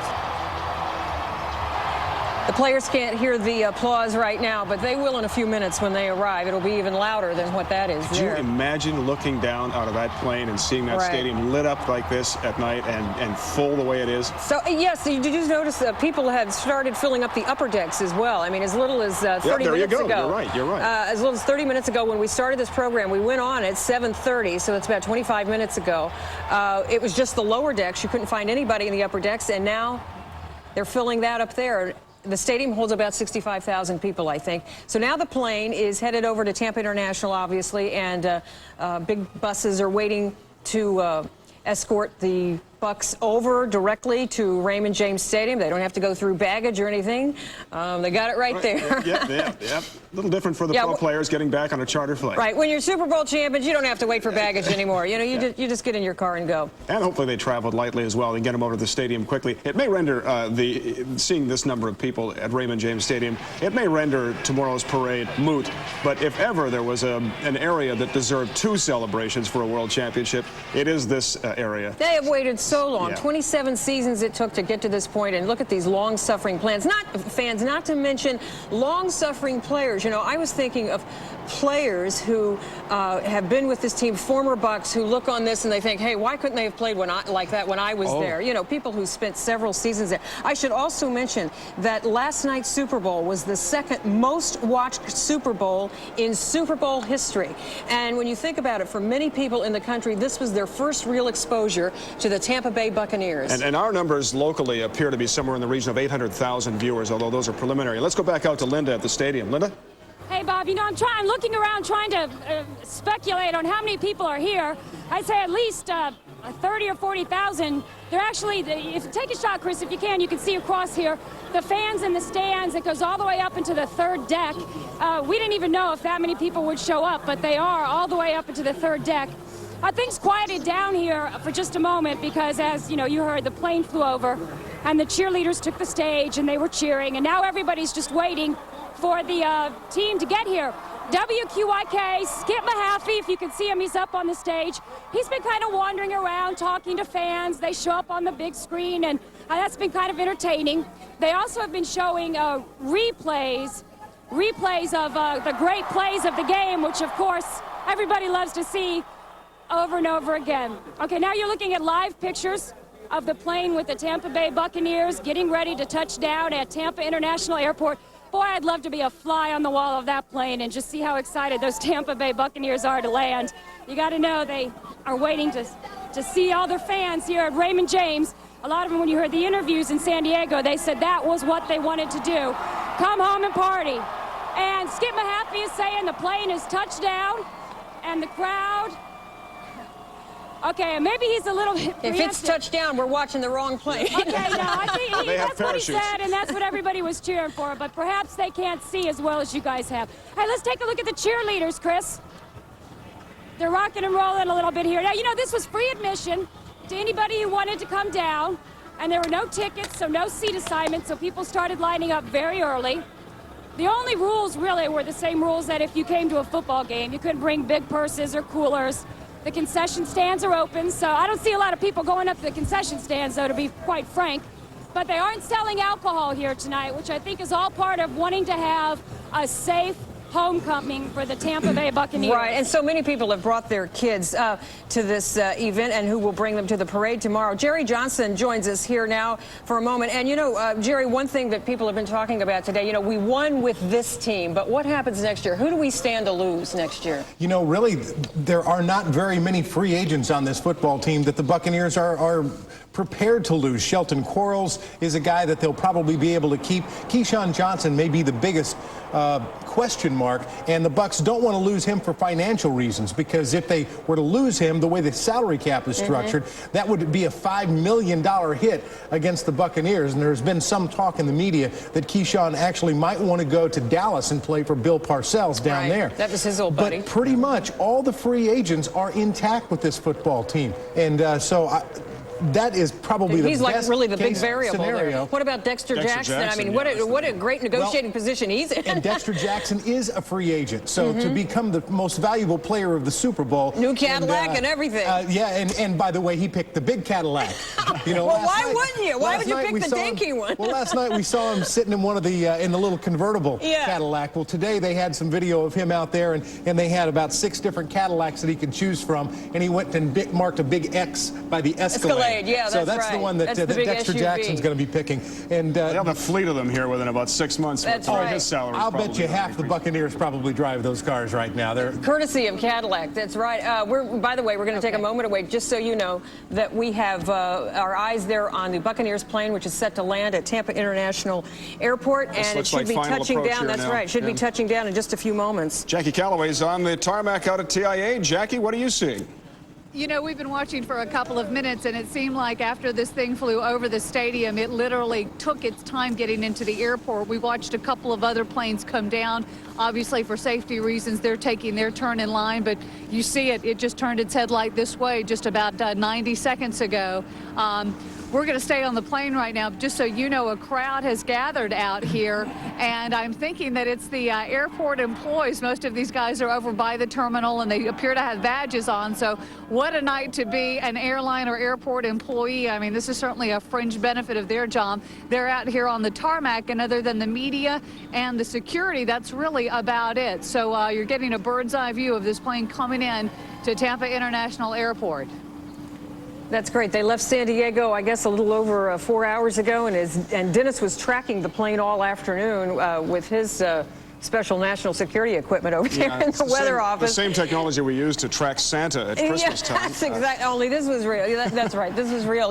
Speaker 11: The players can't hear the applause right now, but they will in a few minutes when they arrive. It'll be even louder than what that is
Speaker 8: Could
Speaker 11: there.
Speaker 8: you imagine looking down out of that plane and seeing that stadium lit up like this at night and full the way it is?
Speaker 11: So, yes, did you notice people have started filling up the upper decks as well? I mean, as little as 30 minutes ago.
Speaker 8: You're right, you're right.
Speaker 11: As little as 30 minutes ago when we started this program, we went on at 7:30, so that's about 25 minutes ago. It was just the lower decks. You couldn't find anybody in the upper decks, and now they're filling that up there. The stadium holds about 65,000 people, I think. So now the plane is headed over to Tampa International, obviously, and big buses are waiting to escort the Bucs over directly to Raymond James Stadium. They don't have to go through baggage or anything. They got it right there.
Speaker 8: Yep. A little different for the pro players getting back on a charter flight.
Speaker 11: Right. When you're Super Bowl champions, you don't have to wait for baggage anymore. You know, you just get in your car and go.
Speaker 8: And hopefully they traveled lightly as well and get them over to the stadium quickly. It may render seeing this number of people at Raymond James Stadium, it may render tomorrow's parade moot. But if ever there was an area that deserved 2 celebrations for a world championship, it is this area.
Speaker 11: They have waited so so long.
Speaker 8: Yeah.
Speaker 11: 27 seasons it took to get to this point, and look at these long-suffering fans, not to mention long-suffering players. You know, I was thinking of players who have been with this team, former Bucs, who look on this and they think, hey, why couldn't they have played like that when I was there? You know, people who spent several seasons there. I should also mention that last night's Super Bowl was the second most watched Super Bowl in Super Bowl history. And when you think about it, for many people in the country, this was their first real exposure to the Tampa Bay Buccaneers.
Speaker 8: And our numbers locally appear to be somewhere in the region of 800,000 viewers, although those are preliminary. Let's go back out to Linda at the stadium. Linda?
Speaker 12: Hey, Bob, you know, I'm looking around trying to speculate on how many people are here. I'd say at least 30 or 40,000. They're actually, if you take a shot, Chris, if you can see across here, the fans in the stands. It goes all the way up into the third deck. We didn't even know if that many people would show up, but they are all the way up into the third deck. Things quieted down here for just a moment because, as you know, you heard, the plane flew over and the cheerleaders took the stage and they were cheering, and now everybody's just waiting for the team to get here. WQIK, Skip Mahaffey, if you can see him, he's up on the stage. He's been kind of wandering around talking to fans. They show up on the big screen, and that's been kind of entertaining. They also have been showing replays of the great plays of the game, which of course everybody loves to see over and over again. Okay, now you're looking at live pictures of the plane with the Tampa Bay Buccaneers getting ready to touch down at Tampa International Airport. Boy, I'd love to be a fly on the wall of that plane and just see how excited those Tampa Bay Buccaneers are to land. You got to know they are waiting to see all their fans here at Raymond James. A lot of them, when you heard the interviews in San Diego, they said that was what they wanted to do. Come home and party. And Skip Mahaffey is saying the plane is touched down, and the crowd... Okay, maybe he's a little bit
Speaker 11: If it's touchdown, we're watching the wrong plane.
Speaker 12: Okay, no, I think that's what he said, and that's what everybody was cheering for, but perhaps they can't see as well as you guys have. Hey, let's take a look at the cheerleaders, Chris. They're rocking and rolling a little bit here. Now, you know, this was free admission to anybody who wanted to come down, and there were no tickets, so no seat assignments, so people started lining up very early. The only rules, really, were the same rules that if you came to a football game. You couldn't bring big purses or coolers. The concession stands are open, so I don't see a lot of people going up to the concession stands, though, to be quite frank. But they aren't selling alcohol here tonight, which I think is all part of wanting to have a safe homecoming for the Tampa Bay Buccaneers.
Speaker 11: Right, and so many people have brought their kids to this event, and who will bring them to the parade tomorrow. Jerry Johnson joins us here now for a moment. And, you know, Jerry, one thing that people have been talking about today, you know, we won with this team, but what happens next year? Who do we stand to lose next year?
Speaker 2: You know, really, there are not very many free agents on this football team that the Buccaneers are prepared to lose. Shelton Quarles is a guy that they'll probably be able to keep. Keyshawn Johnson may be the biggest question mark, and the Bucs don't want to lose him for financial reasons, because if they were to lose him, the way the salary cap is structured, that would be a $5 million hit against the Buccaneers. And there's been some talk in the media that Keyshawn actually might want to go to Dallas and play for Bill Parcells down there.
Speaker 11: That was his old buddy.
Speaker 2: But pretty much all the free agents are intact with this football team, and that is probably the best
Speaker 11: like really the big
Speaker 2: case
Speaker 11: variable
Speaker 2: scenario.
Speaker 11: there. What about Dexter Jackson? I mean, what a great negotiating position he's in.
Speaker 2: And Dexter Jackson is a free agent, so to become the most valuable player of the Super Bowl,
Speaker 11: new Cadillac and everything.
Speaker 2: Yeah, and by the way, he picked the big Cadillac. You know,
Speaker 11: well, why wouldn't you? Why would you pick the dinky one?
Speaker 2: Well, last night we saw him sitting in one of the in the little convertible Cadillac. Well, today they had some video of him out there, and they had about 6 different Cadillacs that he could choose from, and he went and marked a big X by the Escalade.
Speaker 11: Yeah,
Speaker 2: so that's the one that Dexter
Speaker 11: SUV.
Speaker 2: Jackson's going to be picking. And
Speaker 8: they'll have a fleet of them here within about 6 months.
Speaker 11: That's right.
Speaker 8: His salary.
Speaker 2: I'll bet you half the Buccaneers probably drive those cars right now. They're
Speaker 11: courtesy of Cadillac. That's right. By the way, we're going to take a moment away, just so you know that we have our eyes there on the Buccaneers plane, which is set to land at Tampa International Airport, and it should be touching down. That's right. Should be touching down in just a few moments.
Speaker 8: Jackie Callaway's on the tarmac out at TIA. Jackie, what are you seeing?
Speaker 4: You know, we've been watching for a couple of minutes, and it seemed like after this thing flew over the stadium, it literally took its time getting into the airport. We watched a couple of other planes come down. Obviously, for safety reasons, they're taking their turn in line, but you see it just turned its headlight this way just about 90 seconds ago. We're going to stay on the plane right now. Just so you know, a crowd has gathered out here, and I'm thinking that it's the airport employees. Most of these guys are over by the terminal, and they appear to have badges on. So what What a night to be an airline or airport employee. I mean, this is certainly a fringe benefit of their job. They're out here on the tarmac, and other than the media and the security, that's really about it. So you're getting a bird's eye view of this plane coming in to Tampa International Airport.
Speaker 11: That's great. They left San Diego, I guess, a little over 4 hours ago, and Dennis was tracking the plane all afternoon with his special national security equipment over there in the weather office.
Speaker 8: The same technology we use to track Santa at Christmas time.
Speaker 11: That's exactly. Only this was real. That's right. This was real.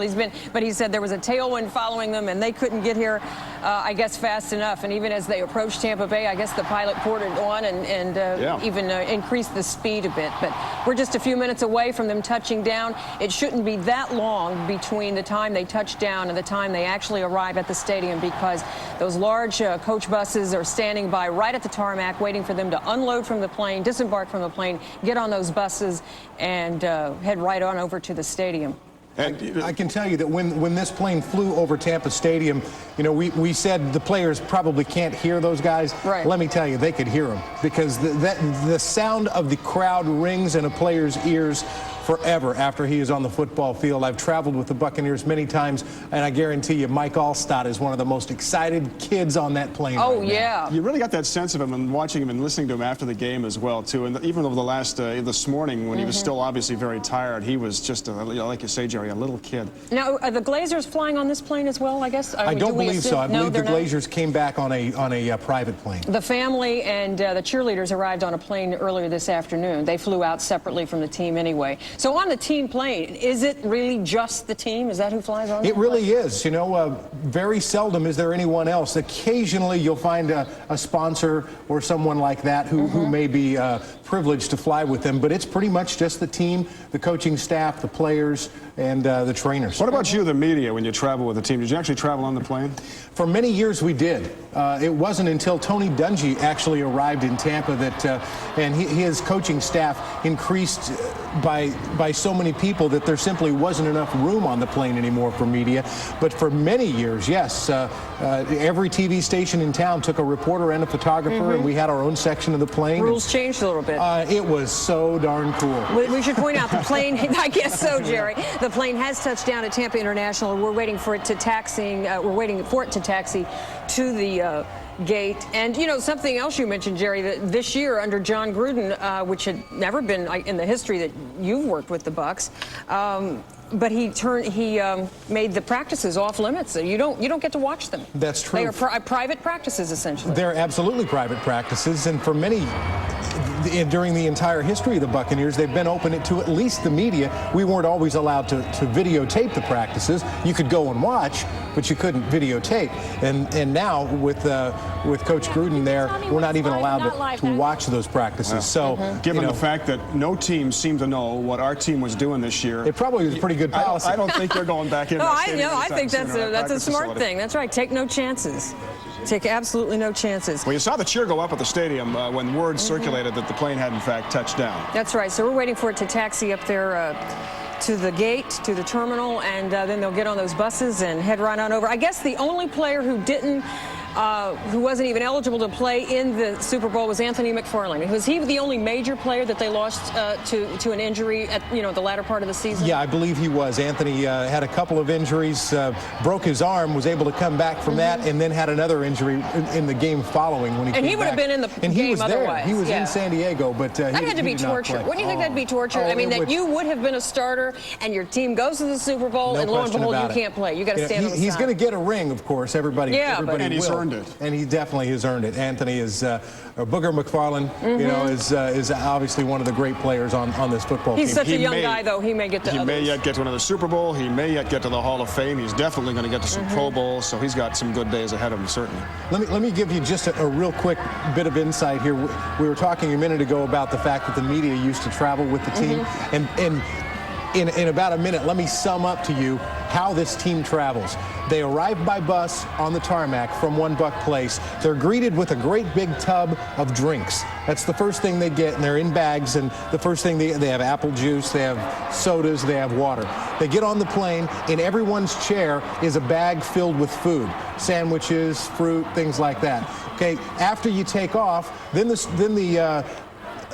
Speaker 11: But he said there was a tailwind following them, and they couldn't get here, I guess, fast enough. And even as they approached Tampa Bay, I guess the pilot ported on and even increased the speed a bit. But we're just a few minutes away from them touching down. It shouldn't be that long between the time they touch down and the time they actually arrive at the stadium, because those large coach buses are standing by right at the tarmac waiting for them to unload from the plane, disembark from the plane, get on those buses, and head right on over to the stadium.
Speaker 2: And I can tell you that when this plane flew over Tampa Stadium, you know, we said the players probably can't hear those guys.
Speaker 11: Right.
Speaker 2: Let me tell you, they could hear them, because the sound of the crowd rings in a player's ears forever after he is on the football field. I've traveled with the Buccaneers many times, and I guarantee you Mike Allstott is one of the most excited kids on that plane.
Speaker 11: Oh,
Speaker 2: right
Speaker 11: yeah.
Speaker 2: now.
Speaker 8: You really got that sense of him, and watching him and listening to him after the game as well, too. And even over the last, this morning, when he was still obviously very tired, he was just, like you say, Jerry, a little kid.
Speaker 11: Now, are the Glazers flying on this plane as well, I guess?
Speaker 2: I don't believe so. I believe the Glazers came back on a private plane.
Speaker 11: The family and the cheerleaders arrived on a plane earlier this afternoon. They flew out separately from the team anyway. So on the team plane, is it really just the team? Is that who flies on?
Speaker 2: It really is. You know, very seldom is there anyone else. Occasionally you'll find a sponsor or someone like that who may be privileged to fly with them, but it's pretty much just the team, the coaching staff, the players, and the trainers.
Speaker 8: What about you, the media, when you travel with the team? Did you actually travel on the plane?
Speaker 2: For many years we did. It wasn't until Tony Dungy actually arrived in Tampa that, and his coaching staff increased by so many people that there simply wasn't enough room on the plane anymore for media. But for many years, yes, every TV station in town took a reporter and a photographer, and we had our own section of the plane.
Speaker 11: Rules changed a little bit.
Speaker 2: It was so darn cool.
Speaker 11: We should point out the plane, I guess so, Jerry. The plane has touched down at Tampa International. We're waiting for it to taxi to the gate. And, you know, something else you mentioned, Jerry, that this year under John Gruden, which had never been in the history that you've worked with the Bucs, but he made the practices off limits. You don't get to watch them.
Speaker 2: That's true.
Speaker 11: They are private practices, essentially.
Speaker 2: They're absolutely private practices, and for many, during the entire history of the Buccaneers, they've been open to at least the media. We weren't always allowed to videotape the practices. You could go and watch, but you couldn't videotape. And now with Coach Gruden there, we're not even allowed to watch those practices.
Speaker 8: Wow.
Speaker 2: So,
Speaker 8: given the fact that no team seemed to know what our team was doing this year,
Speaker 2: it probably was a pretty good policy.
Speaker 8: I don't think they're going back in.
Speaker 11: I think that's a smart thing. That's right. Take no chances. Take absolutely no chances.
Speaker 8: Well, you saw the cheer go up at the stadium when word circulated that the plane had in fact touched down.
Speaker 11: That's right. So we're waiting for it to taxi up there to the gate, to the terminal, and then they'll get on those buses and head right on over. I guess the only player who wasn't even eligible to play in the Super Bowl was Anthony McFarland. Was he the only major player that they lost to an injury at the latter part of the season?
Speaker 2: Yeah, I believe he was. Anthony had a couple of injuries, broke his arm, was able to come back from that, and then had another injury in the game following when he came back.
Speaker 11: And he would have been in the game
Speaker 2: he was
Speaker 11: otherwise.
Speaker 2: There. He was in San Diego, but
Speaker 11: that had to be torture. Wouldn't you think that'd be torture? I mean, that you would have been a starter, and your team goes to the Super Bowl, and lo and behold, you can't play. You got to stand on the side.
Speaker 2: He's going to get a ring, of course. Everybody
Speaker 8: and he's
Speaker 2: will.
Speaker 8: earned it.
Speaker 2: And he definitely has earned it. Anthony is Booger McFarland. You know, is obviously one of the great players on this football team.
Speaker 11: He's such a young guy, though. He may get to.
Speaker 8: He may yet get to another Super Bowl. He may yet get to the Hall of Fame. He's definitely going to get to some Pro Bowls. So he's got some good days ahead of him, certainly. Let
Speaker 2: me give you just a real quick bit of insight here. We were talking a minute ago about the fact that the media used to travel with the team, and in about a minute, let me sum up to you how this team travels. They arrive by bus on the tarmac from One Buc Place. They're greeted with a great big tub of drinks. That's the first thing they get, and they're in bags, and the first thing they have apple juice, they have sodas, they have water. They get on the plane, in everyone's chair is a bag filled with food, sandwiches, fruit, things like that. Okay, after you take off, then the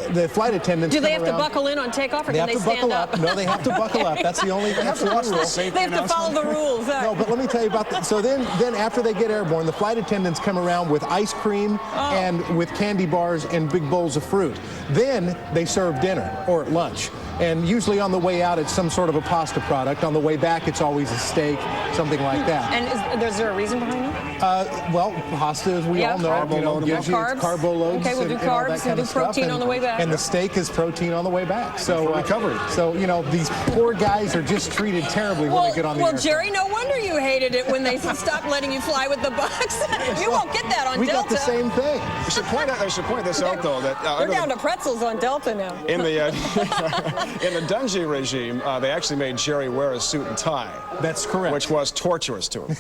Speaker 2: the flight attendants
Speaker 11: Do they
Speaker 2: come
Speaker 11: have to
Speaker 2: around.
Speaker 11: buckle in on takeoff, or
Speaker 2: They
Speaker 11: can
Speaker 2: have
Speaker 11: they
Speaker 2: to
Speaker 11: stand
Speaker 2: buckle
Speaker 11: up?
Speaker 2: up. No, they have to buckle up. That's the only rule.
Speaker 11: They have to follow the rules.
Speaker 2: No, but let me tell you about that. So then after they get airborne, the flight attendants come around with ice cream and with candy bars and big bowls of fruit. Then they serve dinner or lunch. And usually on the way out, it's some sort of a pasta product. On the way back, it's always a steak, something like that.
Speaker 11: And is there a reason behind that?
Speaker 2: Well, pasta, as we all know, gives you carbo loads.
Speaker 11: Okay, we'll do
Speaker 2: and all that
Speaker 11: carbs
Speaker 2: kind
Speaker 11: and
Speaker 2: of
Speaker 11: do
Speaker 2: stuff.
Speaker 11: protein on the way back.
Speaker 2: And the steak is protein on the way back. So
Speaker 8: recovery.
Speaker 2: So these poor guys are just treated terribly when they get on the airplane.
Speaker 11: Well, Jerry, no wonder you hated it when they stopped letting you fly with the Bucs. You won't get that on
Speaker 2: we
Speaker 11: Delta.
Speaker 2: got the same thing.
Speaker 8: I should point this out, though, that
Speaker 11: They're down to pretzels on Delta now.
Speaker 8: in the Dungy regime, they actually made Jerry wear a suit and tie.
Speaker 2: That's correct.
Speaker 8: Which was torturous to him.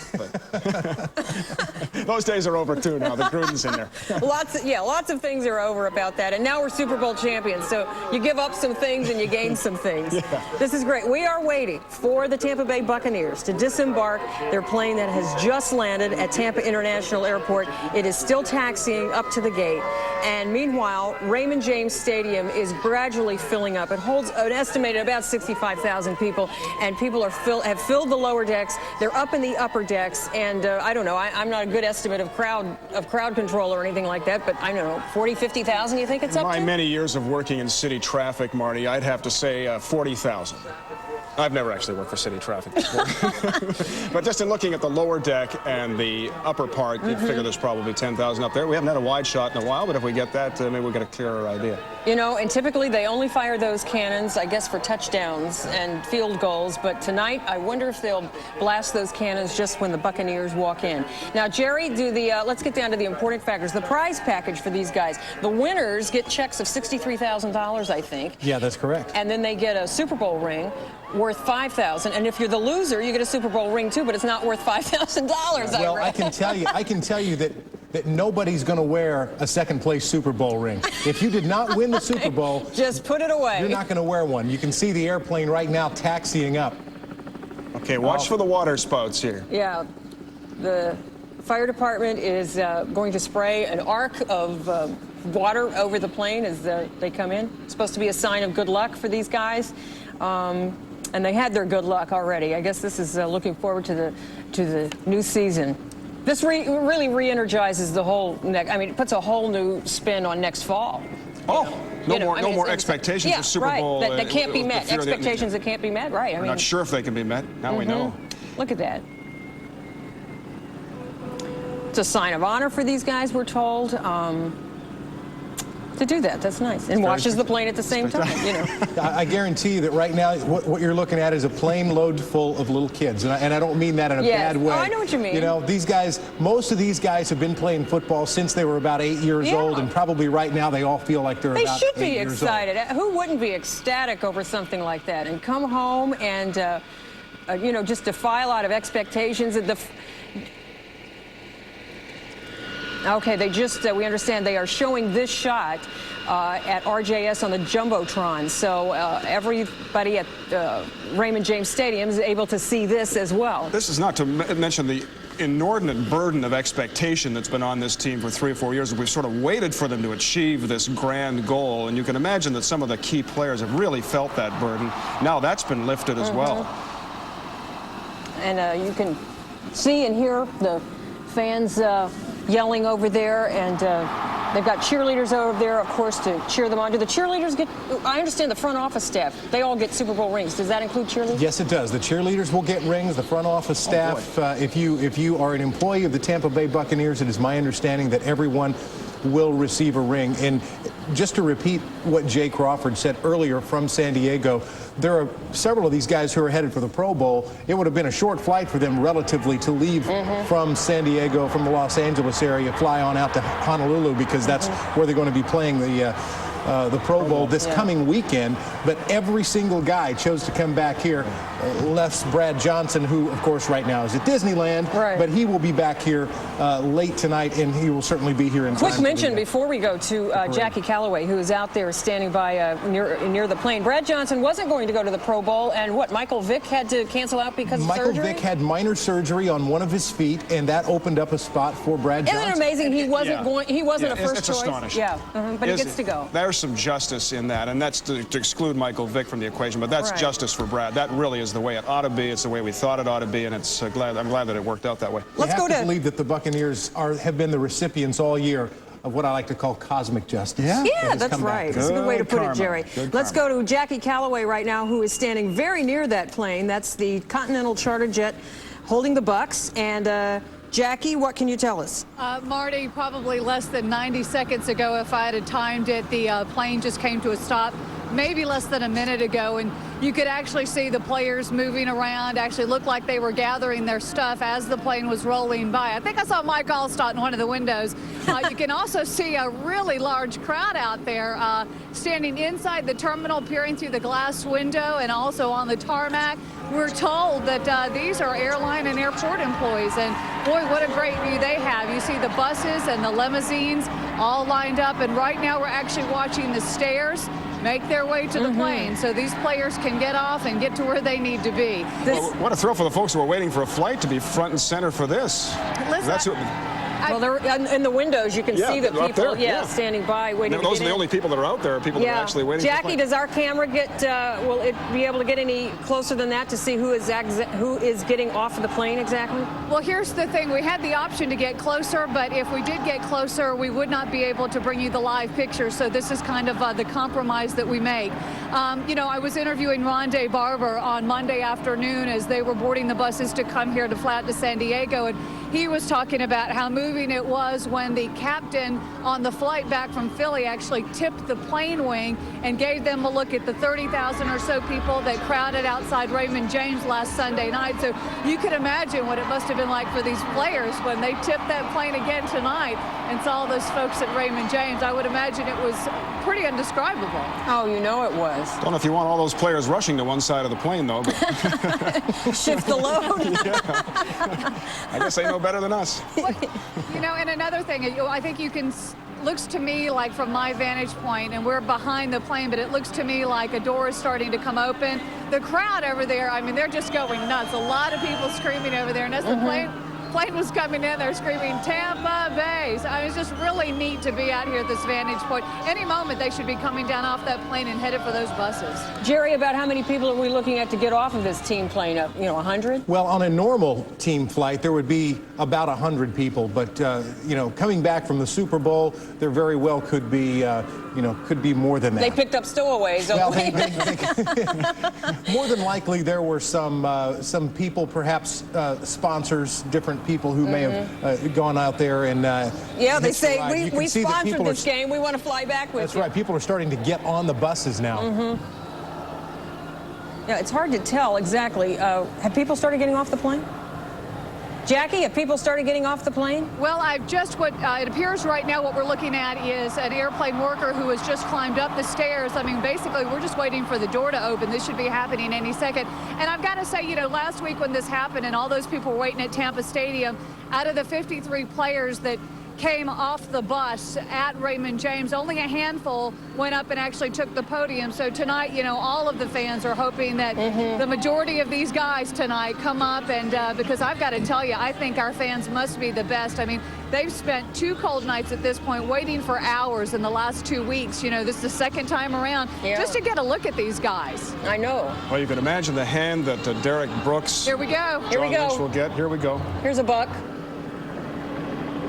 Speaker 8: Those days are over too now. The Gruden's in there.
Speaker 11: Lots of things are over about that. And now we're Super Bowl champions. So you give up some things and you gain some things.
Speaker 8: Yeah.
Speaker 11: This is great. We are waiting for the Tampa Bay Buccaneers to disembark their plane that has just landed at Tampa International Airport. It is still taxiing up to the gate. And meanwhile, Raymond James Stadium is gradually filling up. It holds an estimated about 65,000 people, and people have filled the lower decks. They're up in the upper decks, and I don't know. I'm not a good estimate of crowd control or anything like that, but I don't know, 40, 50,000. You think it's up to?
Speaker 8: My many years of working in city traffic, Marty, I'd have to say 40,000. I've never actually worked for city traffic before. But just in looking at the lower deck and the upper part, you'd figure there's probably 10,000 up there. We haven't had a wide shot in a while, but if we get that, maybe we'll get a clearer idea.
Speaker 11: You know, and typically they only fire those cannons, I guess, for touchdowns and field goals. But tonight, I wonder if they'll blast those cannons just when the Buccaneers walk in. Now, Jerry, let's get down to the important factors. The prize package for these guys. The winners get checks of $63,000, I think.
Speaker 2: Yeah, that's correct.
Speaker 11: And then they get a Super Bowl ring worth $5,000. And if you're the loser, you get a Super Bowl ring too, but it's not worth $5,000.
Speaker 2: Well, I can tell you that nobody's going to wear a second-place Super Bowl ring. If you did not win the Super Bowl,
Speaker 11: just put it away.
Speaker 2: You're not going to wear one. You can see the airplane right now taxiing up.
Speaker 8: Okay, watch for the water spouts here.
Speaker 11: Yeah, the fire department is going to spray an arc of water over the plane as they come in. It's supposed to be a sign of good luck for these guys. And they had their good luck already. I guess this is looking forward to the new season. This really re-energizes the whole it puts a whole new spin on next fall.
Speaker 8: No more expectations for Super Bowl.
Speaker 11: That can't be met. Expectations that can't be met, right?
Speaker 8: I'm not sure if they can be met. Now we know.
Speaker 11: Look at that. It's a sign of honor for these guys, we're told. To do that, that's nice. And washes the plane at the same time, you know.
Speaker 2: I guarantee you that right now, what you're looking at is a plane load full of little kids. And I don't mean that in a bad way.
Speaker 11: Oh, I know what you mean.
Speaker 2: You know, these guys, most of these guys have been playing football since they were about 8 years old, and probably right now they all feel like they're about 8 years old.
Speaker 11: They should be excited. Who wouldn't be ecstatic over something like that? And come home and, just defy a lot of expectations. Okay, we understand they are showing this shot at RJS on the Jumbotron. So everybody at Raymond James Stadium is able to see this as well.
Speaker 8: This is not to mention the inordinate burden of expectation that's been on this team for 3 or 4 years. We've sort of waited for them to achieve this grand goal, and you can imagine that some of the key players have really felt that burden. Now that's been lifted as well.
Speaker 11: And you can see and hear the fans yelling over there, and they've got cheerleaders over there, of course, to cheer them on. Do the cheerleaders get, I understand the front office staff, they all get Super Bowl rings. Does that include cheerleaders?
Speaker 2: Yes, it does. The cheerleaders will get rings. The front office staff, if you are an employee of the Tampa Bay Buccaneers, it is my understanding that everyone will receive a ring. And just to repeat what Jay Crawford said earlier from San Diego, there are several of these guys who are headed for the Pro Bowl. It would have been a short flight for them relatively to leave from San Diego, from the Los Angeles area, fly on out to Honolulu, because that's where they're going to be playing the Pro Bowl this coming weekend. But every single guy chose to come back here, less Brad Johnson, who, of course, right now is at Disneyland. But he will be back here late tonight, and he will certainly be here in time.
Speaker 11: Quick mention before we go to Jackie Callaway, who is out there standing by near the plane. Brad Johnson wasn't going to go to the Pro Bowl, and Michael Vick had to cancel out because of surgery?
Speaker 2: Michael Vick had minor surgery on one of his feet, and that opened up a spot for Brad Johnson.
Speaker 11: Isn't it amazing? He wasn't going. He wasn't a first choice.
Speaker 8: Astonishing.
Speaker 11: Yeah, but he gets to go.
Speaker 8: there's some justice in that, and that's to exclude Michael Vick from the equation, but that's justice for Brad. That really is the way it ought to be. It's the way we thought it ought to be, and it's I'm glad that it worked out that way.
Speaker 2: Let's go to believe that the Buccaneers have been the recipients all year of what I like to call cosmic justice.
Speaker 11: Yeah, that's right. That's a good way to put it, Jerry. Let's go to Jackie Calloway right now, who is standing very near that plane. That's the Continental charter jet holding the Bucs. And Jackie, what can you tell us?
Speaker 4: Marty, probably less than 90 seconds ago, if I had timed it, the plane just came to a stop. Maybe less than a minute ago, and you could actually see the players moving around, actually looked like they were gathering their stuff as the plane was rolling by. I think I saw Mike Allstott in one of the windows. You can also see a really large crowd out there standing inside the terminal, peering through the glass window, and also on the tarmac. We're told that these are airline and airport employees, and boy, what a great view they have. You see the buses and the limousines all lined up, and right now we're actually watching the stairs make their way to the plane so these players can get off and get to where they need to be.
Speaker 8: Well, what a thrill for the folks who are waiting for a flight to be front and center for this.
Speaker 4: Listen,
Speaker 11: well, they're in the windows. You can see the people, standing by, waiting to get in.
Speaker 8: Those are the only people that are out there, are people that are actually waiting.
Speaker 11: Jackie, does our camera get? Will it be able to get any closer than that to see who is getting off of the plane exactly?
Speaker 4: Well, here's the thing: we had the option to get closer, but if we did get closer, we would not be able to bring you the live pictures. So this is kind of the compromise that we make. You know, I was interviewing Rondé Barber on Monday afternoon as they were boarding the buses to come here to fly to San Diego, and he was talking about how moving it was when the captain on the flight back from Philly actually tipped the plane wing and gave them a look at the 30,000 or so people that crowded outside Raymond James last Sunday night. So you can imagine what it must have been like for these players when they tipped that plane again tonight and saw those folks at Raymond James. I would imagine it was pretty indescribable.
Speaker 11: Oh, you know it was.
Speaker 8: Don't know if you want all those players rushing to one side of the plane, though. But
Speaker 11: shift the load.
Speaker 8: I guess they know better than us.
Speaker 4: You know, and another thing, I think you can, looks to me like from my vantage point, and we're behind the plane, but it looks to me like a door is starting to come open. The crowd over there, I mean, they're just going nuts. A lot of people screaming over there, and as the plane was coming in, they're screaming Tampa Bay. So it's just really neat to be out here at this vantage point. Any moment they should be coming down off that plane and headed for those buses.
Speaker 11: Jerry, about how many people are we looking at to get off of this team plane? You know, 100?
Speaker 2: Well, on a normal team flight, there would be about 100 people. But, you know, coming back from the Super Bowl, there very well could be, you know, could be more than that.
Speaker 11: They picked up stowaways.
Speaker 2: Well, more than likely, there were some people, perhaps sponsors, different people who may have gone out there and
Speaker 11: yeah, they say we sponsored this game, we want to fly back with
Speaker 2: That's right. People are starting to get on the buses now.
Speaker 11: Yeah, it's hard to tell exactly. Have people started getting off the plane? Jackie, have people started getting off the plane?
Speaker 4: Well, it appears right now what we're looking at is an airplane worker who has just climbed up the stairs. I mean, basically, we're just waiting for the door to open. This should be happening any second. And I've got to say, you know, last week when this happened and all those people were waiting at Tampa Stadium, out of the 53 players that came off the bus at Raymond James, only a handful went up and actually took the podium. So tonight, you know, all of the fans are hoping that the majority of these guys tonight come up, and because I've got to tell you, I think our fans must be the best. I mean, they've spent 2 cold nights at this point waiting for hours in the last 2 weeks. You know, this is the second time around just to get a look at these guys.
Speaker 11: I know.
Speaker 8: Well, you can imagine the hand that Derek Brooks,
Speaker 4: here we go.
Speaker 11: Here we go.
Speaker 8: Lynch will get. Here we go.
Speaker 11: Here's a buck.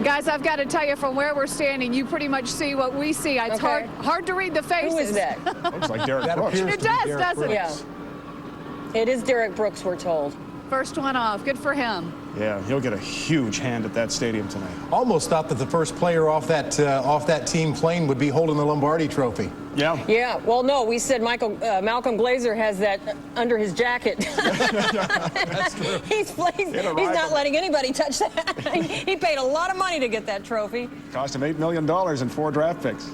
Speaker 4: Guys, I've got to tell you, from where we're standing, you pretty much see what we see. It's hard to read the faces.
Speaker 11: Who is that?
Speaker 8: Looks like Derek Brooks.
Speaker 4: It does, doesn't it?
Speaker 11: Yeah. It is Derek Brooks, we're told.
Speaker 4: First one off. Good for him.
Speaker 8: Yeah, he'll get a huge hand at that stadium tonight.
Speaker 2: Almost thought that the first player off that team plane would be holding the Lombardi Trophy.
Speaker 8: Yeah.
Speaker 11: Yeah. Well, no, we said Malcolm Glazer has that under his jacket.
Speaker 2: That's true.
Speaker 11: He's not letting anybody touch that. He paid a lot of money to get that trophy.
Speaker 8: Cost him $8 million and 4 draft picks.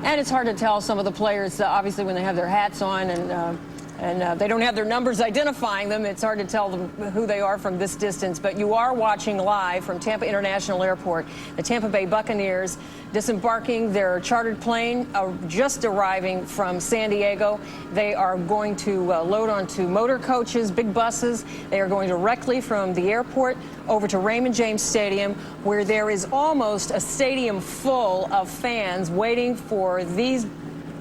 Speaker 11: And it's hard to tell some of the players, obviously, when they have their hats on and And they don't have their numbers identifying them. It's hard to tell them who they are from this distance. But you are watching live from Tampa International Airport. The Tampa Bay Buccaneers disembarking their chartered plane, just arriving from San Diego. They are going to load onto motor coaches, big buses. They are going directly from the airport over to Raymond James Stadium, where there is almost a stadium full of fans waiting for these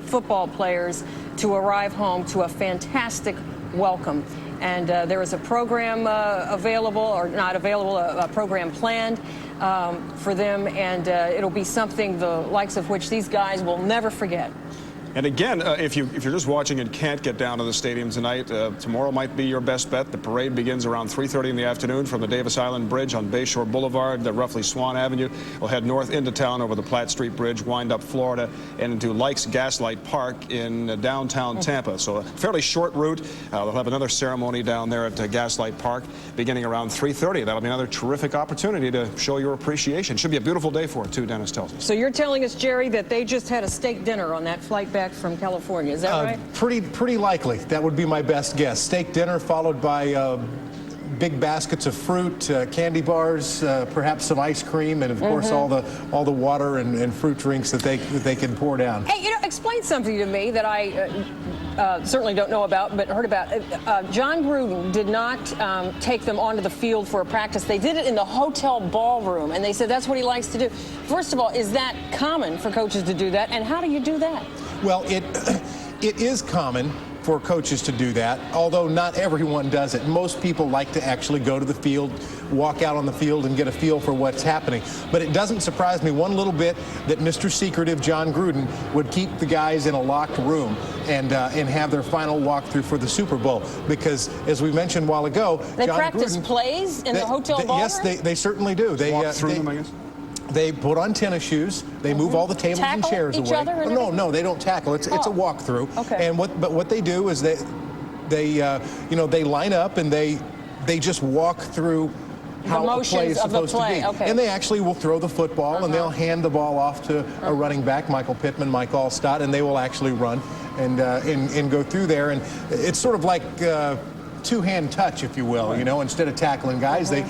Speaker 11: football players to arrive home to a fantastic welcome. And there is a program available, or not available, a program planned for them, and it'll be something the likes of which these guys will never forget.
Speaker 8: And again, if you're just watching and can't get down to the stadium tonight, tomorrow might be your best bet. The parade begins around 3:30 in the afternoon from the Davis Island Bridge on Bayshore Boulevard, roughly Swan Avenue. We'll head north into town over the Platte Street Bridge, wind up Florida, and into Likes Gaslight Park in downtown Tampa. So a fairly short route. They'll have another ceremony down there at Gaslight Park beginning around 3:30. That'll be another terrific opportunity to show your appreciation. Should be a beautiful day for it, too, Dennis tells us.
Speaker 11: So you're telling us, Jerry, that they just had a steak dinner on that flight back from California, is that right?
Speaker 2: Pretty likely. That would be my best guess. Steak dinner followed by big baskets of fruit, candy bars, perhaps some ice cream, and of course all the water and fruit drinks that they can pour down.
Speaker 11: Hey, explain something to me that I certainly don't know about, but heard about. John Gruden did not take them onto the field for a practice. They did it in the hotel ballroom, and they said that's what he likes to do. First of all, is that common for coaches to do that, and how do you do that?
Speaker 2: Well, it is common for coaches to do that, although not everyone does it. Most people like to actually go to the field, walk out on the field, and get a feel for what's happening. But it doesn't surprise me one little bit that Mr. Secretive John Gruden would keep the guys in a locked room and have their final walkthrough for the Super Bowl, because as we mentioned a while ago,
Speaker 11: they
Speaker 2: John
Speaker 11: practice
Speaker 2: Gruden,
Speaker 11: plays in the hotel ballroom?
Speaker 2: Yes, they certainly do. They
Speaker 8: walk through them, I guess.
Speaker 2: They put on tennis shoes. They move all the tables and chairs
Speaker 11: each
Speaker 2: away.
Speaker 11: Other and
Speaker 2: No, they don't tackle. It's a walkthrough.
Speaker 11: Okay.
Speaker 2: And what they do is they line up and they just walk through how a play is supposed to be.
Speaker 11: Okay.
Speaker 2: And they actually will throw the football and they'll hand the ball off to a running back, Michael Pittman, Mike Allstott, and they will actually run and go through there. And it's sort of like two-hand touch, if you will, instead of tackling guys, they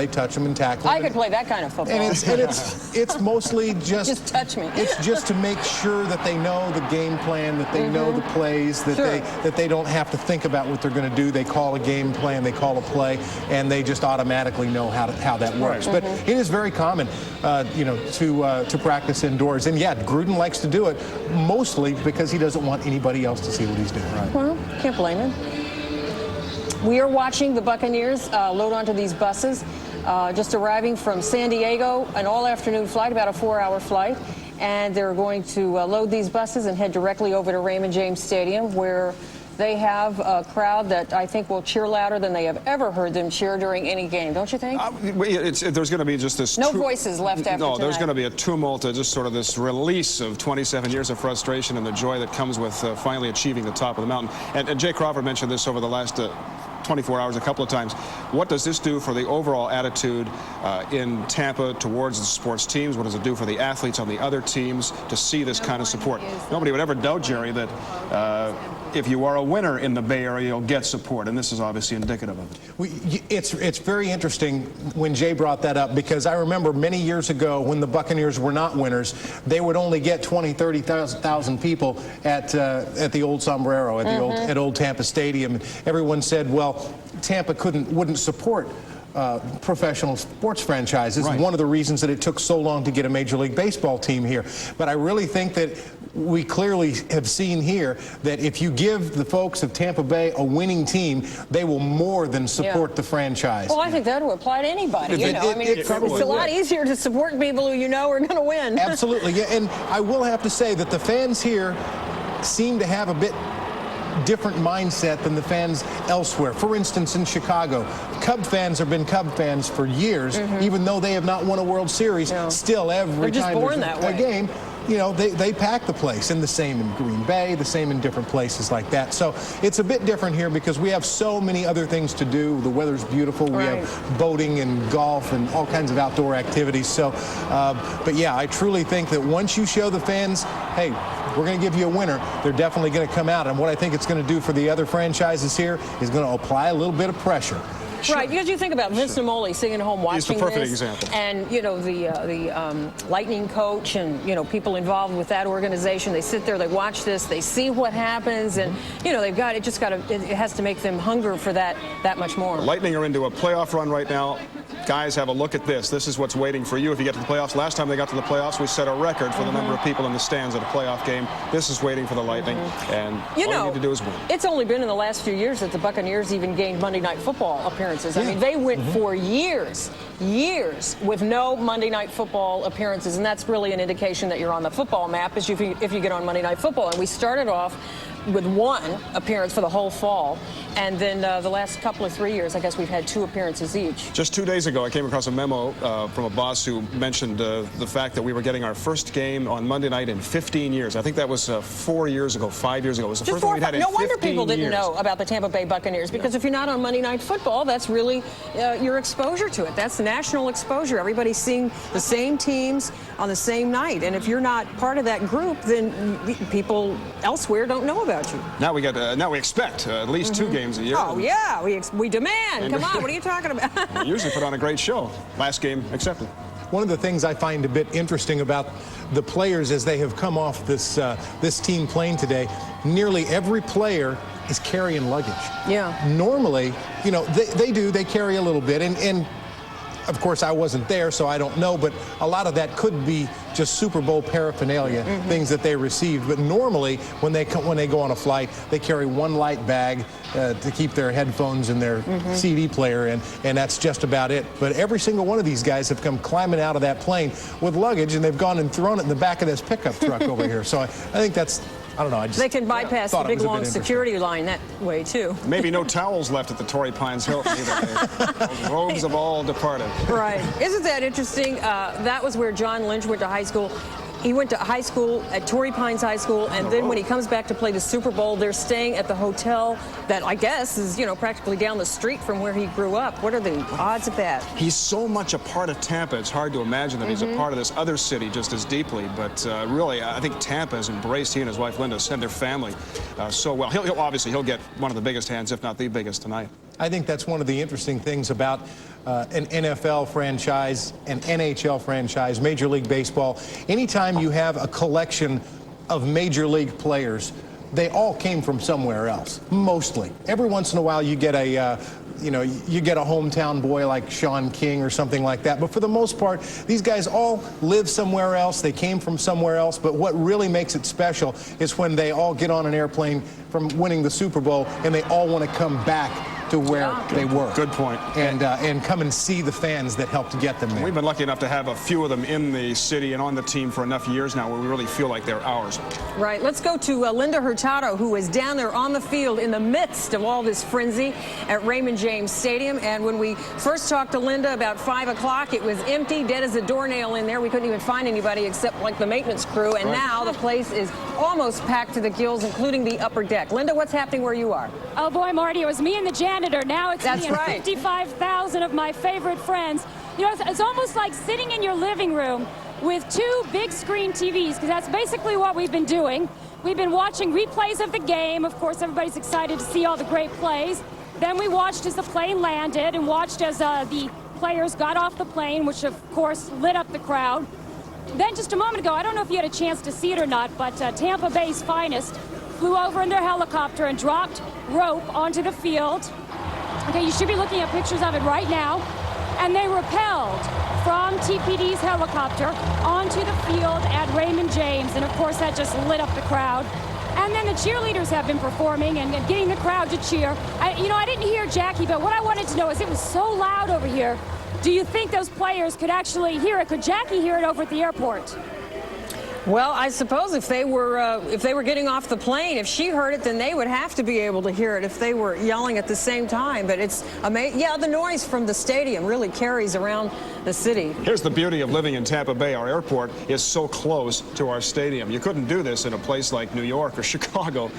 Speaker 2: touch them and tackle them.
Speaker 11: I could play that kind of football.
Speaker 2: And it's mostly just
Speaker 11: touch me.
Speaker 2: It's just to make sure that they know the game plan, that they know the plays, that they don't have to think about what they're going to do. They call a game plan, they call a play, and they just automatically know how that works. But it is very common, to practice indoors. And yeah, Gruden likes to do it mostly because he doesn't want anybody else to see what he's doing.
Speaker 11: Well, can't blame him. We are watching the Buccaneers load onto these buses, just arriving from San Diego, an all-afternoon flight, about a 4-hour flight, and they're going to load these buses and head directly over to Raymond James Stadium, where they have a crowd that I think will cheer louder than they have ever heard them cheer during any game, don't you think?
Speaker 8: There's going to be just this...
Speaker 11: No voices left after
Speaker 8: No, there's
Speaker 11: tonight.
Speaker 8: going to be a tumult, just sort of this release of 27 years of frustration and the joy that comes with finally achieving the top of the mountain. And Jay Crawford mentioned this over the last 24 hours a couple of times. What does this do for the overall attitude in Tampa towards the sports teams? What does it do for the athletes on the other teams to see this kind of support? Nobody would ever doubt, Jerry, that if you are a winner in the Bay Area, you'll get support, and this is obviously indicative of it.
Speaker 2: It's very interesting when Jay brought that up, because I remember many years ago when the Buccaneers were not winners, they would only get 20,000, 30,000 people at the old Sombrero, at old Tampa Stadium. Everyone said, well, Tampa wouldn't support professional sports franchises. Right. One of the reasons that it took so long to get a Major League Baseball team here. But I really think that we clearly have seen here that if you give the folks of Tampa Bay a winning team, they will more than support the franchise.
Speaker 11: Well, I think that would apply to anybody. It's a lot easier to support people who are going to win.
Speaker 2: Absolutely, yeah. And I will have to say that the fans here seem to have a bit different mindset than the fans elsewhere. For instance, in Chicago, Cub fans have been Cub fans for years, even though they have not won a World Series. Still, every time there's a game, they pack the place. And the same in Green Bay, the same in different places like that. So it's a bit different here because we have so many other things to do. The weather's beautiful. We have boating and golf and all kinds of outdoor activities. So, but yeah, I truly think that once you show the fans, hey, we're going to give you a winner, they're definitely going to come out. And what I think it's going to do for the other franchises here is going to apply a little bit of pressure.
Speaker 11: Right, because you think about Vince Lombardi sitting at home watching
Speaker 8: He's the perfect
Speaker 11: this,
Speaker 8: example.
Speaker 11: and you know the Lightning coach and you know people involved with that organization. They sit there, they watch this, they see what happens, and you know it has to make them hunger for that much more.
Speaker 8: The Lightning are into a playoff run right now. Guys, have a look at this. This is what's waiting for you if you get to the playoffs. Last time they got to the playoffs, we set a record for the number of people in the stands at a playoff game. This is waiting for the Lightning, and all you need to do is win.
Speaker 11: It's only been in the last few years that the Buccaneers even gained Monday Night Football appearances. I mean, they went for years with no Monday Night Football appearances, and that's really an indication that you're on the football map if you get on Monday Night Football. And we started off with one appearance for the whole fall, and then the last couple of 3 years, I guess we've had 2 appearanries each.
Speaker 8: Just 2 days ago, I came across a memo from a boss who mentioned the fact that we were getting our first game on Monday night in 15 years. I think that was 4 years ago, 5 years ago. It was the first one we'd had in 15 years.
Speaker 11: No wonder people didn't know about the Tampa Bay Buccaneers, because if you're not on Monday Night Football, that's really your exposure to it. That's national exposure. Everybody's seeing the same teams on the same night, and if you're not part of that group, then people elsewhere don't know about you.
Speaker 8: Now we expect at least 2 games a year.
Speaker 11: Oh yeah, we demand. Come on, what are you talking about?
Speaker 8: We usually put on a great show. Last game accepted.
Speaker 2: One of the things I find a bit interesting about the players as they have come off this team plane today, nearly every player is carrying luggage.
Speaker 11: Yeah.
Speaker 2: Normally, you know, they carry a little bit, and of course I wasn't there, so I don't know, but a lot of that could be just Super Bowl paraphernalia, things that they received. But normally, when they go on a flight, they carry one light bag to keep their headphones and their CD player in, and that's just about it. But every single one of these guys have come climbing out of that plane with luggage, and they've gone and thrown it in the back of this pickup truck over here. So I think that's, I don't know.
Speaker 11: They can bypass the big long security line that way too.
Speaker 8: Maybe no towels left at the Torrey Pines Hilton either. Those robes have all departed.
Speaker 11: Right. Isn't that interesting? That was where John Lynch went to high school. He went to high school at Torrey Pines High School, and then when he comes back to play the Super Bowl, they're staying at the hotel that I guess is, you know, practically down the street from where he grew up. What are the odds of that?
Speaker 8: He's so much a part of Tampa, it's hard to imagine that he's a part of this other city just as deeply. But really, I think Tampa has embraced, he and his wife Linda, and their family so well. He'll get one of the biggest hands, if not the biggest, tonight.
Speaker 2: I think that's one of the interesting things about an NFL franchise, an NHL franchise, Major League Baseball. Anytime you have a collection of Major League players, they all came from somewhere else, mostly. Every once in a while you get a you get a hometown boy like Sean King or something like that. But for the most part, these guys all live somewhere else. They came from somewhere else. But what really makes it special is when they all get on an airplane from winning the Super Bowl and they all want to come back to where they were.
Speaker 8: Good point.
Speaker 2: And come and see the fans that helped get them there.
Speaker 8: We've been lucky enough to have a few of them in the city and on the team for enough years now where we really feel like they're ours.
Speaker 11: Right. Let's go to Linda Hurtado, who is down there on the field in the midst of all this frenzy at Raymond James Stadium. And when we first talked to Linda about 5 o'clock, it was empty, dead as a doornail in there. We couldn't even find anybody except like the maintenance crew. And now the place is almost packed to the gills, including the upper deck. Linda, what's happening where you are?
Speaker 12: Oh boy, Marty, it was me and the janitor. Now it's
Speaker 11: That's
Speaker 12: me and
Speaker 11: right.
Speaker 12: 55,000 of my favorite friends. You know, it's almost like sitting in your living room with 2 big screen TVs, because that's basically what we've been doing. We've been watching replays of the game. Of course, everybody's excited to see all the great plays. Then we watched as the plane landed and watched as the players got off the plane, which of course lit up the crowd. Then just a moment ago, I don't know if you had a chance to see it or not, but Tampa Bay's finest flew over in their helicopter and dropped rope onto the field. Okay, you should be looking at pictures of it right now. And they rappelled from TPD's helicopter onto the field at Raymond James. And of course, that just lit up the crowd. And then the cheerleaders have been performing and getting the crowd to cheer. I didn't hear Jackie, but what I wanted to know is it was so loud over here. Do you think those players could actually hear it? Could Jackie hear it over at the airport?
Speaker 11: Well, I suppose if they were getting off the plane, if she heard it, then they would have to be able to hear it if they were yelling at the same time. But it's amazing. Yeah, the noise from the stadium really carries around the city.
Speaker 8: Here's the beauty of living in Tampa Bay. Our airport is so close to our stadium. You couldn't do this in a place like New York or Chicago.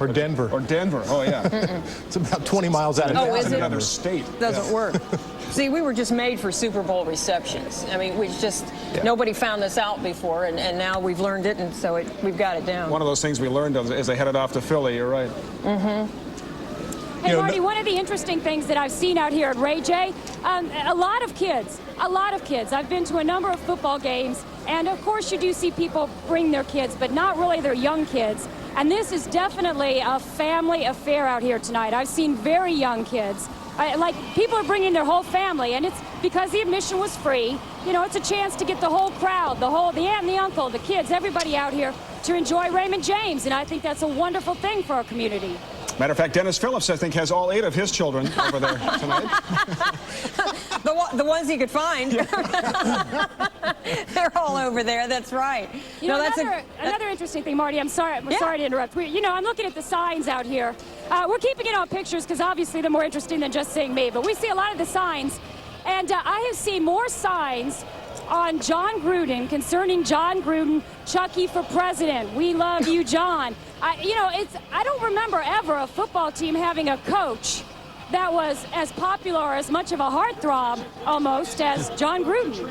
Speaker 2: Or Denver.
Speaker 8: Or Denver, oh yeah.
Speaker 2: It's about 20 miles out of
Speaker 11: town. Oh, is it?
Speaker 8: Another state.
Speaker 11: Doesn't work. See, we were just made for Super Bowl receptions. I mean, nobody found this out before, and now we've learned it, and so we've got it down.
Speaker 8: One of those things we learned as they headed off to Philly, you're right.
Speaker 12: Hey, Marty, one of the interesting things that I've seen out here at Ray J, a lot of kids. I've been to a number of football games, and of course you do see people bring their kids, but not really their young kids. And this is definitely a family affair out here tonight. I've seen very young kids. Like, people are bringing their whole family, and it's because the admission was free. You know, it's a chance to get the whole crowd, the aunt and the uncle, the kids, everybody out here to enjoy Raymond James, and I think that's a wonderful thing for our community.
Speaker 8: Matter of fact, Dennis Phillips, I think, has all 8 of his children over there tonight.
Speaker 11: The ones he could find. They're all over there. That's right.
Speaker 12: You know, another interesting thing, Marty. I'm sorry to interrupt. I'm looking at the signs out here. We're keeping it on pictures because obviously they're more interesting than just seeing me. But we see a lot of the signs, and I have seen more signs on John Gruden concerning John Gruden, Chucky for president. We love you, John. I don't remember ever a football team having a coach that was as popular or as much of a heartthrob almost as John Gruden.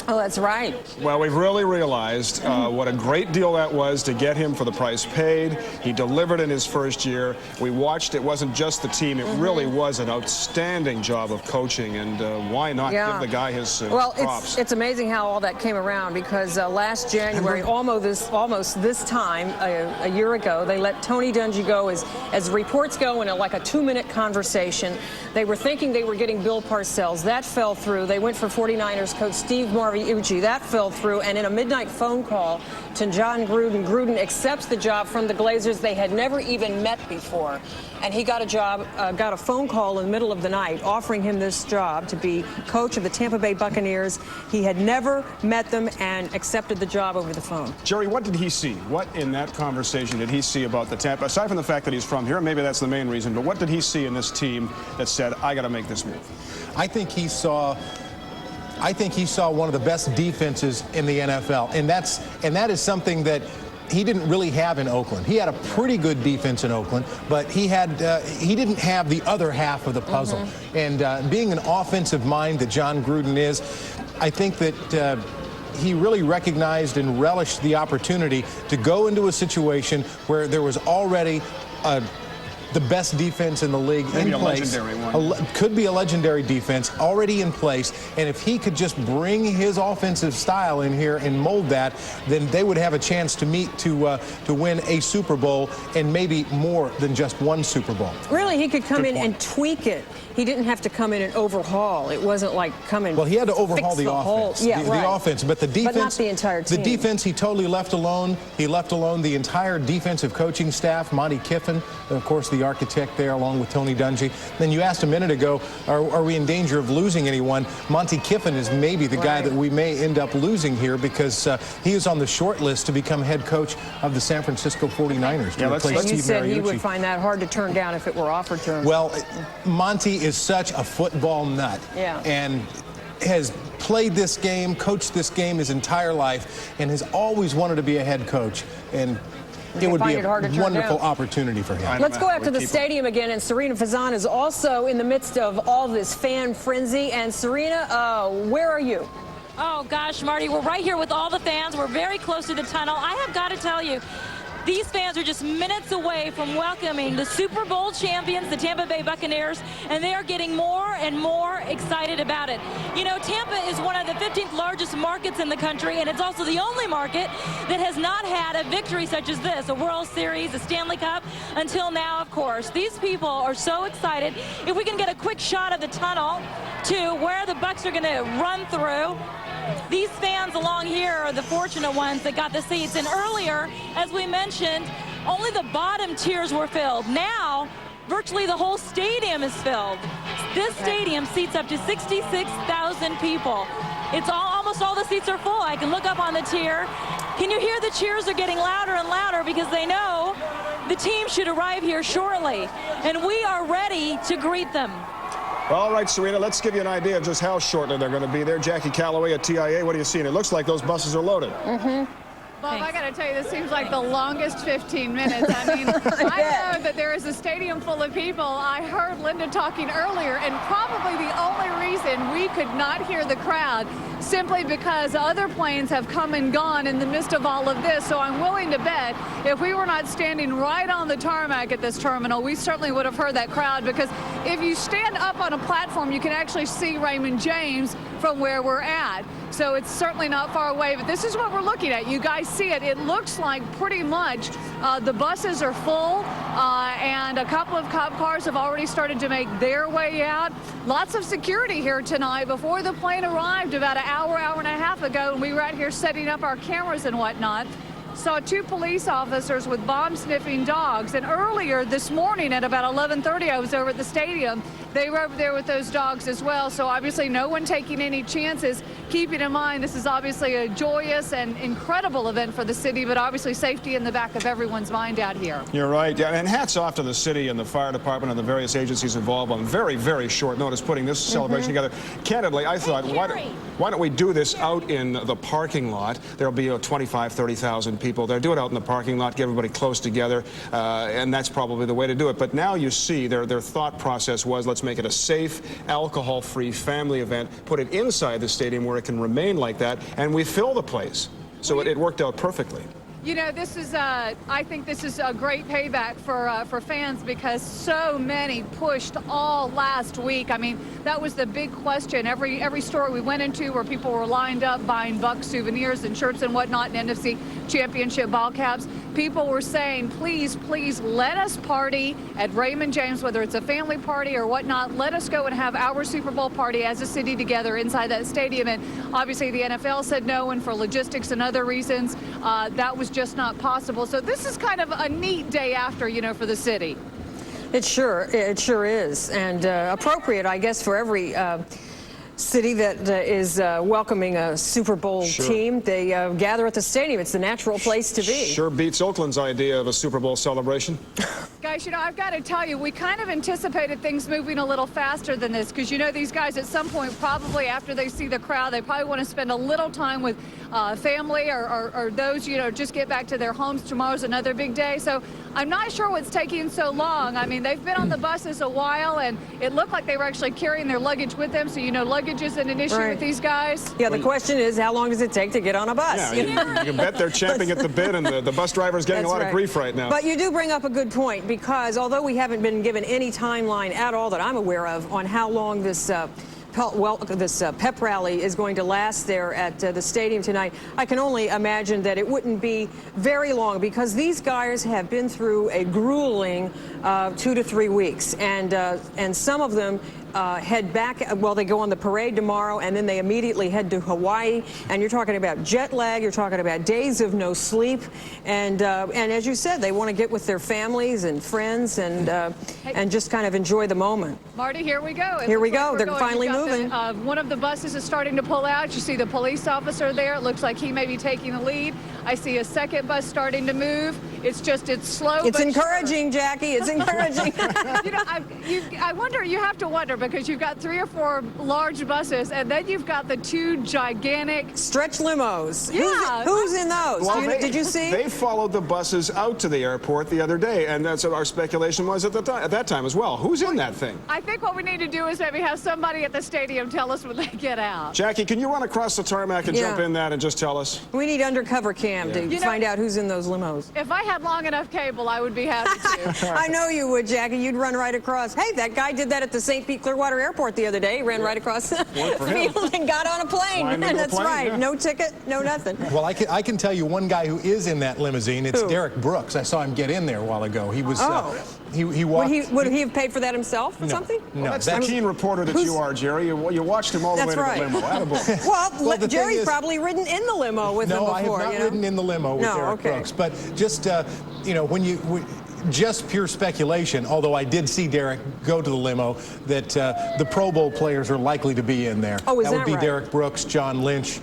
Speaker 11: Oh, that's right.
Speaker 8: Well, we've really realized what a great deal that was to get him for the price paid. He delivered in his first year. We watched. It wasn't just the team. It really was an outstanding job of coaching, and why not give the guy his props?
Speaker 11: It's amazing how all that came around, because last January, almost this time, a year ago, they let Tony Dungy go as reports go in like a 2-minute conversation. They were thinking they were getting Bill Parcells. That fell through. They went for 49ers coach Steve Mariucci. That fell through. And in a midnight phone call to John Gruden, Gruden accepts the job from the Glazers. They had never even met before. And he got a phone call in the middle of the night offering him this job to be coach of the Tampa Bay Buccaneers. He had never met them and accepted the job over the phone.
Speaker 8: Jerry, what did he see? What in that conversation did he see about the Tampa? Aside from the fact that he's from here, maybe that's the main reason, but what did he see in this team that said, I got to make this move?
Speaker 2: I think he saw one of the best defenses in the NFL, and that is something that he didn't really have in Oakland. He had a pretty good defense in Oakland, but he didn't have the other half of the puzzle. And being an offensive mind that John Gruden is, I think that he really recognized and relished the opportunity to go into a situation where there was already the best defense in the league in place. Could be a legendary defense already in place, and if he could just bring his offensive style in here and mold that, then they would have a chance to meet to win a Super Bowl, and maybe more than just one Super Bowl.
Speaker 11: Really, he could come in and tweak it. He didn't have to come in and overhaul. It wasn't like coming.
Speaker 2: Well, he had to overhaul the offense. The offense, but the defense.
Speaker 11: But not the entire team.
Speaker 2: The defense, he totally left alone. He left alone the entire defensive coaching staff. Monty Kiffin, of course, the architect there, along with Tony Dungy. Then you asked a minute ago, are we in danger of losing anyone? Monty Kiffin is maybe the guy that we may end up losing here, because he is on the short list to become head coach of the San Francisco 49ers.
Speaker 11: You said he would find that hard to turn down if it were offered to him.
Speaker 2: Well, Monty is such a football nut, and has played this game, coached this game his entire life, and has always wanted to be a head coach. And it would be a wonderful opportunity for him.
Speaker 11: Let's go out to the stadium again, and Serena Fazan is also in the midst of all this fan frenzy. And Serena, where are you?
Speaker 14: Oh gosh, Marty, we're right here with all the fans. We're very close to the tunnel. I have got to tell you, these fans are just minutes away from welcoming the Super Bowl champions, the Tampa Bay Buccaneers, and they are getting more and more excited about it. You know, Tampa is one of the 15th largest markets in the country, and it's also the only market that has not had a victory such as this, a World Series, a Stanley Cup, until now, of course. These people are so excited. If we can get a quick shot of the tunnel to where the Bucs are going to run through, these fans along here are the fortunate ones that got the seats. And earlier, as we mentioned, only the bottom tiers were filled. Now, virtually the whole stadium is filled. This stadium seats up to 66,000 people. It's almost all the seats are full. I can look up on the tier. Can you hear the cheers are getting louder and louder, because they know the team should arrive here shortly. And we are ready to greet them.
Speaker 8: All right, Serena, let's give you an idea of just how shortly they're going to be there. Jackie Calloway at TIA, what are you seeing? It looks like those buses are loaded.
Speaker 4: Bob, I got to tell you, this seems like the longest 15 minutes. I mean, I know that there is a stadium full of people. I heard Linda talking earlier, and probably the only reason and we could not hear the crowd simply because other planes have come and gone in the midst of all of this. So I'm willing to bet if we were not standing right on the tarmac at this terminal, we certainly would have heard that crowd, because if you stand up on a platform, you can actually see Raymond James from where we're at. So it's certainly not far away, but this is what we're looking at. You guys see it. It looks like pretty much the buses are full, and a couple of cop cars have already started to make their way out. Lots of security here tonight. Before the plane arrived about an hour and a half ago, and we were out here setting up our cameras and whatnot, saw 2 police officers with bomb-sniffing dogs. And earlier this morning at about 11:30, I was over at the stadium. They were over there with those dogs as well. So obviously no one taking any chances, keeping in mind this is obviously a joyous and incredible event for the city, but obviously safety in the back of everyone's mind out here.
Speaker 8: You're right. Yeah, and hats off to the city and the fire department and the various agencies involved on very, very short notice putting this celebration together. Candidly, I thought, why don't we do this out in the parking lot? There'll be 25, 30,000 people there. Do it out in the parking lot, get everybody close together, and that's probably the way to do it. But now you see their thought process was, let's make it a safe, alcohol-free family event, put it inside the stadium where it can remain like that, and we fill the place. So it worked out perfectly.
Speaker 4: You know, this is I think this is a great payback for fans, because so many pushed all last week. I mean, that was the big question. Every store we went into where people were lined up buying Bucs souvenirs and shirts and whatnot, and NFC Championship ball caps, people were saying, please, please let us party at Raymond James, whether it's a family party or whatnot. Let us go and have our Super Bowl party as a city together inside that stadium. And obviously the NFL said no, and for logistics and other reasons, that was just not possible. So this is kind of a neat day after, you know, for the city.
Speaker 11: It sure is, and appropriate, I guess, for every city that is welcoming a Super Bowl team. They gather at the stadium. It's the natural place to be.
Speaker 8: Sure beats Oakland's idea of a Super Bowl celebration.
Speaker 4: Guys, you know, I've got to tell you, we kind of anticipated things moving a little faster than this, because, you know, these guys at some point, probably after they see the crowd, they probably want to spend a little time with family or those, you know, just get back to their homes. Tomorrow's another big day. So I'm not sure what's taking so long. I mean, they've been on the buses a while, and it looked like they were actually carrying their luggage with them. So, you know, luggage isn't an issue with these guys.
Speaker 11: Yeah, the question is, how long does it take to get on a bus?
Speaker 8: Yeah, you can bet they're champing at the bit, and the bus driver's getting a lot of grief right now.
Speaker 11: But you do bring up a good point, because although we haven't been given any timeline at all that I'm aware of on how long this pep rally is going to last there at the stadium tonight, I can only imagine that it wouldn't be very long, because these guys have been through a grueling 2 to 3 weeks, and some of them head back. Well, they go on the parade tomorrow, and then they immediately head to Hawaii. And you're talking about jet lag. You're talking about days of no sleep. And as you said, they want to get with their families and friends and just kind of enjoy the moment.
Speaker 4: Marty, here we go.
Speaker 11: Here we go. They're finally moving.
Speaker 4: One of the buses is starting to pull out. You see the police officer there. It looks like he may be taking the lead. I see a second bus starting to move. It's slow.
Speaker 11: It's encouraging, Jackie. It's encouraging.
Speaker 4: You know, I wonder, you have to wonder, because you've got 3 or 4 large buses, and then you've got the 2 gigantic
Speaker 11: stretch limos.
Speaker 4: Yeah.
Speaker 11: Who's in those?
Speaker 8: Well,
Speaker 11: did you see?
Speaker 8: They followed the buses out to the airport the other day, and that's what our speculation was at that time as well. Who's in that thing?
Speaker 4: I think what we need to do is maybe have somebody at the stadium tell us when they get out.
Speaker 8: Jackie, can you run across the tarmac and jump in that and just tell us?
Speaker 11: We need undercover cam to find out who's in those limos.
Speaker 4: If I had long enough cable, I would be happy to.
Speaker 11: I know you would, Jackie. You'd run right across. Hey, that guy did that at the St. Pete Clearwater Airport the other day. He ran right across the field and got on a plane. That's right. Yeah. No ticket, no nothing.
Speaker 2: Well, I can tell you one guy who is in that limousine. It's Derek Brooks. I saw him get in there a while ago. He was. He walked.
Speaker 11: Would he have paid for that himself or something?
Speaker 2: No.
Speaker 8: Well, that's the keen reporter that you are, Jerry. You watched him all the way to the limo.
Speaker 11: Well, Jerry's probably ridden in the limo with him before.
Speaker 2: No, I have not ridden in the limo with Derek Brooks. But just, you know, just pure speculation, although I did see Derek go to the limo, that the Pro Bowl players are likely to be in there.
Speaker 11: Oh, is that
Speaker 2: would be
Speaker 11: right?
Speaker 2: Derek Brooks, John Lynch,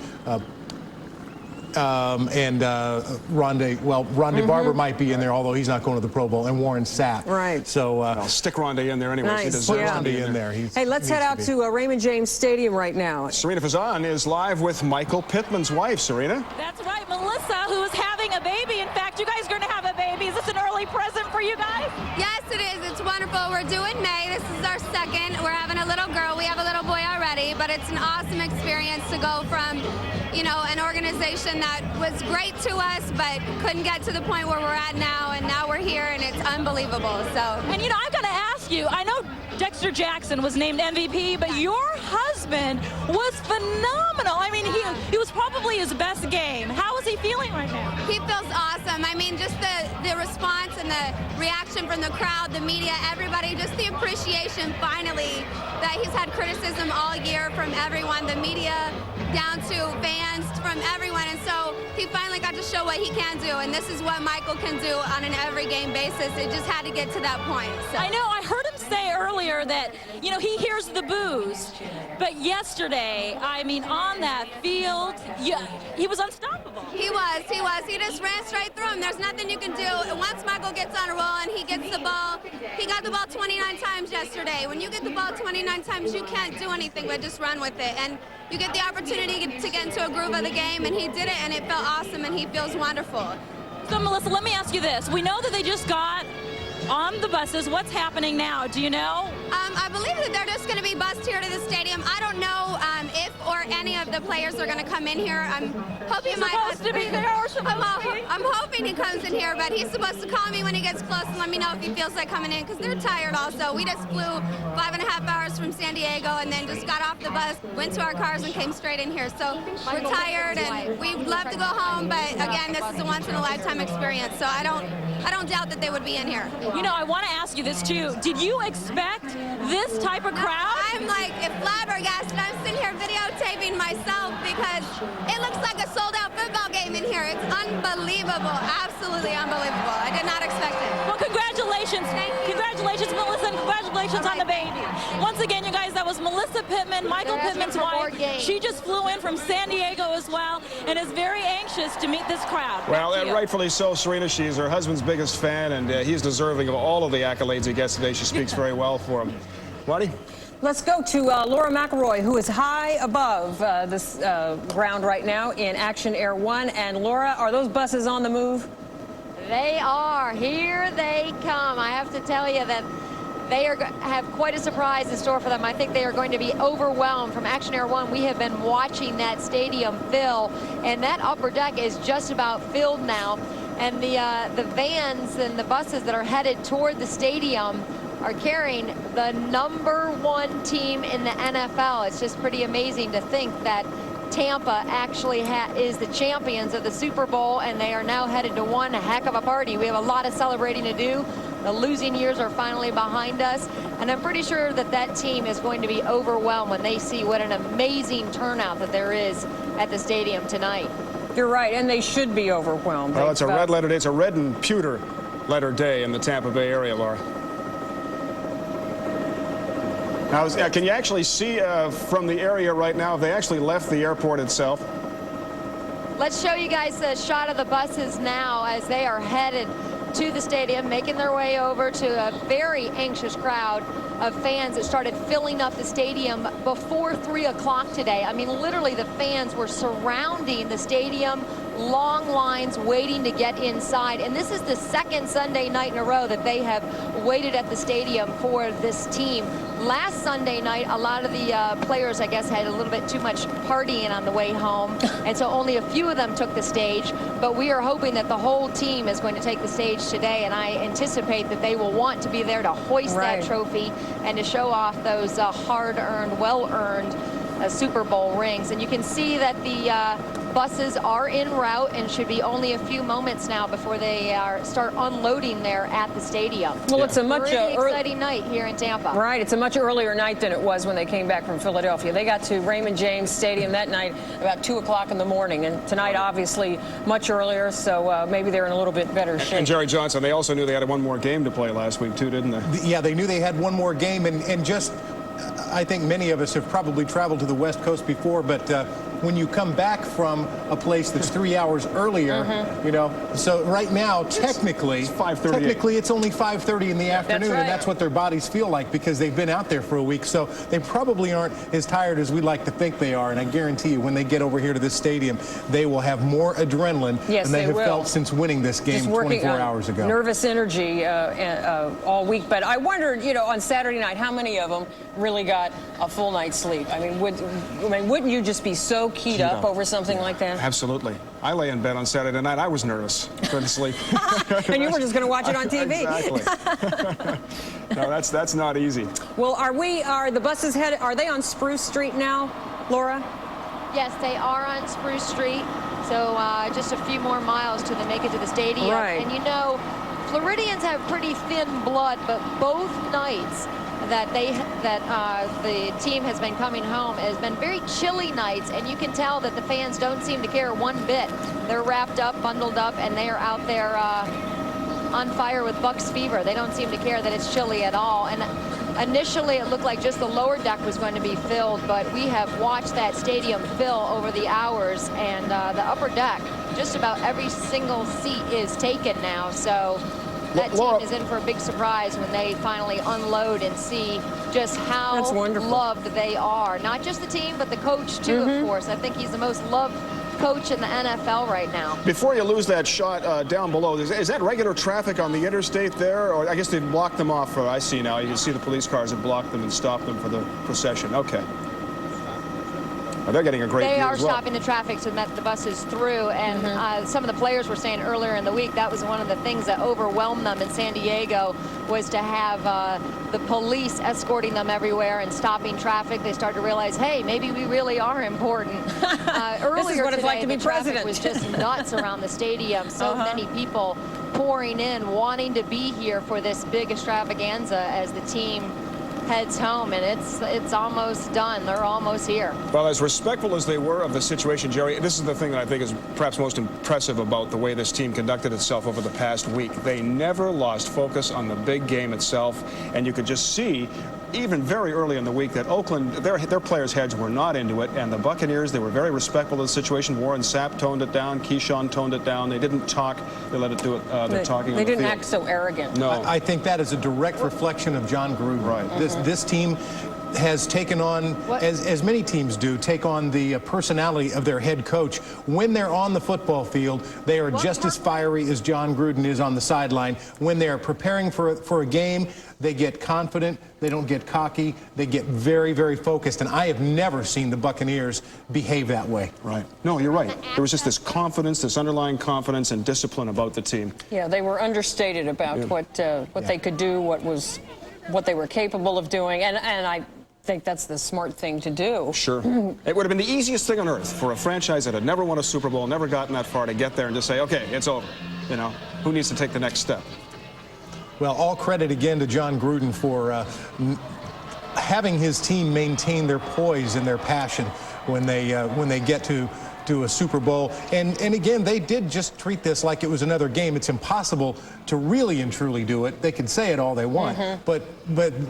Speaker 2: and Rondé Barber might be in there, although he's not going to the Pro Bowl, and Warren Sapp.
Speaker 11: Right.
Speaker 2: So
Speaker 8: I'll stick Rondé in there anyway.
Speaker 11: Nice.
Speaker 8: He deserves
Speaker 2: Rondé in there.
Speaker 11: Hey, let's head out to Raymond James Stadium right now.
Speaker 8: Serena Fazan is live with Michael Pittman's wife. Serena?
Speaker 14: That's right, Melissa, who is having a baby. In fact, you guys are going to have a baby. Is this an early present for you guys?
Speaker 15: Yes, it is. It's wonderful. We're due in May. This is our second. We're having a little girl. We have a little boy already. but it's an awesome experience to go from, you know, an organization that was great to us, but couldn't get to the point where we're at now, and now we're here, and it's unbelievable. So,
Speaker 14: and you know, I've got to ask you, I know Dexter Jackson was named MVP, but your husband was phenomenal. I mean, he was probably his best game. How is he feeling right now?
Speaker 15: He feels awesome. I mean, just the response and the reaction from the crowd, the media, everybody, just the appreciation finally that he's had criticism all year from everyone, the media down to fans, from everyone. And so he finally got to show what he can do, and this is what Michael can do on an every game basis. It just had to get to that point. So.
Speaker 14: I know, I heard him say earlier that, you know, he hears the boos, but yesterday, I mean, on that field, yeah, he was unstoppable.
Speaker 15: He was. He just ran straight through him. There's nothing you can do. Once Michael gets on a roll and he gets the ball, he got the ball 29 times yesterday. When you get the ball 29 times, you can't do anything but just run with it. And you get the opportunity to get into a groove of the game, and he did it, and it felt awesome, and he feels wonderful.
Speaker 14: So, Melissa, let me ask you this. We know that they just got on the buses. What's happening now? Do you know?
Speaker 15: I believe that they're just going to be bused here to the stadium. I don't know if or any of the players are going to come in here. I'm hoping I'm hoping he comes in here, but he's supposed to call me when he gets close and let me know if he feels like coming in, because they're tired also. We just flew 5.5 hours from San Diego and then just got off the bus, went to our cars, and came straight in here. So we're tired and we'd love to go home, but again, this is a once-in-a-lifetime experience, so I don't doubt that they would be in here.
Speaker 14: You know, I want to ask you this too. Did you expect this type of crowd?
Speaker 15: I'm like flabbergasted. I'm sitting here videotaping myself because it looks like a sold-out football game in here. It's unbelievable, absolutely unbelievable. I did not expect it.
Speaker 14: Well, congratulations. Congratulations, Melissa, and congratulations on the baby. Once again, you guys, that was Melissa Pittman, Michael Pittman's wife. She just flew in from San Diego as well and is very anxious to meet this crowd.
Speaker 8: Well, rightfully so, Serena. She's her husband's biggest fan, and he's deserving of all of the accolades he gets today. She speaks very well for him. Marty?
Speaker 11: Let's go to Laura McElroy, who is high above this ground right now in Action Air 1. And Laura, are those buses on the move?
Speaker 7: They are. Here they come. I have to tell you that they have quite a surprise in store for them. I think they are going to be overwhelmed. From Action Air 1, we have been watching that stadium fill, and that upper deck is just about filled now. And the vans and the buses that are headed toward the stadium are carrying the #1 team in the NFL. It's just pretty amazing to think that Tampa actually is the champions of the Super Bowl, and they are now headed to one heck of a party. We have a lot of celebrating to do. The losing years are finally behind us, and I'm pretty sure that that team is going to be overwhelmed when they see what an amazing turnout that there is at the stadium tonight.
Speaker 11: You're right, and they should be overwhelmed.
Speaker 8: Well, it's a red letter day. It's a red and pewter letter day in the Tampa Bay area, Laura. Now, can you actually see from the area right now if they actually left the airport itself?
Speaker 7: Let's show you guys a shot of the buses now as they are headed to the stadium, making their way over to a very anxious crowd of fans that started filling up the stadium before 3 o'clock today. I mean, literally the fans were surrounding the stadium, long lines waiting to get inside. And this is the second Sunday night in a row that they have waited at the stadium for this team. Last Sunday night, a lot of the players, I guess, had a little bit too much partying on the way home, and so only a few of them took the stage. But we are hoping that the whole team is going to take the stage today, and I anticipate that they will want to be there to hoist that trophy and to show off those hard-earned, well-earned Super Bowl rings. And you can see that the buses are en route and should be only a few moments now before they start unloading there at the stadium.
Speaker 11: Well, it's a much
Speaker 7: exciting night here in Tampa.
Speaker 11: Right, it's a much earlier night than it was when they came back from Philadelphia. They got to Raymond James Stadium that night about 2 o'clock in the morning, and tonight obviously much earlier, so maybe they're in a little bit better shape.
Speaker 8: And Jerry Johnson, they also knew they had one more game to play last week too, didn't they?
Speaker 2: Yeah, they knew they had one more game, and just I think many of us have probably traveled to the West Coast before, but when you come back from a place that's 3 hours earlier, you know, so right now, technically, it's 5:30. Technically, it's only 5:30 in the afternoon, and that's what their bodies feel like because they've been out there for a week. So they probably aren't as tired as we like to think they are. And I guarantee you, when they get over here to this stadium, they will have more adrenaline than they have felt since winning this game 24 hours ago.
Speaker 11: Nervous energy all week. But I wondered, you know, on Saturday night, how many of them really got got a full night's sleep. I mean, wouldn't you just be so keyed up over something like that?
Speaker 8: Absolutely. I lay in bed on Saturday night. I was nervous. Couldn't sleep.
Speaker 11: And you were just going to watch it on TV.
Speaker 8: Exactly. No, that's not easy.
Speaker 11: Well, are the buses headed? Are they on Spruce Street now, Laura?
Speaker 7: Yes, they are on Spruce Street. So just a few more miles till they make it to the stadium.
Speaker 11: Right.
Speaker 7: And you know, Floridians have pretty thin blood, but both nights that the team has been coming home has been very chilly nights, and you can tell that the fans don't seem to care one bit. They're wrapped up, bundled up, and they are out there on fire with Bucs fever. They don't seem to care that it's chilly at all. And initially, it looked like just the lower deck was going to be filled, but we have watched that stadium fill over the hours, and the upper deck, just about every single seat is taken now. So that team is in for a big surprise when they finally unload and see just how loved they are. Not just the team, but the coach, too, of course. I think he's the most loved coach in the NFL right now.
Speaker 8: Before you lose that shot down below, is that regular traffic on the interstate there? Or I guess they blocked them off. I see now. You can see the police cars have blocked them and stopped them for the procession. Okay. Well, they're getting a great view
Speaker 7: They are
Speaker 8: as well.
Speaker 7: stopping the traffic to let the buses through, and some of the players were saying earlier in the week that was one of the things that overwhelmed them in San Diego, was to have the police escorting them everywhere and stopping traffic. They started to realize, hey, maybe we really are important. Earlier
Speaker 11: this is what
Speaker 7: today,
Speaker 11: it's like to be
Speaker 7: the traffic
Speaker 11: president.
Speaker 7: was just nuts around the stadium. So many people pouring in, wanting to be here for this big extravaganza as the team heads home, and it's almost done. They're almost here.
Speaker 8: Well, as respectful as they were of the situation, Jerry, this is the thing that I think is perhaps most impressive about the way this team conducted itself over the past week. They never lost focus on the big game itself, and you could just see, even very early in the week, that Oakland, their players' heads were not into it, and the Buccaneers, they were very respectful of the situation. Warren Sapp toned it down. Keyshawn toned it down. They didn't talk. They let it do it. The talking on the field.
Speaker 11: They didn't act so arrogant.
Speaker 8: No.
Speaker 2: I think that is a direct reflection of John Gruden. Right. This team has taken on, as many teams do, take on the personality of their head coach. When they're on the football field, they are just as fiery as John Gruden is on the sideline. When they're preparing for a game, they get confident. They don't get cocky. They get very, very focused. And I have never seen the Buccaneers behave that way.
Speaker 8: Right. No, you're right. There was just this confidence, this underlying confidence and discipline about the team.
Speaker 11: Yeah, they were understated about what they could do, what they were capable of doing, and I think that's the smart thing to do.
Speaker 8: Sure. It would have been the easiest thing on earth for a franchise that had never won a Super Bowl, never gotten that far, to get there and just say, okay, it's over. You know, who needs to take the next step?
Speaker 2: Well, all credit again to John Gruden for having his team maintain their poise and their passion when they get to a Super Bowl. And again, they did just treat this like it was another game. It's impossible to really and truly do it. They can say it all they want, but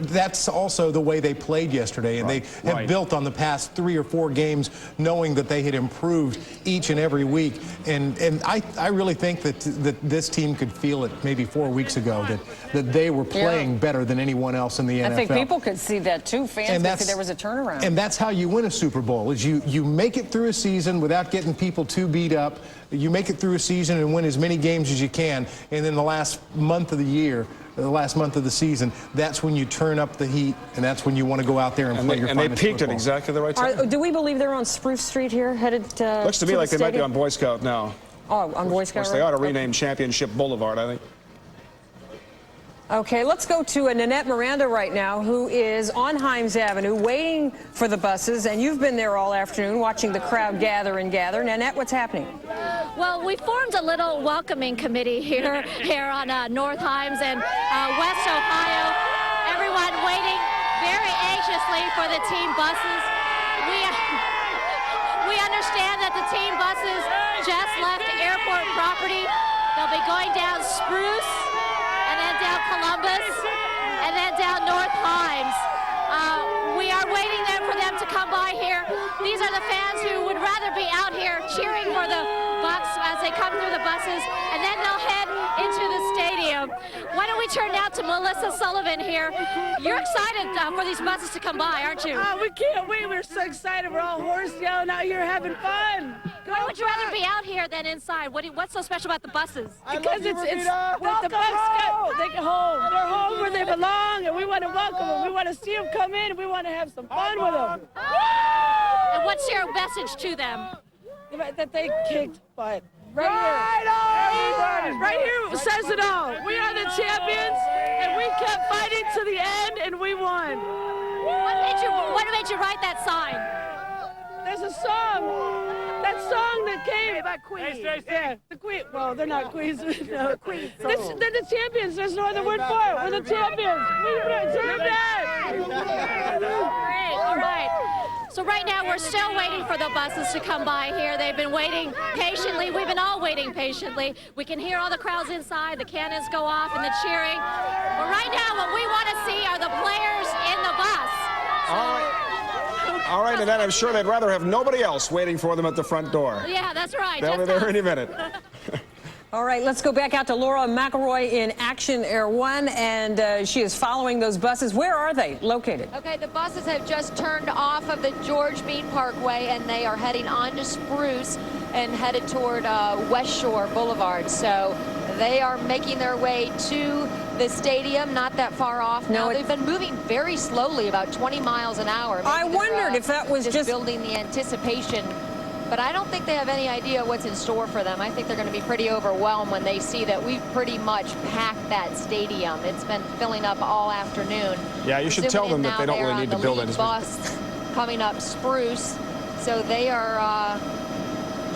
Speaker 2: that's also the way they played yesterday. And they have built on the past 3 or 4 games, knowing that they had improved each and every week. And I really think that this team could feel it maybe 4 weeks ago, that they were playing better than anyone else in the NFL.
Speaker 11: I think people could see that too. Fans could see there was a turnaround.
Speaker 2: And that's how you win a Super Bowl, is you make it through a season without getting people too beat up. You make it through a season and win as many games as you can. And then the last month of the year, the last month of the season, that's when you turn up the heat, and that's when you want to go out there and play your finest football.
Speaker 8: And they peaked at exactly the right time.
Speaker 11: Do we believe they're on Spruce Street here, headed
Speaker 8: Looks to me like they might be on Boy Scout now.
Speaker 11: Oh, on Boy Scout.
Speaker 8: Of course, they ought to rename Championship Boulevard, I think.
Speaker 11: Okay, let's go to Nanette Miranda right now, who is on Himes Avenue waiting for the buses, and you've been there all afternoon watching the crowd gather and gather. Nanette, what's happening?
Speaker 1: Well, we formed a little welcoming committee here on North Himes and West Ohio. Everyone waiting very anxiously for the team buses. We understand that the team buses just left airport property. They'll be going down Spruce, and then down Columbus, and then down North Himes. We are waiting there for them to come by here. These are the fans who would rather be out here cheering for the Bucs as they come through the buses, and then they'll head into the stadium. Why don't we turn now to Melissa Sullivan here. You're excited for these buses to come by, aren't you?
Speaker 10: We can't wait. We're so excited. We're all horse yelling out here having fun.
Speaker 1: Why would you rather be out here than inside? What's so special about the buses?
Speaker 10: Because the Bucs they get home. They're home where they belong, and we want to welcome them. We want to see them come in, and we want to have some fun with them.
Speaker 1: And what's your message to them?
Speaker 10: That they kicked butt. Right here says it all. We are the champions, and we kept fighting to the end, and we won.
Speaker 1: What made you write that sign?
Speaker 10: There's a song. That song that came about Queens. Yeah, the Queen. Well, they're not Queens. No. The Queens. They're the champions. There's no other word for it. We're the champions. We're
Speaker 1: Great. All right. So right now we're still waiting for the buses to come by here. They've been waiting patiently. We've been all waiting patiently. We can hear all the crowds inside. The cannons go off and the cheering. But right now what we want to see are the players in the bus.
Speaker 8: All right, and then I'm sure they'd rather have nobody else waiting for them at the front door.
Speaker 1: Yeah, that's right.
Speaker 8: They'll be there any minute.
Speaker 11: All right, let's go back out to Laura McElroy in Action Air One, and she is following those buses. Where are they located?
Speaker 7: Okay, the buses have just turned off of the George Bean Parkway, and they are heading on to Spruce and headed toward West Shore Boulevard. So they are making their way to the stadium, not that far off. Now, they've been moving very slowly, about 20 miles an hour.
Speaker 11: I wondered if that was just
Speaker 7: building the anticipation. But I don't think they have any idea what's in store for them. I think they're going to be pretty overwhelmed when they see that we've pretty much packed that stadium. It's been filling up all afternoon.
Speaker 8: Yeah, you should tell them that they don't really need to build it.
Speaker 7: Bus coming up Spruce, so they are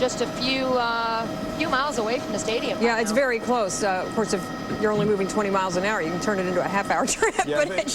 Speaker 7: just a few miles away from the stadium.
Speaker 11: Yeah, it's very close. Of course, if you're only moving 20 miles an hour, you can turn it into a half-hour trip.
Speaker 8: Yeah,
Speaker 11: but it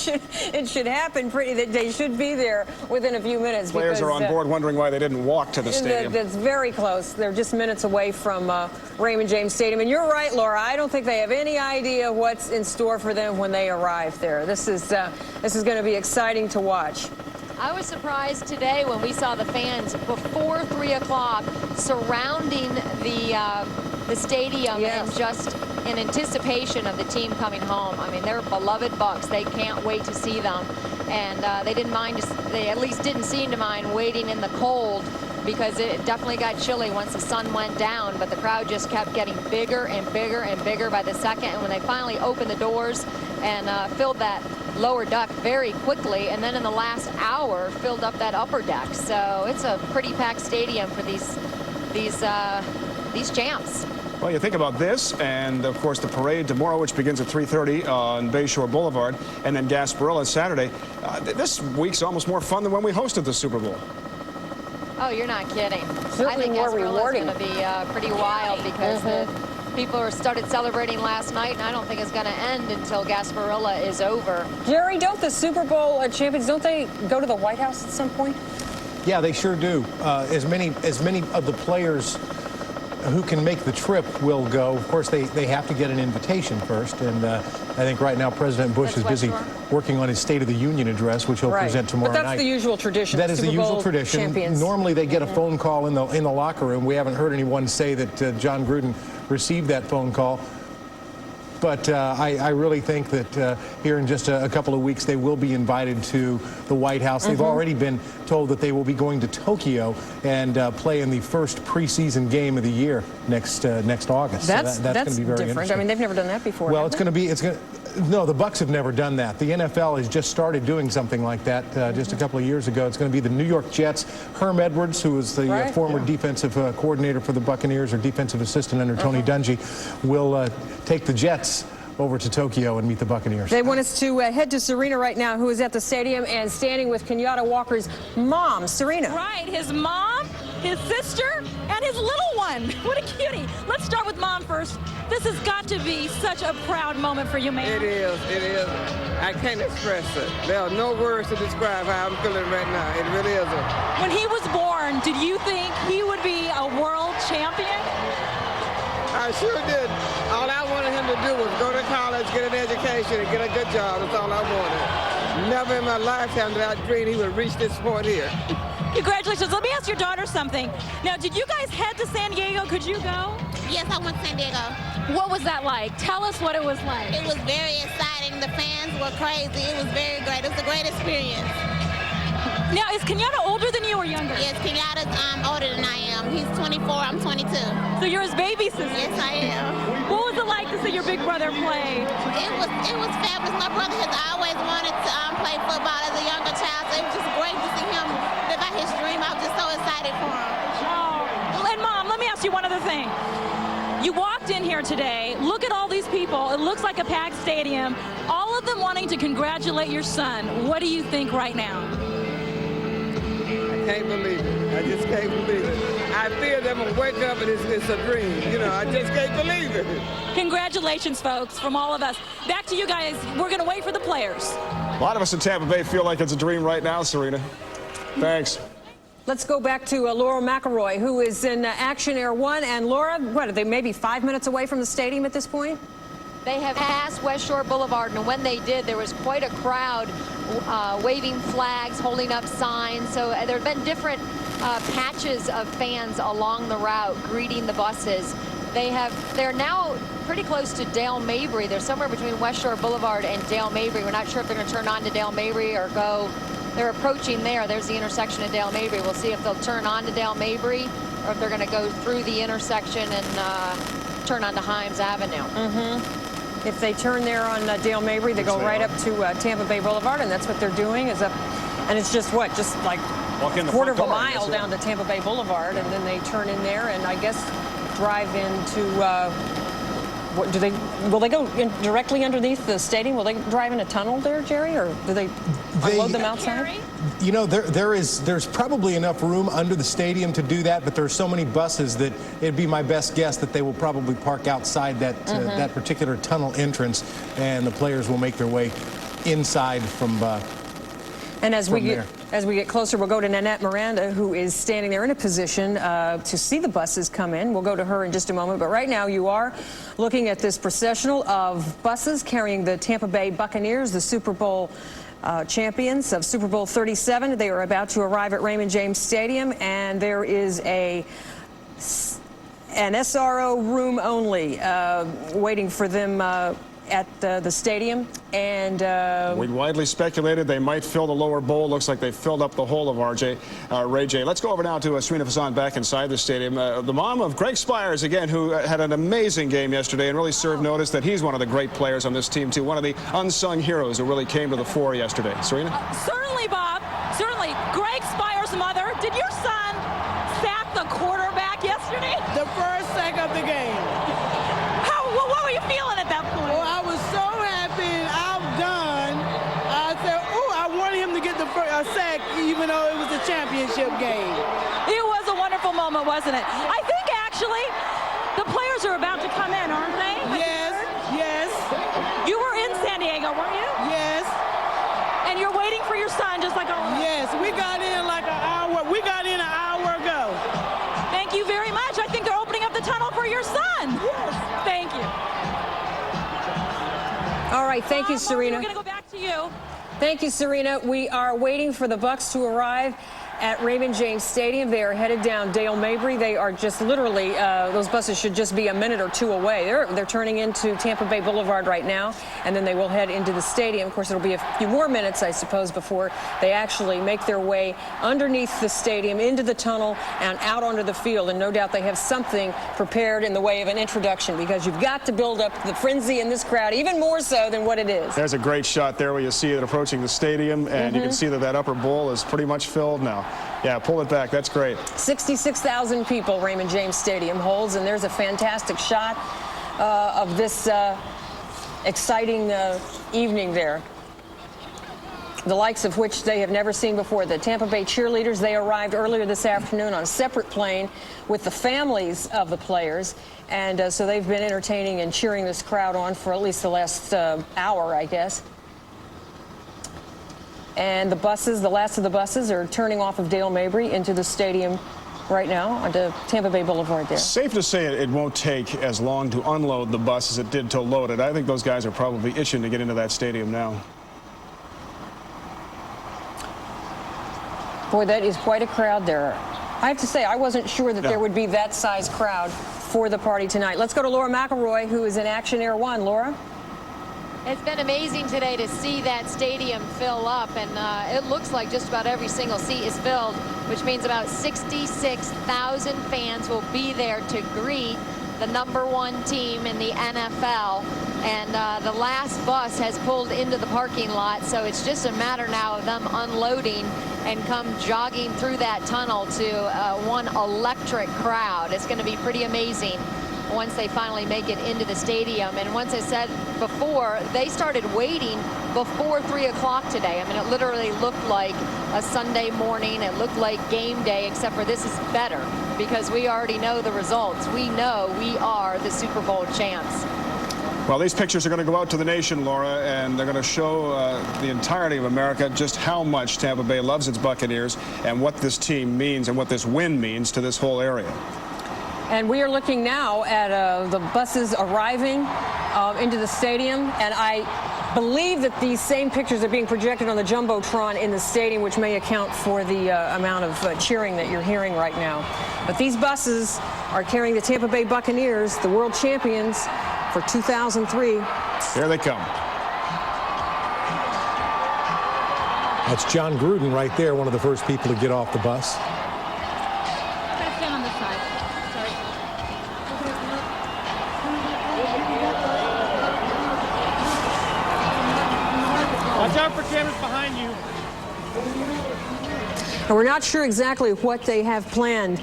Speaker 11: should happen they should be there within a few minutes.
Speaker 8: Players are on board wondering why they didn't walk to the stadium.
Speaker 11: That's very close. They're just minutes away from Raymond James Stadium. And you're right, Laura. I don't think they have any idea what's in store for them when they arrive there. This is going to be exciting to watch.
Speaker 7: I was surprised today when we saw the fans before 3 o'clock surrounding the stadium and just in anticipation of the team coming home. I mean, they're beloved Bucs. They can't wait to see them. And they didn't mind, they at least didn't seem to mind waiting in the cold, because it definitely got chilly once the sun went down, but the crowd just kept getting bigger and bigger and bigger by the second. And when they finally opened the doors and filled that lower deck very quickly, and then in the last hour filled up that upper deck. So it's a pretty packed stadium for these champs.
Speaker 8: Well, you think about this, and of course the parade tomorrow, which begins at 3:30 on Bayshore Boulevard, and then Gasparilla Saturday. This week's almost more fun than when we hosted the Super Bowl.
Speaker 7: Oh, you're not kidding.
Speaker 11: Certainly
Speaker 7: I think
Speaker 11: more
Speaker 7: Gasparilla
Speaker 11: rewarding.
Speaker 7: is going to be pretty wild, because the people started celebrating last night, and I don't think it's going to end until Gasparilla is over.
Speaker 11: Jerry, don't the Super Bowl champions, don't they go to the White House at some point?
Speaker 2: Yeah, they sure do. As many of the players who can make the trip will go. Of course, they have to get an invitation first, and I think right now President Bush is busy working on his State of the Union address, which he'll present tomorrow night.
Speaker 11: But that's the usual tradition.
Speaker 2: That is the usual tradition.
Speaker 11: Champions.
Speaker 2: Normally they get a phone call in the locker room. We haven't heard anyone say that John Gruden received that phone call. But I really think that here in just a couple of weeks they will be invited to the White House. They've already been told that they will be going to Tokyo and play in the first preseason game of the year next August.
Speaker 11: That's
Speaker 2: going to be very
Speaker 11: different.
Speaker 2: interesting.
Speaker 11: I mean, they've never done that before.
Speaker 2: Well, no, the Bucs have never done that. The NFL has just started doing something like that just a couple of years ago. It's going to be the New York Jets. Herm Edwards, who was the former defensive coordinator for the Buccaneers, or defensive assistant under Tony Dungy, will take the Jets over to Tokyo and meet the Buccaneers.
Speaker 11: They want us to head to Serena right now, who is at the stadium and standing with Kenyatta Walker's mom. Serena.
Speaker 14: Right, his mom, his sister, and his little one. What a cutie. Let's start with mom first. This has got to be such a proud moment for you, man.
Speaker 13: It is. I can't express it. There are no words to describe how I'm feeling right now. It really isn't.
Speaker 14: When he was born, did you think he would be a world champion?
Speaker 13: I sure did. All I wanted him to do was go to college, get an education, and get a good job. That's all I wanted. Never in my lifetime did I dream he would reach this point here.
Speaker 14: Congratulations. Let me ask your daughter something. Now, did you guys head to San Diego? Could you go?
Speaker 15: Yes, I went to San Diego.
Speaker 1: What was that like? Tell us what it was like.
Speaker 15: It was very exciting. The fans were crazy. It was very great. It was a great experience.
Speaker 14: Now, is Kenyatta older than you or younger?
Speaker 15: Yes, Kenyatta's older than I am. He's 24, I'm 22.
Speaker 14: So you're his baby sister?
Speaker 15: Yes, I am.
Speaker 14: What was it like to see your big brother play?
Speaker 15: It was fabulous. My brother has always wanted to play football as a younger child, so it was just great to see him live out his dream. I was just so excited for him.
Speaker 14: Oh, and Mom, let me ask you one other thing. You walked in here today. Look at all these people. It looks like a packed stadium. All of them wanting to congratulate your son. What do you think right now?
Speaker 13: I can't believe it. I just can't believe it. I feel that I'm going to wake up and it's a dream. You know, I just can't believe it.
Speaker 14: Congratulations, folks, from all of us. Back to you guys. We're going to wait for the players.
Speaker 8: A lot of us in Tampa Bay feel like it's a dream right now, Serena. Thanks.
Speaker 11: Let's go back to Laura McElroy, who is in Action Air 1. And Laura, what, are they maybe 5 minutes away from the stadium at this point?
Speaker 7: They have passed West Shore Boulevard, and when they did, there was quite a crowd waving flags, holding up signs. So there have been different patches of fans along the route greeting the buses. They're now pretty close to Dale Mabry. They're somewhere between West Shore Boulevard and Dale Mabry. We're not sure if they're going to turn on to Dale Mabry or go. They're approaching there. There's the intersection of Dale Mabry. We'll see if they'll turn on to Dale Mabry or if they're going to go through the intersection and turn on to Himes Avenue.
Speaker 11: If they turn there on Dale Mabry, they go right up to Tampa Bay Boulevard, and that's what they're doing. And it's just what, just like a quarter of a mile down to Tampa Bay Boulevard, and then they turn in there and I guess drive into. What do they? Will they go directly underneath the stadium? Will they drive in a tunnel there, Jerry, or do they unload them outside?
Speaker 2: You know, there's probably enough room under the stadium to do that, but there are so many buses that it'd be my best guess that they will probably park outside that that particular tunnel entrance, and the players will make their way inside from.
Speaker 11: And as we get closer, we'll go to Nanette Miranda, who is standing there in a position to see the buses come in. We'll go to her in just a moment. But right now, you are looking at this processional of buses carrying the Tampa Bay Buccaneers, the Super Bowl champions of Super Bowl XXXVII. They are about to arrive at Raymond James Stadium, and there is an SRO room only waiting for them at the stadium. And
Speaker 8: we widely speculated they might fill the lower bowl. Looks like they filled up the whole of Ray J. Let's go over now to Serena Fasan back inside the stadium. The mom of Greg Spires, again, who had an amazing game yesterday and really served notice that he's one of the great players on this team, too. One of the unsung heroes who really came to the fore yesterday. Serena?
Speaker 14: Certainly, Bob. Certainly. Greg Spires' mother, did your son sack the quarterback yesterday?
Speaker 10: The first sack of the game.
Speaker 14: What were you feeling at that point?
Speaker 10: Well, I was so happy and outdone. I said, oh, I wanted him to get the sack, even though it was a championship game.
Speaker 14: It was a wonderful moment, wasn't it? I think, actually, the players are about to come in, aren't they?
Speaker 10: Yes, yes.
Speaker 14: You were in San Diego, weren't you?
Speaker 10: Yes.
Speaker 14: And you're waiting for your son, just like all of us.
Speaker 10: Yes, we got in like an hour. We got in an hour ago.
Speaker 14: Thank you very much. I think they're opening up the tunnel for your son.
Speaker 10: Yes.
Speaker 14: Thank you.
Speaker 11: All right, thank you, Serena.
Speaker 14: We're going to go back to you.
Speaker 11: Thank you, Serena. We are waiting for the Bucs to arrive at Raymond James Stadium. They are headed down Dale Mabry. They are just literally, those buses should just be a minute or two away. They're turning into Tampa Bay Boulevard right now, and then they will head into the stadium. Of course, it'll be a few more minutes, I suppose, before they actually make their way underneath the stadium, into the tunnel, and out onto the field. And no doubt they have something prepared in the way of an introduction, because you've got to build up the frenzy in this crowd, even more so than what it is.
Speaker 8: There's a great shot there where you see it approaching the stadium, and you can see that upper bowl is pretty much filled now. Yeah, pull it back. That's great.
Speaker 11: 66,000 people Raymond James Stadium holds, and there's a fantastic shot of this exciting evening there, the likes of which they have never seen before. The Tampa Bay cheerleaders, they arrived earlier this afternoon on a separate plane with the families of the players, and so they've been entertaining and cheering this crowd on for at least the last hour, I guess. And the buses, the last of the buses, are turning off of Dale Mabry into the stadium right now onto Tampa Bay Boulevard there.
Speaker 8: Safe to say it won't take as long to unload the bus as it did to load it. I think those guys are probably itching to get into that stadium now.
Speaker 11: Boy, that is quite a crowd there. I have to say, I wasn't sure that there would be that size crowd for the party tonight. Let's go to Laura McElroy, who is in Action Air One. Laura?
Speaker 7: It's been amazing today to see that stadium fill up, and it looks like just about every single seat is filled, which means about 66,000 fans will be there to greet the #1 team in the NFL. And the last bus has pulled into the parking lot, so it's just a matter now of them unloading and come jogging through that tunnel to one electric crowd. It's going to be pretty amazing once they finally make it into the stadium. And once I said before, they started waiting before 3 o'clock today. I mean, it literally looked like a Sunday morning. It looked like game day, except for this is better because we already know the results. We know we are the Super Bowl champs.
Speaker 8: Well, these pictures are going to go out to the nation, Laura, and they're going to show the entirety of America just how much Tampa Bay loves its Buccaneers and what this team means and what this win means to this whole area.
Speaker 11: And we are looking now at the buses arriving into the stadium, and I believe that these same pictures are being projected on the Jumbotron in the stadium, which may account for the amount of cheering that you're hearing right now. But these buses are carrying the Tampa Bay Buccaneers, the world champions, for 2003.
Speaker 8: Here they come.
Speaker 2: That's John Gruden right there, one of the first people to get off the bus.
Speaker 3: Watch out for cameras behind you.
Speaker 11: And we're not sure exactly what they have planned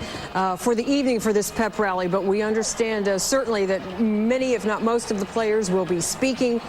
Speaker 11: for the evening for this pep rally, but we understand certainly that many, if not most, of the players will be speaking